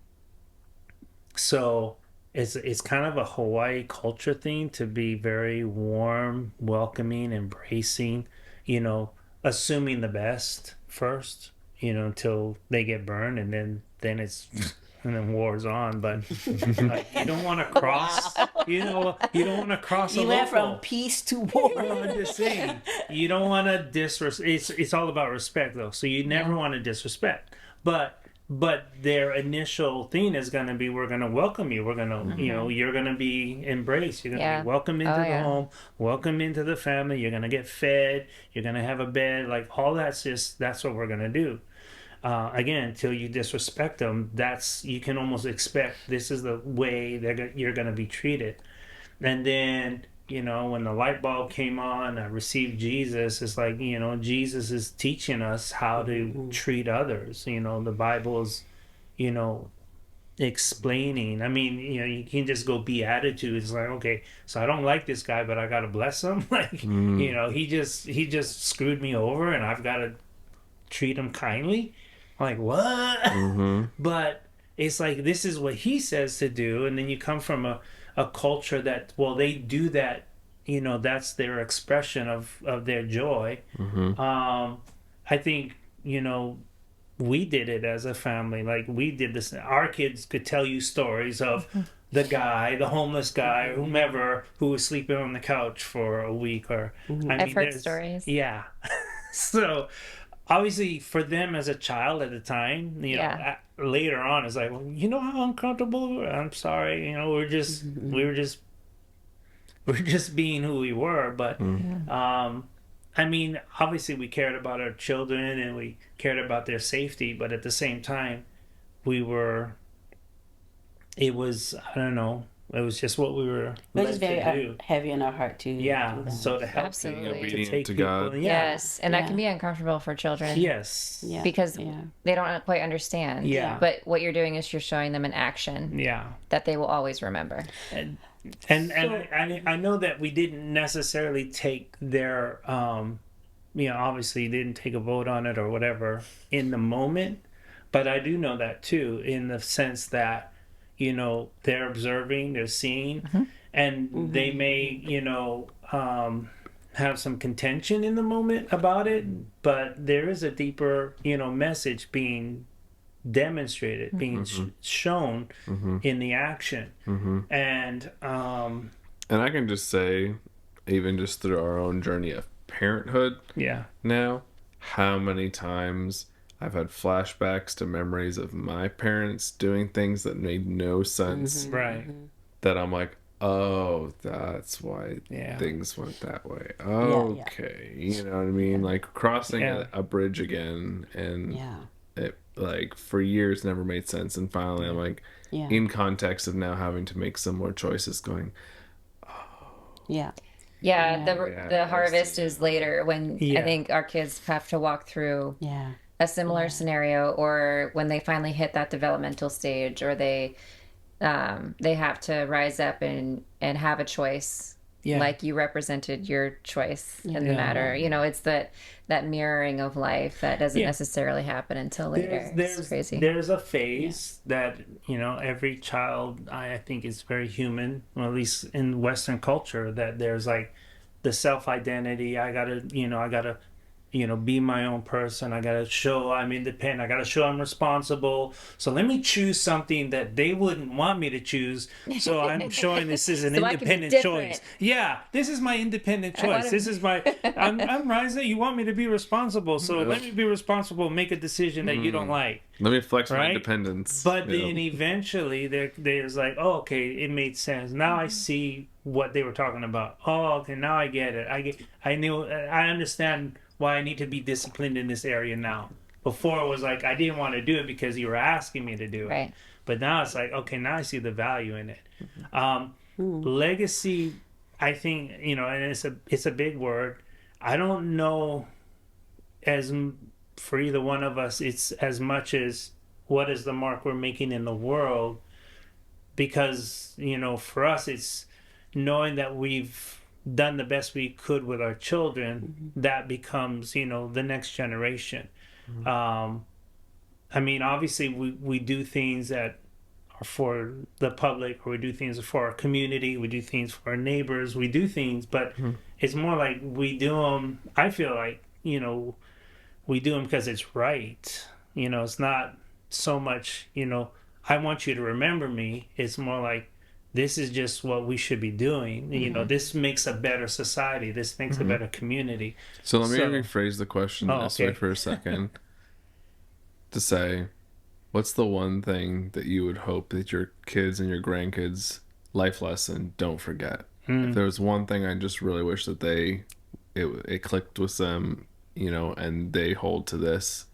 [SPEAKER 3] so it's kind of a Hawaii culture thing to be very warm, welcoming, embracing, you know, assuming the best first, until they get burned, and then it's and then war's on. But you don't want to cross, you don't want to cross a
[SPEAKER 4] You went from
[SPEAKER 3] local.
[SPEAKER 4] peace to war.
[SPEAKER 3] I'm just saying, you don't want to disrespect. It's all about respect, though. So you never want to disrespect. But their initial thing is going to be, we're going to welcome you. We're going to, you're going to be embraced. You're going to be welcome into the home, welcome into the family. You're going to get fed. You're going to have a bed. Like, all that's what we're going to do. Again, until you disrespect them, you can almost expect this is the way you're going to be treated. And then, when the light bulb came on, I received Jesus. It's like, Jesus is teaching us how to treat others. The Bible is, explaining. I mean, you can just go beatitudes. It's like, okay, so I don't like this guy, but I got to bless him. Like, he just screwed me over, and I've got to treat him kindly. Like, what? But it's like, this is what he says to do. And then you come from a culture that, well, they do that, that's their expression of their joy. I think, we did it as a family. Like, we did this. Our kids could tell you stories of the homeless guy, whomever, who was sleeping on the couch for a week. Or
[SPEAKER 2] I've heard stories.
[SPEAKER 3] Yeah. So obviously, for them as a child at the time, later on, it's like, well, how uncomfortable. I'm sorry, we're just being who we were. But I mean, obviously, we cared about our children and we cared about their safety. But at the same time, it was, I don't know. It was just what we were
[SPEAKER 4] It was very
[SPEAKER 3] to do.
[SPEAKER 4] heavy in our heart too.
[SPEAKER 3] Yeah, so to help
[SPEAKER 2] Absolutely.
[SPEAKER 3] to take
[SPEAKER 1] to
[SPEAKER 3] people,
[SPEAKER 1] God.
[SPEAKER 2] Yes, and that can be uncomfortable for children.
[SPEAKER 3] Yes.
[SPEAKER 4] Yeah.
[SPEAKER 2] Because they don't quite understand.
[SPEAKER 3] Yeah.
[SPEAKER 2] But what you're doing is you're showing them an action
[SPEAKER 3] Yeah.
[SPEAKER 2] that they will always remember.
[SPEAKER 3] And I know that we didn't necessarily take their obviously didn't take a vote on it or whatever in the moment, but I do know that too, in the sense that they're observing, they're seeing, and they may have some contention in the moment about it, but there is a deeper message being demonstrated, being shown in the action. And
[SPEAKER 1] I can just say, even just through our own journey of parenthood now, how many times I've had flashbacks to memories of my parents doing things that made no sense.
[SPEAKER 3] Right.
[SPEAKER 1] That I'm like, oh, that's why things went that way. Okay. You know what I mean? Like, crossing a bridge again, and it, like, for years never made sense. And finally, I'm like, in context of now having to make similar choices, going,
[SPEAKER 2] the harvest is later, when I think our kids have to walk through a similar scenario, or when they finally hit that developmental stage, or they have to rise up and have a choice, like you represented your choice in the matter. It's that mirroring of life that doesn't necessarily happen until later. It's crazy.
[SPEAKER 3] There's a phase that every child, I think, is very human, well, at least in Western culture, that there's like the self-identity. I gotta be my own person. I gotta show I'm independent. I gotta show I'm responsible. So let me choose something that they wouldn't want me to choose. So I'm showing this is an
[SPEAKER 2] So
[SPEAKER 3] independent choice. Yeah, this is my independent choice. This is my. I'm rising. You want me to be responsible, so let me be responsible. Make a decision that you don't like.
[SPEAKER 1] let me flex my independence.
[SPEAKER 3] But then eventually there's like, oh, okay, it made sense. Now I see what they were talking about. Oh, okay, now I get it. I understand why I need to be disciplined in this area now. Before it was like, I didn't want to do it because you were asking me to do it.
[SPEAKER 2] Right.
[SPEAKER 3] But now it's like, okay, now I see the value in it. Legacy, I think, and it's a big word. I don't know, for either one of us, it's as much as what is the mark we're making in the world, because for us it's knowing that we've done the best we could with our children, that becomes, the next generation. Um, I mean, obviously, we do things that are for the public, or we do things for our community, we do things for our neighbors, we do things, but it's more like we do them. I feel like, we do them because it's right. It's not so much, I want you to remember me. It's more like, this is just what we should be doing. This makes a better society. This makes a better community.
[SPEAKER 1] So let me
[SPEAKER 3] So,
[SPEAKER 1] rephrase the question
[SPEAKER 3] oh,
[SPEAKER 1] this way
[SPEAKER 3] okay.
[SPEAKER 1] for a second to say, what's the one thing that you would hope that your kids and your grandkids' life lesson don't forget? If there was one thing I just really wish that it clicked with them, and they hold to this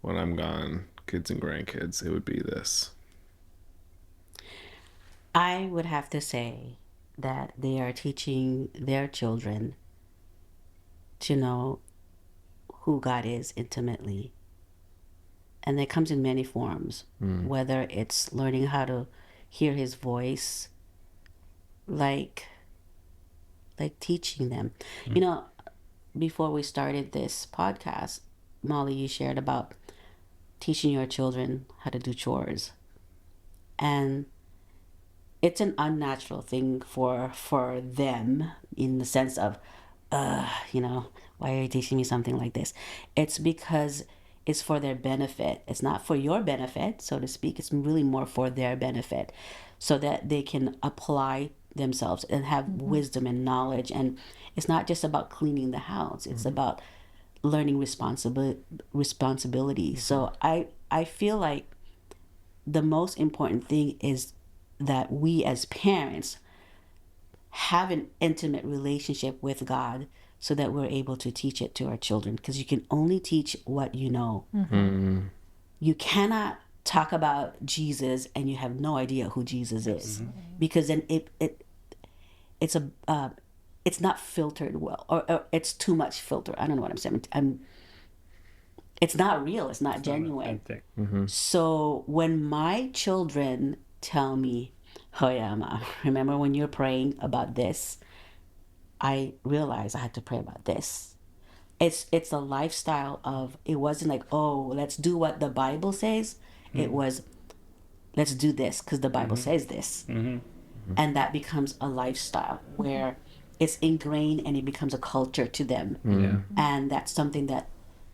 [SPEAKER 1] when I'm gone, kids and grandkids, it would be this.
[SPEAKER 4] I would have to say that they are teaching their children to know who God is intimately. And it comes in many forms, whether it's learning how to hear his voice, like teaching them. Before we started this podcast, Molly, you shared about teaching your children how to do chores. And it's an unnatural thing for them, in the sense of, why are you teaching me something like this? It's because it's for their benefit. It's not for your benefit, so to speak. It's really more for their benefit, so that they can apply themselves and have wisdom and knowledge. And it's not just about cleaning the house. It's about learning responsibility. So I feel like the most important thing is that we as parents have an intimate relationship with God, so that we're able to teach it to our children, because you can only teach what you know. You cannot talk about Jesus and you have no idea who Jesus is, because then it's it's not filtered well, or it's too much filter. I don't know what I'm saying. It's not real. It's not genuine. So when my children tell me, "Oh yeah, Ma, remember when you're praying about this?" I realized I had to pray about this. It's a lifestyle of, it wasn't like, oh, let's do what the Bible says. It was, let's do this because the Bible says this. And that becomes a lifestyle where it's ingrained and it becomes a culture to them. And that's something that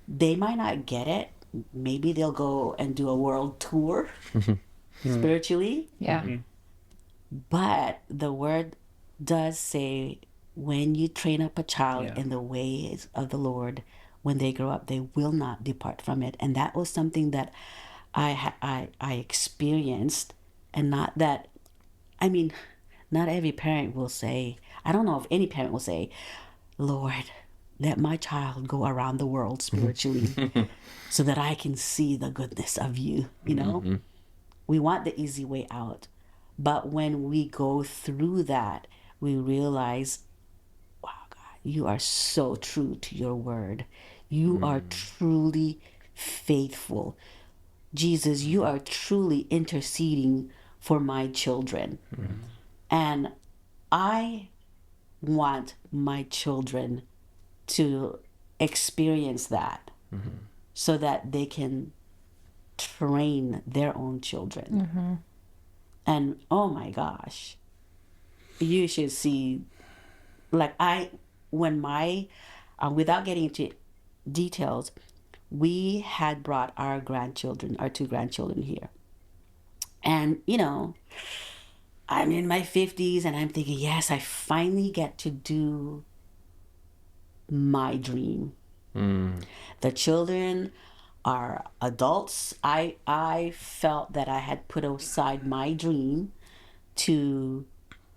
[SPEAKER 4] they might not get it. Maybe they'll go and do a world tour spiritually.
[SPEAKER 2] Yeah.
[SPEAKER 4] But the word does say, when you train up a child in the ways of the Lord, when they grow up, they will not depart from it. And that was something that I experienced. And not that, I mean, not every parent will say, I don't know if any parent will say, "Lord, let my child go around the world spiritually so that I can see the goodness of you." We want the easy way out. But when we go through that, we realize, wow, God, you are so true to your word. You are truly faithful. Jesus, you are truly interceding for my children. And I want my children to experience that, so that they can train their own children. And oh my gosh, you should see, like, when my, without getting into details, we had brought our two grandchildren here. And, I'm in my 50s and I'm thinking, yes, I finally get to do my dream. The children are adults. I felt that I had put aside my dream to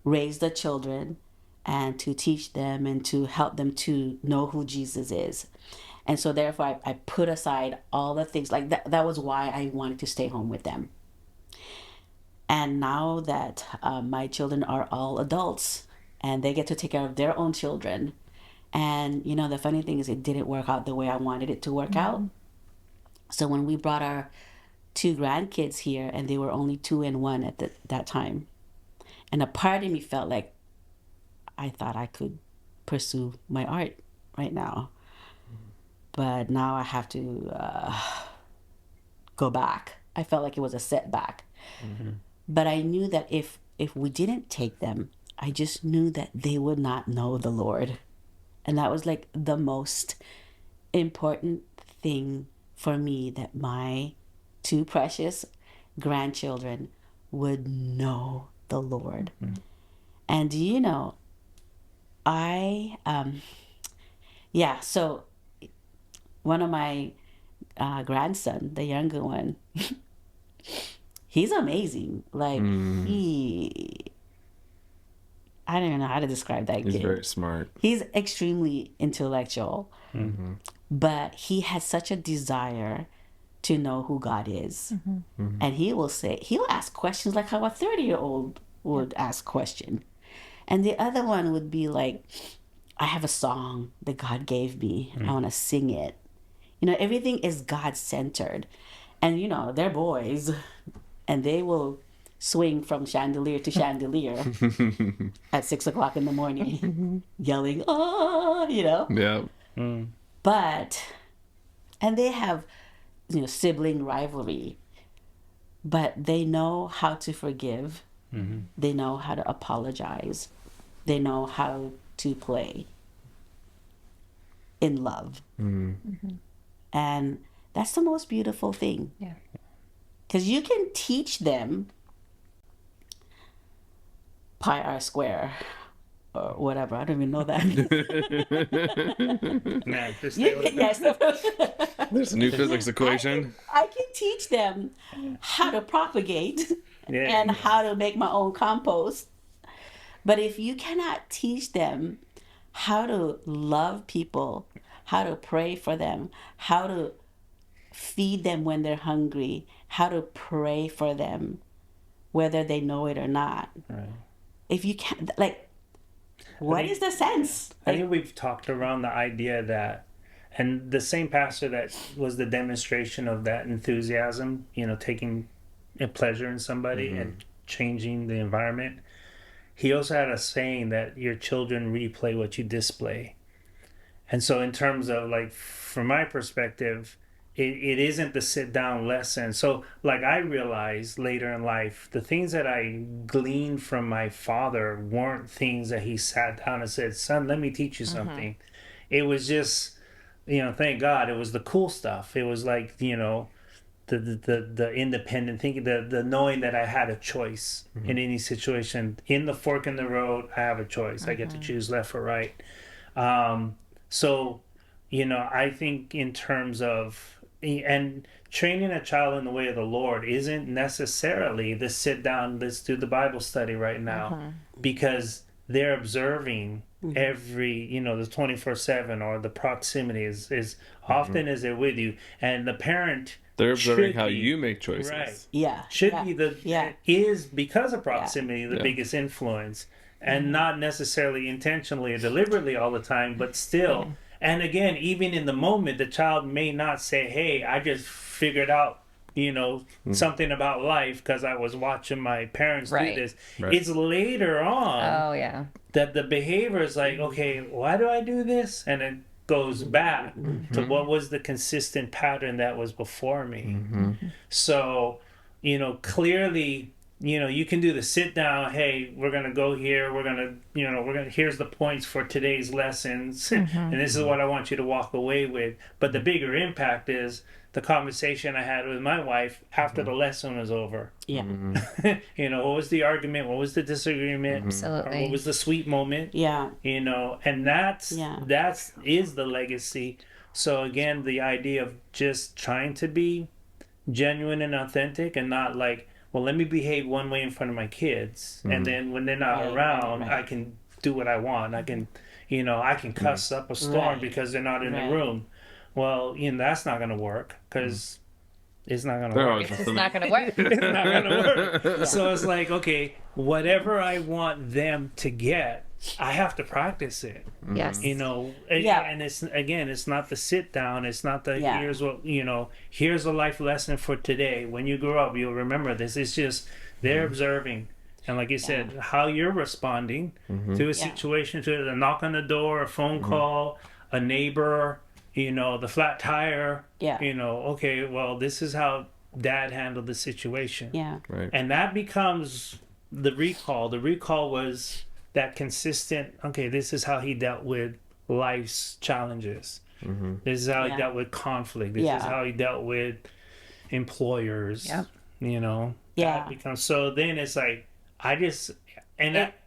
[SPEAKER 4] raise the children and to teach them and to help them to know who Jesus is. And so therefore I put aside all the things like that. That was why I wanted to stay home with them. And now that my children are all adults and they get to take care of their own children, and the funny thing is, it didn't work out the way I wanted it to work out. So when we brought our two grandkids here, and they were only 2 and 1 at that time, and a part of me felt like, I thought I could pursue my art right now. But now I have to go back. I felt like it was a setback. But I knew that if we didn't take them, I just knew that they would not know the Lord. And that was like the most important thing for me, that my two precious grandchildren would know the Lord. And you know, I so one of my grandson, the younger one, he's amazing. Like I don't even know how to describe that
[SPEAKER 1] He's
[SPEAKER 4] kid.
[SPEAKER 1] very smart.
[SPEAKER 4] He's extremely intellectual, but he has such a desire to know who God is. And he'll ask questions like how a 30-year-old would ask question. And the other one would be like, I have a song that God gave me. I want to sing it. You know, everything is God centered. And you know, they're boys and they will swing from chandelier to chandelier at 6 o'clock in the morning, yelling, oh, you know.
[SPEAKER 1] Yeah.
[SPEAKER 4] But, and they have, you know, sibling rivalry, but they know how to forgive. They know how to apologize. They know how to play in love. And that's the most beautiful thing.
[SPEAKER 2] Yeah.
[SPEAKER 4] Because you can teach them pi r square or whatever. I don't even know that.
[SPEAKER 3] Man, just
[SPEAKER 4] Yes.
[SPEAKER 1] There's a new physics equation.
[SPEAKER 4] I can teach them how to propagate and how to make my own compost. But if you cannot teach them how to love people, how to pray for them, how to feed them when they're hungry, how to pray for them, whether they know it or not.
[SPEAKER 3] Right.
[SPEAKER 4] If you can't, like, what is the sense?
[SPEAKER 3] I think we've talked around the idea that, and the same pastor that was the demonstration of that enthusiasm, you know, taking a pleasure in somebody and changing the environment. He also had a saying that your children replay what you display. And so in terms of, like, from my perspective, it isn't the sit down lesson. So like I realized later in life, the things that I gleaned from my father weren't things that he sat down and said, son, let me teach you something. It was just, you know, thank God it was the cool stuff. It was like, you know, the independent thinking, the knowing that I had a choice in any situation. In the fork in the road, I have a choice. I get to choose left or right. So, you know, I think in terms of, and training a child in the way of the Lord isn't necessarily the sit down, let's do the Bible study right now, because they're observing every, you know, the 24/7 or the proximity is often as they're with you, and the parent,
[SPEAKER 1] They're observing how
[SPEAKER 3] be,
[SPEAKER 1] you make choices.
[SPEAKER 3] right,
[SPEAKER 4] Yeah.
[SPEAKER 3] should
[SPEAKER 4] yeah.
[SPEAKER 3] be is because of proximity the
[SPEAKER 1] Yeah.
[SPEAKER 3] biggest influence, and not necessarily intentionally or deliberately all the time, but still. And again, even in the moment, the child may not say, hey, I just figured out, you know, something about life because I was watching my parents do
[SPEAKER 2] Right.
[SPEAKER 3] this.
[SPEAKER 1] Right.
[SPEAKER 3] It's later on
[SPEAKER 2] Oh, yeah.
[SPEAKER 3] that the behavior is like, okay, why do I do this? And it goes back to what was the consistent pattern that was before me. So, you know, clearly, you know, you can do the sit down, hey, we're going to go here, we're going to, you know, here's the points for today's lessons, and this is what I want you to walk away with. But the bigger impact is the conversation I had with my wife after the lesson was over.
[SPEAKER 4] Yeah.
[SPEAKER 3] You know, what was the argument? What was the disagreement?
[SPEAKER 2] Absolutely.
[SPEAKER 3] Or what was the sweet moment?
[SPEAKER 4] Yeah.
[SPEAKER 3] You know, and that's
[SPEAKER 4] Yeah.
[SPEAKER 3] is the legacy. So again, the idea of just trying to be genuine and authentic, and not like, well, let me behave one way in front of my kids, and then when they're not around,
[SPEAKER 4] right.
[SPEAKER 3] I can do what I want. I can, you know, I can cuss up a storm
[SPEAKER 4] Right.
[SPEAKER 3] because they're not in
[SPEAKER 4] Right.
[SPEAKER 3] the room. Well, you know, that's not going to work because it's not going to
[SPEAKER 1] They're
[SPEAKER 3] work.
[SPEAKER 1] always
[SPEAKER 2] It's
[SPEAKER 1] listening.
[SPEAKER 2] not going to work.
[SPEAKER 3] It's not going to work. So it's like, okay, whatever I want them to get, I have to practice it.
[SPEAKER 2] Yes.
[SPEAKER 3] You know,
[SPEAKER 4] Yeah.
[SPEAKER 3] and it's, again, it's not the sit down. It's not the,
[SPEAKER 4] Yeah.
[SPEAKER 3] here's what, you know, here's a life lesson for today. When you grow up, you'll remember this. It's just, they're observing. And like you said, how you're responding to a situation, to a knock on the door, a phone call, a neighbor, the flat tire.
[SPEAKER 4] Yeah.
[SPEAKER 3] Okay, well, this is how dad handled the situation.
[SPEAKER 4] Yeah.
[SPEAKER 1] Right.
[SPEAKER 3] And that becomes the recall. The recall was that consistent, okay, this is how he dealt with life's challenges. This is how he dealt with conflict. This is how he dealt with employers.
[SPEAKER 2] Yep.
[SPEAKER 3] That becomes, so then it's like,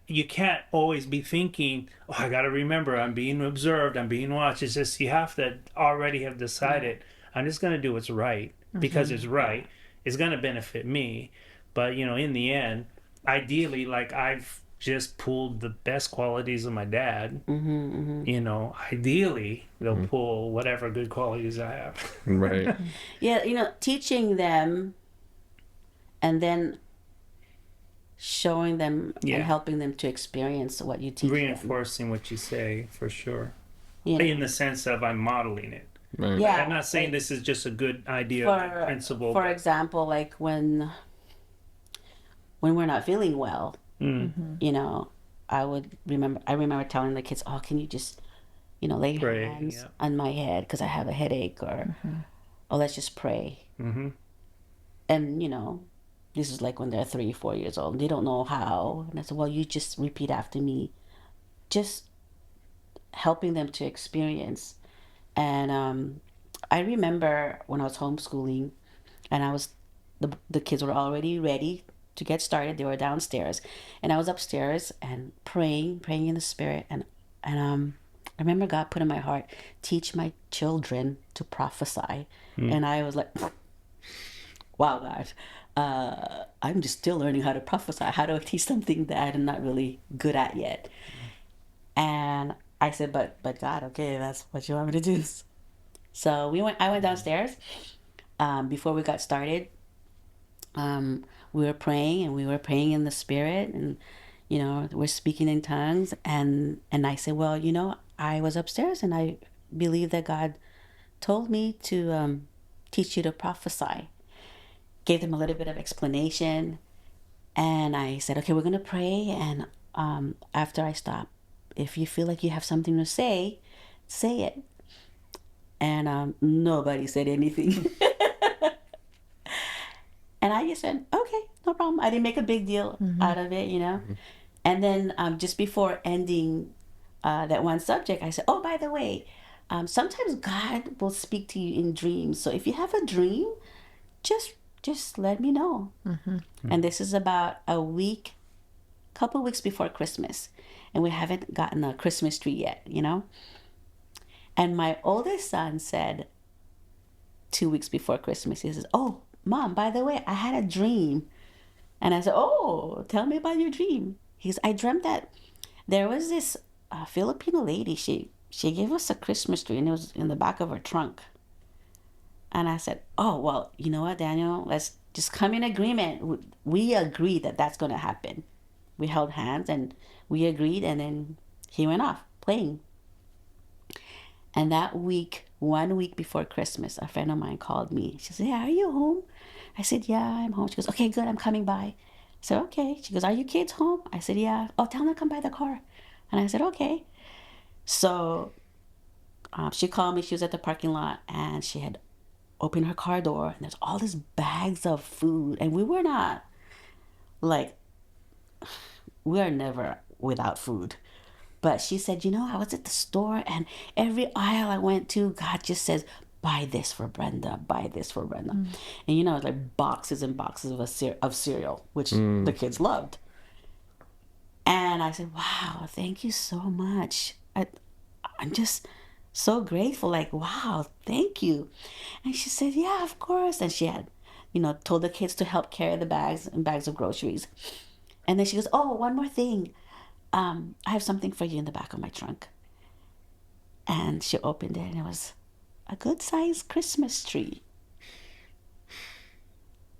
[SPEAKER 3] you can't always be thinking, oh, I got to remember, I'm being observed, I'm being watched. It's just, you have to already have decided, I'm just going to do what's right because it's right. It's going to benefit me. But, in the end, ideally, like, I've just pulled the best qualities of my dad. Ideally, they'll pull whatever good qualities I have.
[SPEAKER 1] Right.
[SPEAKER 4] Yeah, teaching them and then showing them and helping them to experience what you teach
[SPEAKER 3] Reinforcing what you say, for sure.
[SPEAKER 4] them.
[SPEAKER 3] In the sense of I'm modeling it.
[SPEAKER 1] Right.
[SPEAKER 4] Yeah.
[SPEAKER 3] I'm not saying this is just a good idea or principle.
[SPEAKER 4] For example, like when we're not feeling well, I remember telling the kids, oh, can you just, lay your
[SPEAKER 3] Pray,
[SPEAKER 4] hands on my head because I have a headache, or, oh, let's just pray. And, this is like when they're 3-4 years old. They don't know how. And I said, well, you just repeat after me. Just helping them to experience. And I remember when I was homeschooling, and the kids were already ready to get started. They were downstairs, and I was upstairs and praying in the spirit. And I remember God put in my heart, teach my children to prophesy. And I was like, wow, God, I'm just still learning how to prophesy. How do I teach something that I'm not really good at yet? And I said, but God, okay, that's what you want me to do. So I went downstairs. Before we got started, we were praying, and we were praying in the spirit, and we're speaking in tongues. And I said, well, I was upstairs, and I believe that God told me to teach you to prophesy. Gave them a little bit of explanation, and I said, okay, we're gonna pray, and after I stop, if you feel like you have something to say it. And nobody said anything. And I just said, okay, no problem. I didn't make a big deal out of it, And then just before ending that one subject, I said, oh, by the way, sometimes God will speak to you in dreams. So if you have a dream, just let me know. And this is about couple weeks before Christmas. And we haven't gotten a Christmas tree yet, And my oldest son said 2 weeks before Christmas, he says, oh, Mom, by the way, I had a dream. And I said, oh, tell me about your dream. He says, I dreamt that there was this Filipino lady. She gave us a Christmas tree, and it was in the back of her trunk. And I said, oh, well, you know what, Daniel, let's just come in agreement. We agreed that that's going to happen. We held hands, and we agreed, and then he went off playing. And that week, 1 week before Christmas, a friend of mine called me. She said, yeah, are you home? I said, yeah, I'm home. She goes, okay, good, I'm coming by. I said, okay. She goes, are you kids home? I said, yeah. Oh, tell them to come by the car. And I said, okay. So she called me. She was at the parking lot, and she had opened her car door, and there's all these bags of food. And we were not, we are never without food. But she said, I was at the store, and every aisle I went to, God just says, buy this for Brenda, buy this for Brenda. And it's like boxes and boxes of cereal, which the kids loved. And I said, wow, thank you so much. I'm just so grateful, wow, thank you. And she said, yeah, of course. And she had, told the kids to help carry the bags of groceries. And then she goes, oh, one more thing. I have something for you in the back of my trunk. And she opened it, and it was a good-sized Christmas tree.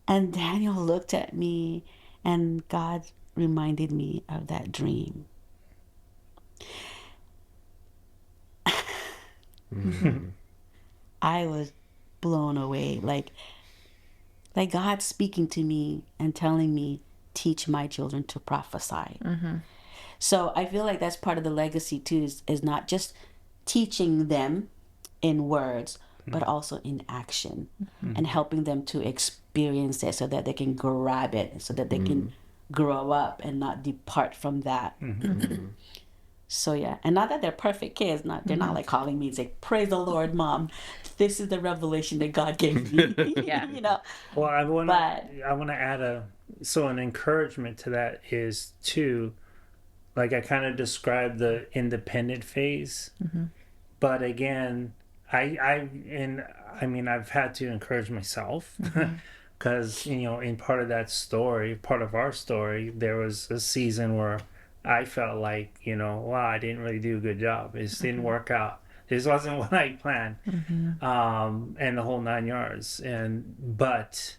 [SPEAKER 4] And Daniel looked at me, and God reminded me of that dream. I was blown away, like God speaking to me and telling me, teach my children to prophesy. So I feel like that's part of the legacy too, is not just teaching them in words, but also in action, and helping them to experience it so that they can grab it, so that they can grow up and not depart from that. So yeah, and not that they're perfect kids, they're not like calling me and say, "Praise the Lord, Mom, this is the revelation that God gave me."
[SPEAKER 2] Yeah.
[SPEAKER 4] You know,
[SPEAKER 3] Well,
[SPEAKER 4] but
[SPEAKER 3] I want to add an encouragement to that is too, like I kind of described the independent phase, but again, I mean I've had to encourage myself because in part of that story, part of our story, there was a season where I felt like wow, I didn't really do a good job. It just didn't work out. This wasn't what I planned, and the whole 9 yards. But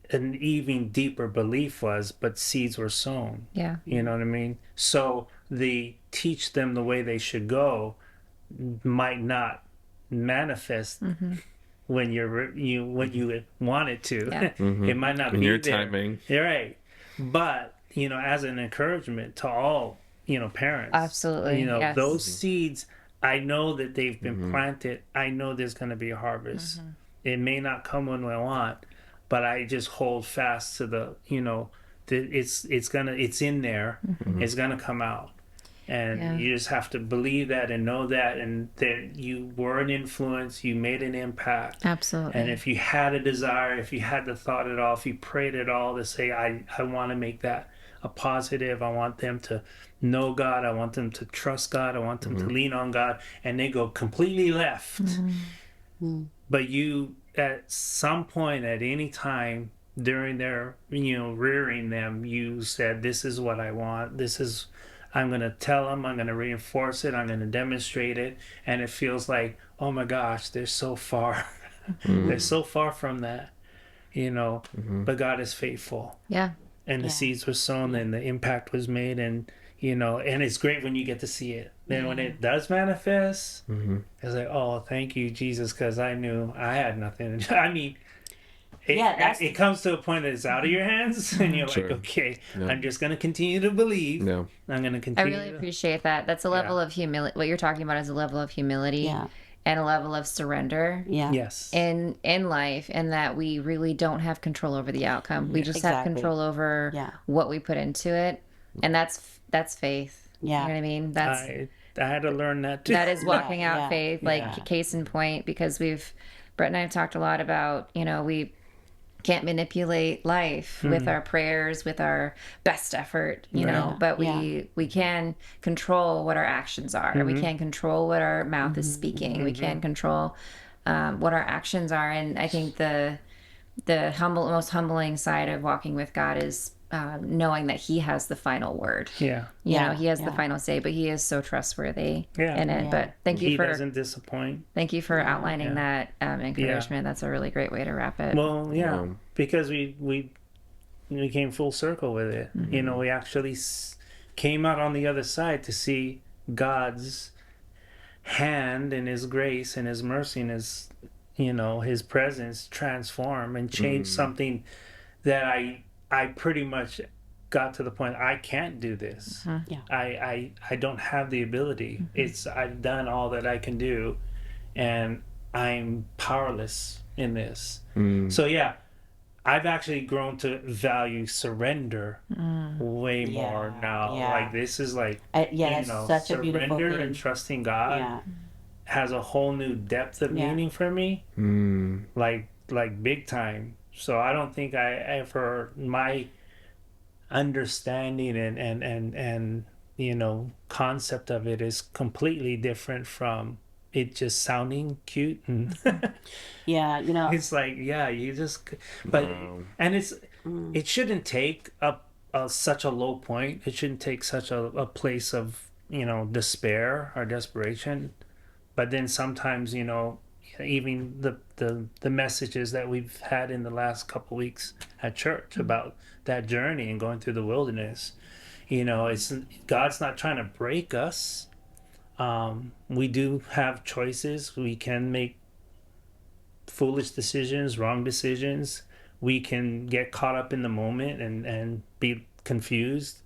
[SPEAKER 3] an even deeper belief was, but seeds were sown.
[SPEAKER 2] Yeah.
[SPEAKER 3] You know what I mean? So the teach them the way they should go might not manifest when when you want it to.
[SPEAKER 2] Yeah.
[SPEAKER 3] It might not
[SPEAKER 1] In
[SPEAKER 3] be
[SPEAKER 1] your
[SPEAKER 3] there.
[SPEAKER 1] timing.
[SPEAKER 3] You're right. But as an encouragement to all parents,
[SPEAKER 2] Absolutely, yes.
[SPEAKER 3] those seeds, I know that they've been planted. I know there's going to be a harvest. It may not come when we want, but I just hold fast to it's in there. It's gonna come out. And you just have to believe that and know that, and that you were an influence, you made an impact.
[SPEAKER 2] Absolutely.
[SPEAKER 3] And if you had a desire, if you had the thought at all, if you prayed at all to say, I want to make that a positive, I want them to know God, I want them to trust God, I want them to lean on God, and they go completely left. But you, at some point, at any time during their, rearing them, you said, this is what I want, I'm going to tell them, I'm going to reinforce it, I'm going to demonstrate it. And it feels like, oh my gosh, they're so far. They're so far from that, but God is faithful.
[SPEAKER 2] Yeah.
[SPEAKER 3] And the seeds were sown and the impact was made. And, and it's great when you get to see it. Then when it does manifest, it's like, oh, thank you, Jesus, because I knew I had nothing. I mean, it comes to a point that it's out of your hands, and you're like, okay, I'm just going to continue to believe. I'm going to continue.
[SPEAKER 2] I really appreciate that. That's a level of humility. What you're talking about is a level of humility and a level of surrender.
[SPEAKER 3] Yes.
[SPEAKER 2] In life, and that we really don't have control over the outcome. We just have control over what we put into it, and that's faith.
[SPEAKER 4] Yeah.
[SPEAKER 2] You know what I mean? That's
[SPEAKER 3] I had to learn that too.
[SPEAKER 2] that is walking out faith. Like case in point, because Brett and I have talked a lot about, we can't manipulate life with our prayers, with our best effort, but we can control what our actions are. We can control what our mouth is speaking. We can control what our actions are. And I think the most humbling side of walking with God is knowing that He has the final word. He has the final say, but He is so trustworthy in it. But
[SPEAKER 3] He doesn't disappoint.
[SPEAKER 2] Thank you for outlining that encouragement. That's a really great way to wrap it.
[SPEAKER 3] Well, because we came full circle with it. We actually came out on the other side to see God's hand and His grace and His mercy and His presence transform and change something that I pretty much got to the point I can't do this. I don't have the ability. I've done all that I can do, and I'm powerless in this. So I've actually grown to value surrender way more now. Like this is like
[SPEAKER 4] that's such a beautiful
[SPEAKER 3] surrender
[SPEAKER 4] thing.
[SPEAKER 3] And trusting God has a whole new depth of meaning for me. Like big time. So I don't think I ever, my understanding and concept of it is completely different from it just sounding cute and it's like you just and it shouldn't take such a low point. It shouldn't take such a place of despair or desperation. But then sometimes even the messages that we've had in the last couple weeks at church about that journey and going through the wilderness, it's God's not trying to break us. We do have choices. We can make foolish decisions, wrong decisions, we can get caught up in the moment and be confused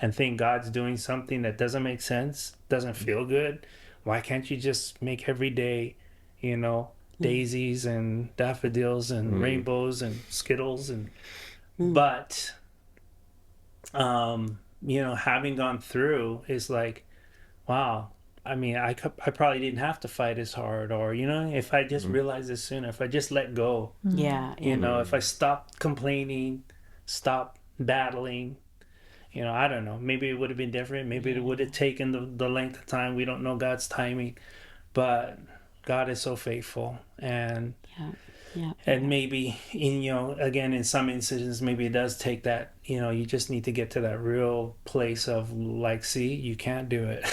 [SPEAKER 3] and think God's doing something that doesn't make sense, doesn't feel good. Why can't you just make every day, you know, daisies and daffodils and rainbows and skittles and but you know, having gone through is like, wow. I mean, I probably didn't have to fight as hard, or you know, if I just realized this sooner, if I just let go,
[SPEAKER 4] Yeah.
[SPEAKER 3] you know, if I stopped complaining, stopped battling, you know, I don't know. Maybe it would have been different. Maybe it would have taken the length of time. We don't know God's timing, but God is so faithful, and
[SPEAKER 4] Yeah. Yeah.
[SPEAKER 3] and maybe in, you know, again, in some instances, maybe it does take that, you know, you just need to get to that real place of like, see, you can't do it.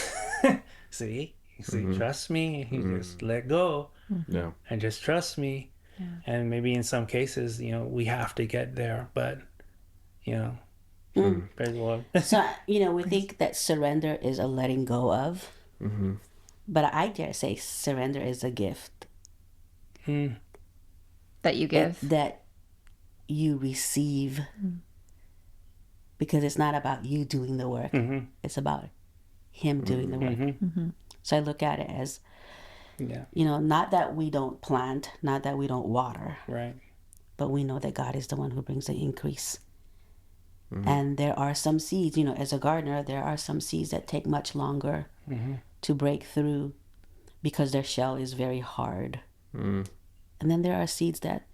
[SPEAKER 3] see, trust me. You just let go
[SPEAKER 1] Yeah.
[SPEAKER 3] and just trust me. And maybe in some cases, you know, we have to get there, but you know, praise the Lord.
[SPEAKER 4] So, you know, we think that surrender is a letting go of, but I dare say surrender is a gift
[SPEAKER 2] That you give.
[SPEAKER 4] that you receive, because it's not about you doing the work, it's about Him doing the work. So I look at it as,
[SPEAKER 3] Yeah,
[SPEAKER 4] you know, not that we don't plant, not that we don't water,
[SPEAKER 3] right.
[SPEAKER 4] but we know that God is the one who brings the increase. And there are some seeds, you know, as a gardener, there are some seeds that take much longer to break through because their shell is very hard. And then there are seeds that,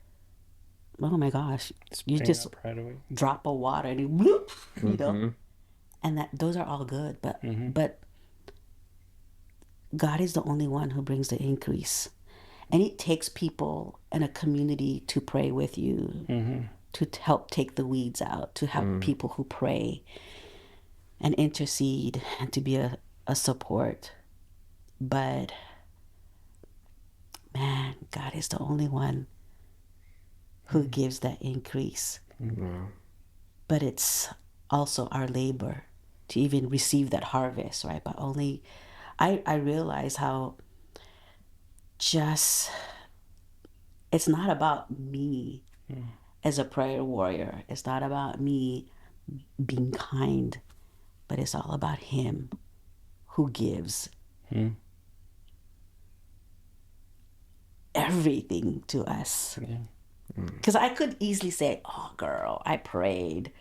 [SPEAKER 4] oh my gosh, you
[SPEAKER 3] Spring
[SPEAKER 4] just
[SPEAKER 3] up right away.
[SPEAKER 4] drop of water and you whoop, you know, and that those are all good, but God is the only one who brings the increase. And it takes people and a community to pray with you, to help take the weeds out, to have people who pray and intercede and to be a support. But man, God is the only one who gives that increase.
[SPEAKER 1] Wow.
[SPEAKER 4] But it's also our labor to even receive that harvest, right? But only I realize how just it's not about me as a prayer warrior. It's not about me being kind, but it's all about Him who gives everything to us. Because I could easily say, oh, girl, I prayed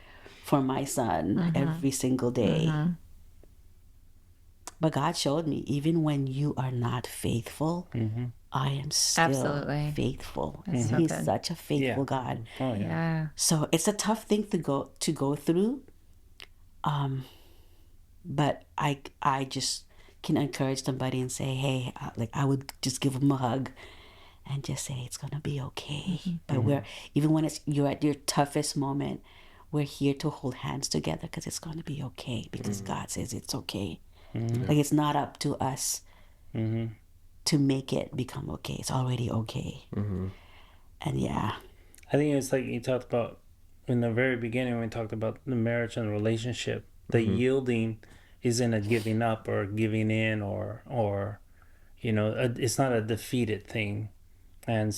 [SPEAKER 4] for my son every single day. But God showed me, even when you are not faithful, I am still
[SPEAKER 2] Absolutely.
[SPEAKER 4] faithful.
[SPEAKER 2] That's so
[SPEAKER 4] He's
[SPEAKER 2] good.
[SPEAKER 4] such a faithful
[SPEAKER 3] Yeah.
[SPEAKER 4] God.
[SPEAKER 3] Oh yeah.
[SPEAKER 2] Yeah.
[SPEAKER 4] So it's a tough thing to go through. But I just can encourage somebody and say, hey, like I would just give them a hug and just say it's gonna be okay. But even when you're at your toughest moment, we're here to hold hands together because it's gonna be okay, because God says it's okay. Like it's not up to us to make it become okay. It's already okay. And yeah,
[SPEAKER 3] I think it's like you talked about in the very beginning when we talked about the marriage and the relationship. The yielding isn't a giving up or giving in or you know, it's not a defeated thing. And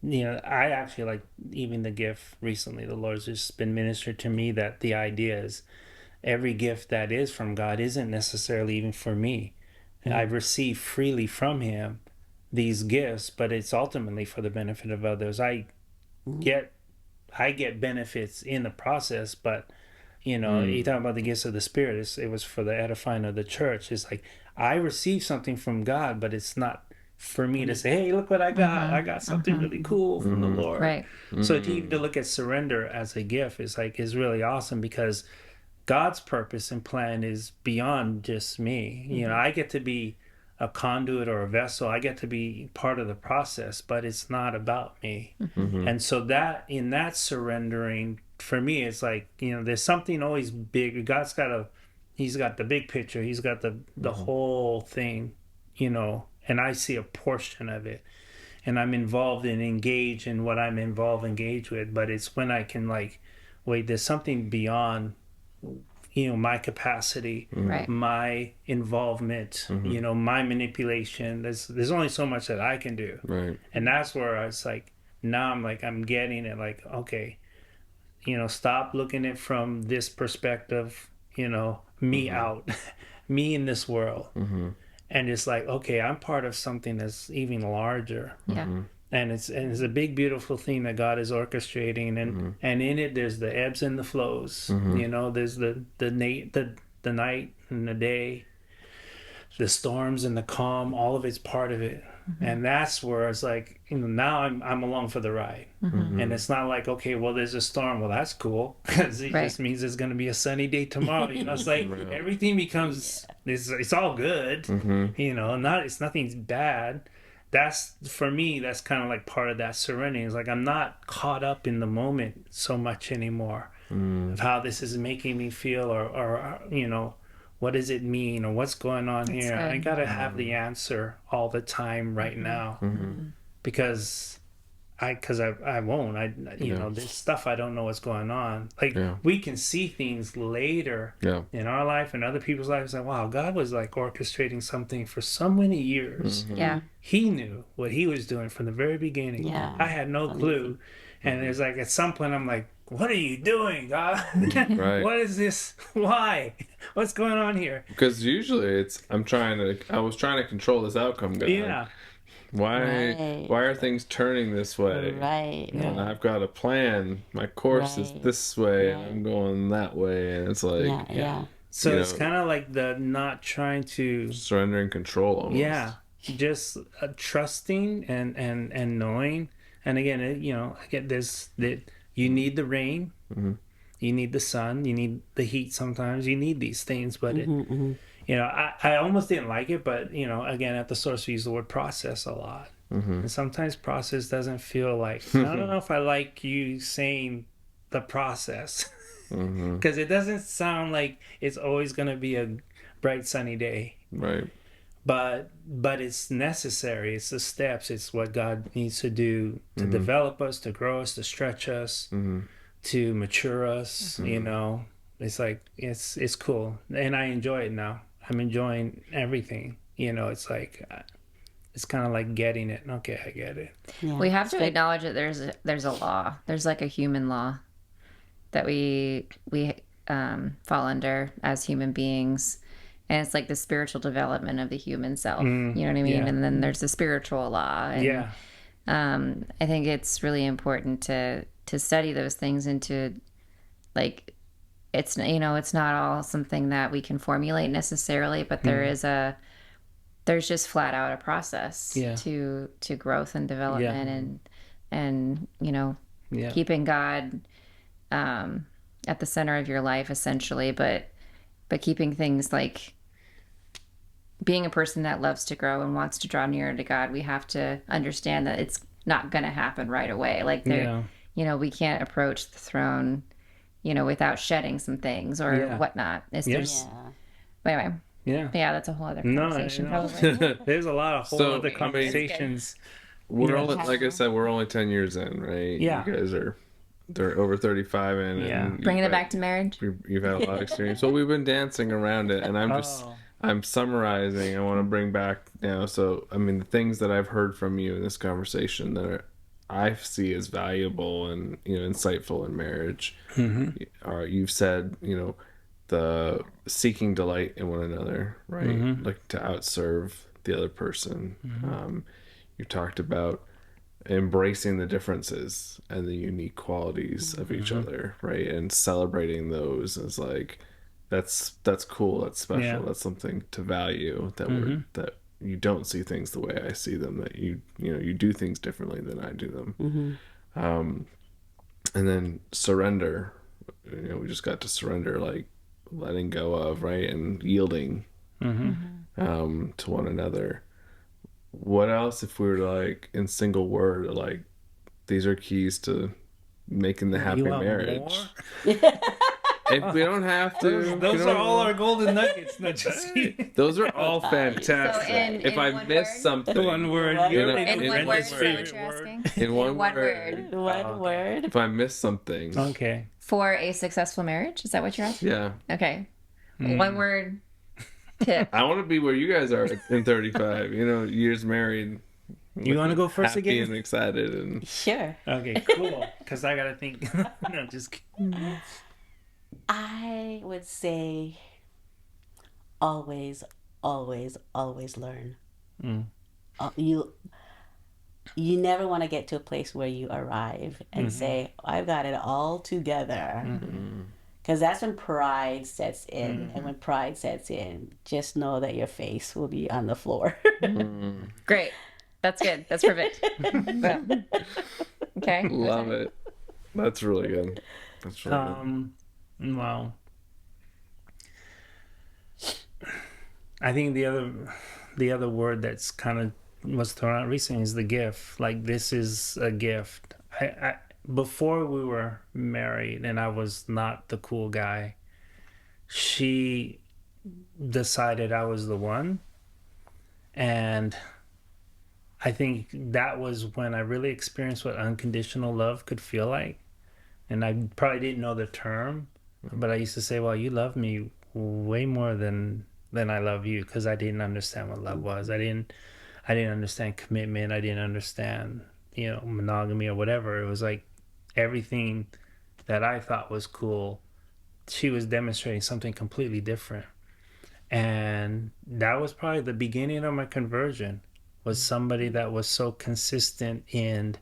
[SPEAKER 3] you know, I actually like even the gift recently. The Lord's just been ministered to me that the idea is every gift that is from God isn't necessarily even for me. I've received freely from Him these gifts, but it's ultimately for the benefit of others. I get benefits in the process, but you know, you talk about the gifts of the Spirit. It was for the edifying of the church. It's like I received something from God, but it's not for me to say, "Hey, look what I got! I got something really cool from the Lord."
[SPEAKER 2] Right.
[SPEAKER 3] So to look at surrender as a gift is really awesome, because God's purpose and plan is beyond just me. You know, I get to be a conduit or a vessel. I get to be part of the process, but it's not about me. And so that in that surrendering, for me, it's like, you know, there's something always big. He's got the big picture. He's got the whole thing, you know, and I see a portion of it. And I'm involved and engaged in what I'm engaged with. But it's when I can like, wait, there's something beyond, you know, my capacity,
[SPEAKER 2] Right.
[SPEAKER 3] my involvement, my manipulation. There's only so much that I can do.
[SPEAKER 1] Right.
[SPEAKER 3] And that's where I was like, now I'm like, I'm getting it. Like, okay, stop looking at it from this perspective, me out, me in this world. And it's like, okay, I'm part of something that's even larger.
[SPEAKER 2] Yeah.
[SPEAKER 3] And it's a big beautiful thing that God is orchestrating, and in it there's the ebbs and the flows. There's the night and the day, the storms and the calm, all of it's part of it. And that's where it's like, now I'm along for the ride. And it's not like, okay, well, there's a storm, well, that's cool, because it just means there's going to be a sunny day tomorrow. It's like everything becomes it's all good. It's nothing's bad. That's, for me, that's kind of like part of that serenity. It's like I'm not caught up in the moment so much anymore of how this is making me feel, or what does it mean, or what's going on here.
[SPEAKER 2] Good.
[SPEAKER 3] I gotta have the answer all the time right now, because I won't. There's stuff I don't know what's going on. Like, we can see things later in our life and other people's lives. Like, wow, God was like orchestrating something for so many years.
[SPEAKER 2] Yeah.
[SPEAKER 3] He knew what he was doing from the very beginning.
[SPEAKER 4] Yeah.
[SPEAKER 3] I had no clue. And it's like, at some point I'm like, what are you doing, God?
[SPEAKER 1] Right.
[SPEAKER 3] What is this? Why? What's going on here?
[SPEAKER 1] Because usually I was trying to control this outcome, God.
[SPEAKER 3] Yeah.
[SPEAKER 1] Why are things turning this way?
[SPEAKER 4] Right.
[SPEAKER 1] And I've got a plan. My course is this way, and I'm going that way, and it's like
[SPEAKER 3] So
[SPEAKER 1] You
[SPEAKER 3] it's
[SPEAKER 1] know,
[SPEAKER 3] kind of like the not trying to,
[SPEAKER 1] surrendering control almost.
[SPEAKER 3] just trusting and knowing. And again, I get this, that you need the rain, you need the sun, you need the heat. Sometimes you need these things, but I almost didn't like it, but again, at the source we use the word process a lot, and sometimes process doesn't feel like, I don't know if I like you saying the process, because it doesn't sound like it's always going to be a bright sunny day.
[SPEAKER 1] Right.
[SPEAKER 3] But it's necessary. It's the steps. It's what God needs to do to develop us, to grow us, to stretch us, to mature us. It's like, it's cool, and I enjoy it now. I'm enjoying everything. It's like, it's kind of like getting it. Okay, I get it.
[SPEAKER 4] Yeah.
[SPEAKER 2] We have to acknowledge that there's a law. There's like a human law that we fall under as human beings. And it's like the spiritual development of the human self. You know what I mean?
[SPEAKER 3] Yeah.
[SPEAKER 2] And then there's the spiritual law. And, I think it's really important to study those things and to, like, it's not all something that we can formulate necessarily, but there's just flat out a process to growth and development and keeping God at the center of your life, essentially, but keeping things like being a person that loves to grow and wants to draw nearer to God. We have to understand that it's not going to happen right away. Like, we can't approach the throne, without shedding some things or whatnot. It's just, anyway.
[SPEAKER 3] Yeah.
[SPEAKER 2] Yeah, that's a whole other conversation.
[SPEAKER 3] Probably. There's a lot of whole other conversations.
[SPEAKER 1] We're only, like I said, we're only 10 years in, right?
[SPEAKER 3] Yeah.
[SPEAKER 1] You guys they're over 35 in. And
[SPEAKER 2] Bringing it back to marriage.
[SPEAKER 1] You've had a lot of experience. So we've been dancing around it, and I'm summarizing. I want to bring back now. So, I mean, the things that I've heard from you in this conversation that I see as valuable and, insightful in marriage. You've said, the seeking delight in one another, right? Like to outserve the other person. You talked about embracing the differences and the unique qualities of each other, right? And celebrating those as like, that's cool, that's special, that's something to value, that that you don't see things the way I see them, that you do things differently than I do them. And then surrender, we just got to surrender, like letting go of, right? And yielding to one another. What else, if we were to, like, in single word, like, these are keys to making the happy marriage? If we don't have to,
[SPEAKER 3] those are all our golden nuggets. Not just
[SPEAKER 1] those are all fantastic.
[SPEAKER 2] So
[SPEAKER 1] if I miss something,
[SPEAKER 3] one word,
[SPEAKER 2] In one word, is that what you're asking?
[SPEAKER 1] in one
[SPEAKER 2] One
[SPEAKER 1] word,
[SPEAKER 2] word.
[SPEAKER 4] One word.
[SPEAKER 1] if I miss something,
[SPEAKER 3] Okay.
[SPEAKER 2] For a successful marriage? Is that what you're asking?
[SPEAKER 1] yeah,
[SPEAKER 2] Okay. One word tip.
[SPEAKER 1] I want to be where you guys are in 35. Years married.
[SPEAKER 3] You want to go first
[SPEAKER 1] happy
[SPEAKER 3] again?
[SPEAKER 1] and excited and
[SPEAKER 4] Sure.
[SPEAKER 3] Okay, cool. Because I gotta think. No, just kidding.
[SPEAKER 4] I would say always, always, always learn.
[SPEAKER 3] Mm.
[SPEAKER 4] You never want to get to a place where you arrive and say, I've got it all together. Because that's when pride sets in. And when pride sets in, just know that your face will be on the floor.
[SPEAKER 2] Great. That's good. That's perfect. Yeah. Okay.
[SPEAKER 1] love it. That's really good. That's really
[SPEAKER 3] Well, I think the other word that's kind of was thrown out recently is the gift. Like, this is a gift. I before we were married and I was not the cool guy, she decided I was the one. And I think that was when I really experienced what unconditional love could feel like. And I probably didn't know the term, but I used to say, well, you love me way more than I love you, because I didn't understand what love was. I didn't understand commitment. I didn't understand, monogamy or whatever. It was like everything that I thought was cool, she was demonstrating something completely different. And that was probably the beginning of my conversion, was somebody that was so consistent in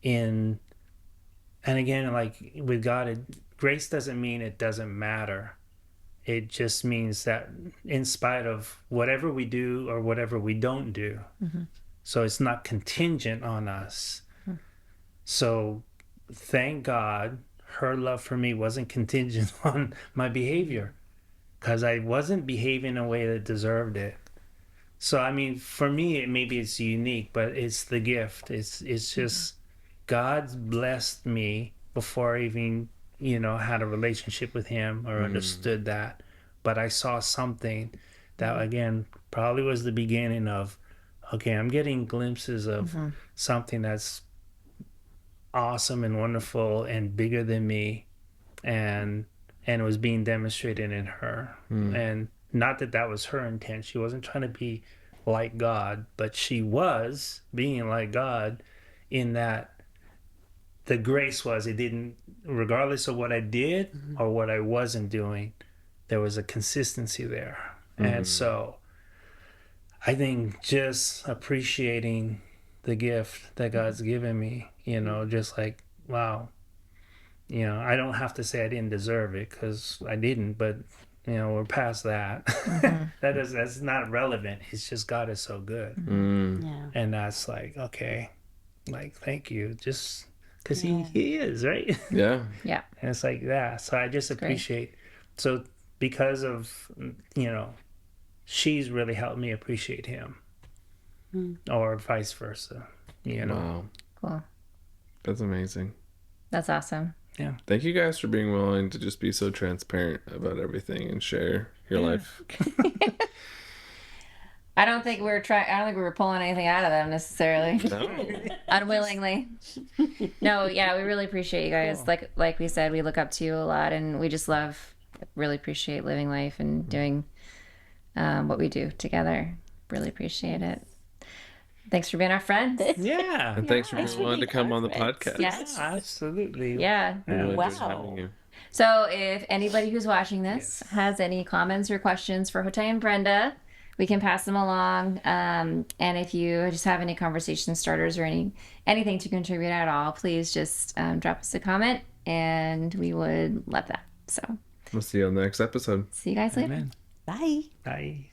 [SPEAKER 3] and again, like with God, grace doesn't mean it doesn't matter. It just means that in spite of whatever we do or whatever we don't do, so it's not contingent on us. So thank God her love for me wasn't contingent on my behavior, because I wasn't behaving in a way that deserved it. So I mean, for me, maybe it's unique, but it's the gift. It's just God's blessed me before I even had a relationship with Him or understood that. But I saw something that again probably was the beginning of, okay, I'm getting glimpses of something that's awesome and wonderful and bigger than me, and it was being demonstrated in her. And not that that was her intent. She wasn't trying to be like God, but she was being like God in that the grace was, it didn't, regardless of what I did or what I wasn't doing, there was a consistency there. And so I think just appreciating the gift that God's given me, just like, wow, I don't have to say I didn't deserve it, because I didn't, but we're past that. That's not relevant. It's just God is so good.
[SPEAKER 4] Yeah.
[SPEAKER 3] And that's like, okay, like, thank you, just because he is, right?
[SPEAKER 1] Yeah.
[SPEAKER 2] Yeah.
[SPEAKER 3] And it's like that. So I just appreciate, so because of, she's really helped me appreciate him, or vice versa,
[SPEAKER 1] Wow.
[SPEAKER 2] Cool.
[SPEAKER 1] That's amazing.
[SPEAKER 2] That's awesome.
[SPEAKER 3] Yeah.
[SPEAKER 1] Thank you guys for being willing to just be so transparent about everything and share your life.
[SPEAKER 2] I don't think we were pulling anything out of them necessarily.
[SPEAKER 1] No.
[SPEAKER 2] Unwillingly. No, yeah, we really appreciate you guys.
[SPEAKER 3] Cool.
[SPEAKER 2] Like we said, we look up to you a lot, and we just really appreciate living life and doing what we do together. Really appreciate it. Thanks for being our friends.
[SPEAKER 3] Yeah.
[SPEAKER 1] And thanks for
[SPEAKER 4] Thanks
[SPEAKER 1] being
[SPEAKER 4] for
[SPEAKER 1] willing to
[SPEAKER 4] being
[SPEAKER 1] come
[SPEAKER 4] our
[SPEAKER 1] on the
[SPEAKER 4] friends.
[SPEAKER 1] podcast.
[SPEAKER 2] Yes.
[SPEAKER 3] Absolutely.
[SPEAKER 2] Yeah.
[SPEAKER 1] We really enjoyed
[SPEAKER 4] Wow.
[SPEAKER 1] having you.
[SPEAKER 2] So if anybody who's watching this has any comments or questions for Ho-Tai and Brenda, we can pass them along. And if you just have any conversation starters or anything to contribute at all, please just drop us a comment, and we would love that. So
[SPEAKER 1] We'll see you on the next episode.
[SPEAKER 2] see you guys later.
[SPEAKER 3] Amen.
[SPEAKER 4] Bye.
[SPEAKER 3] Bye.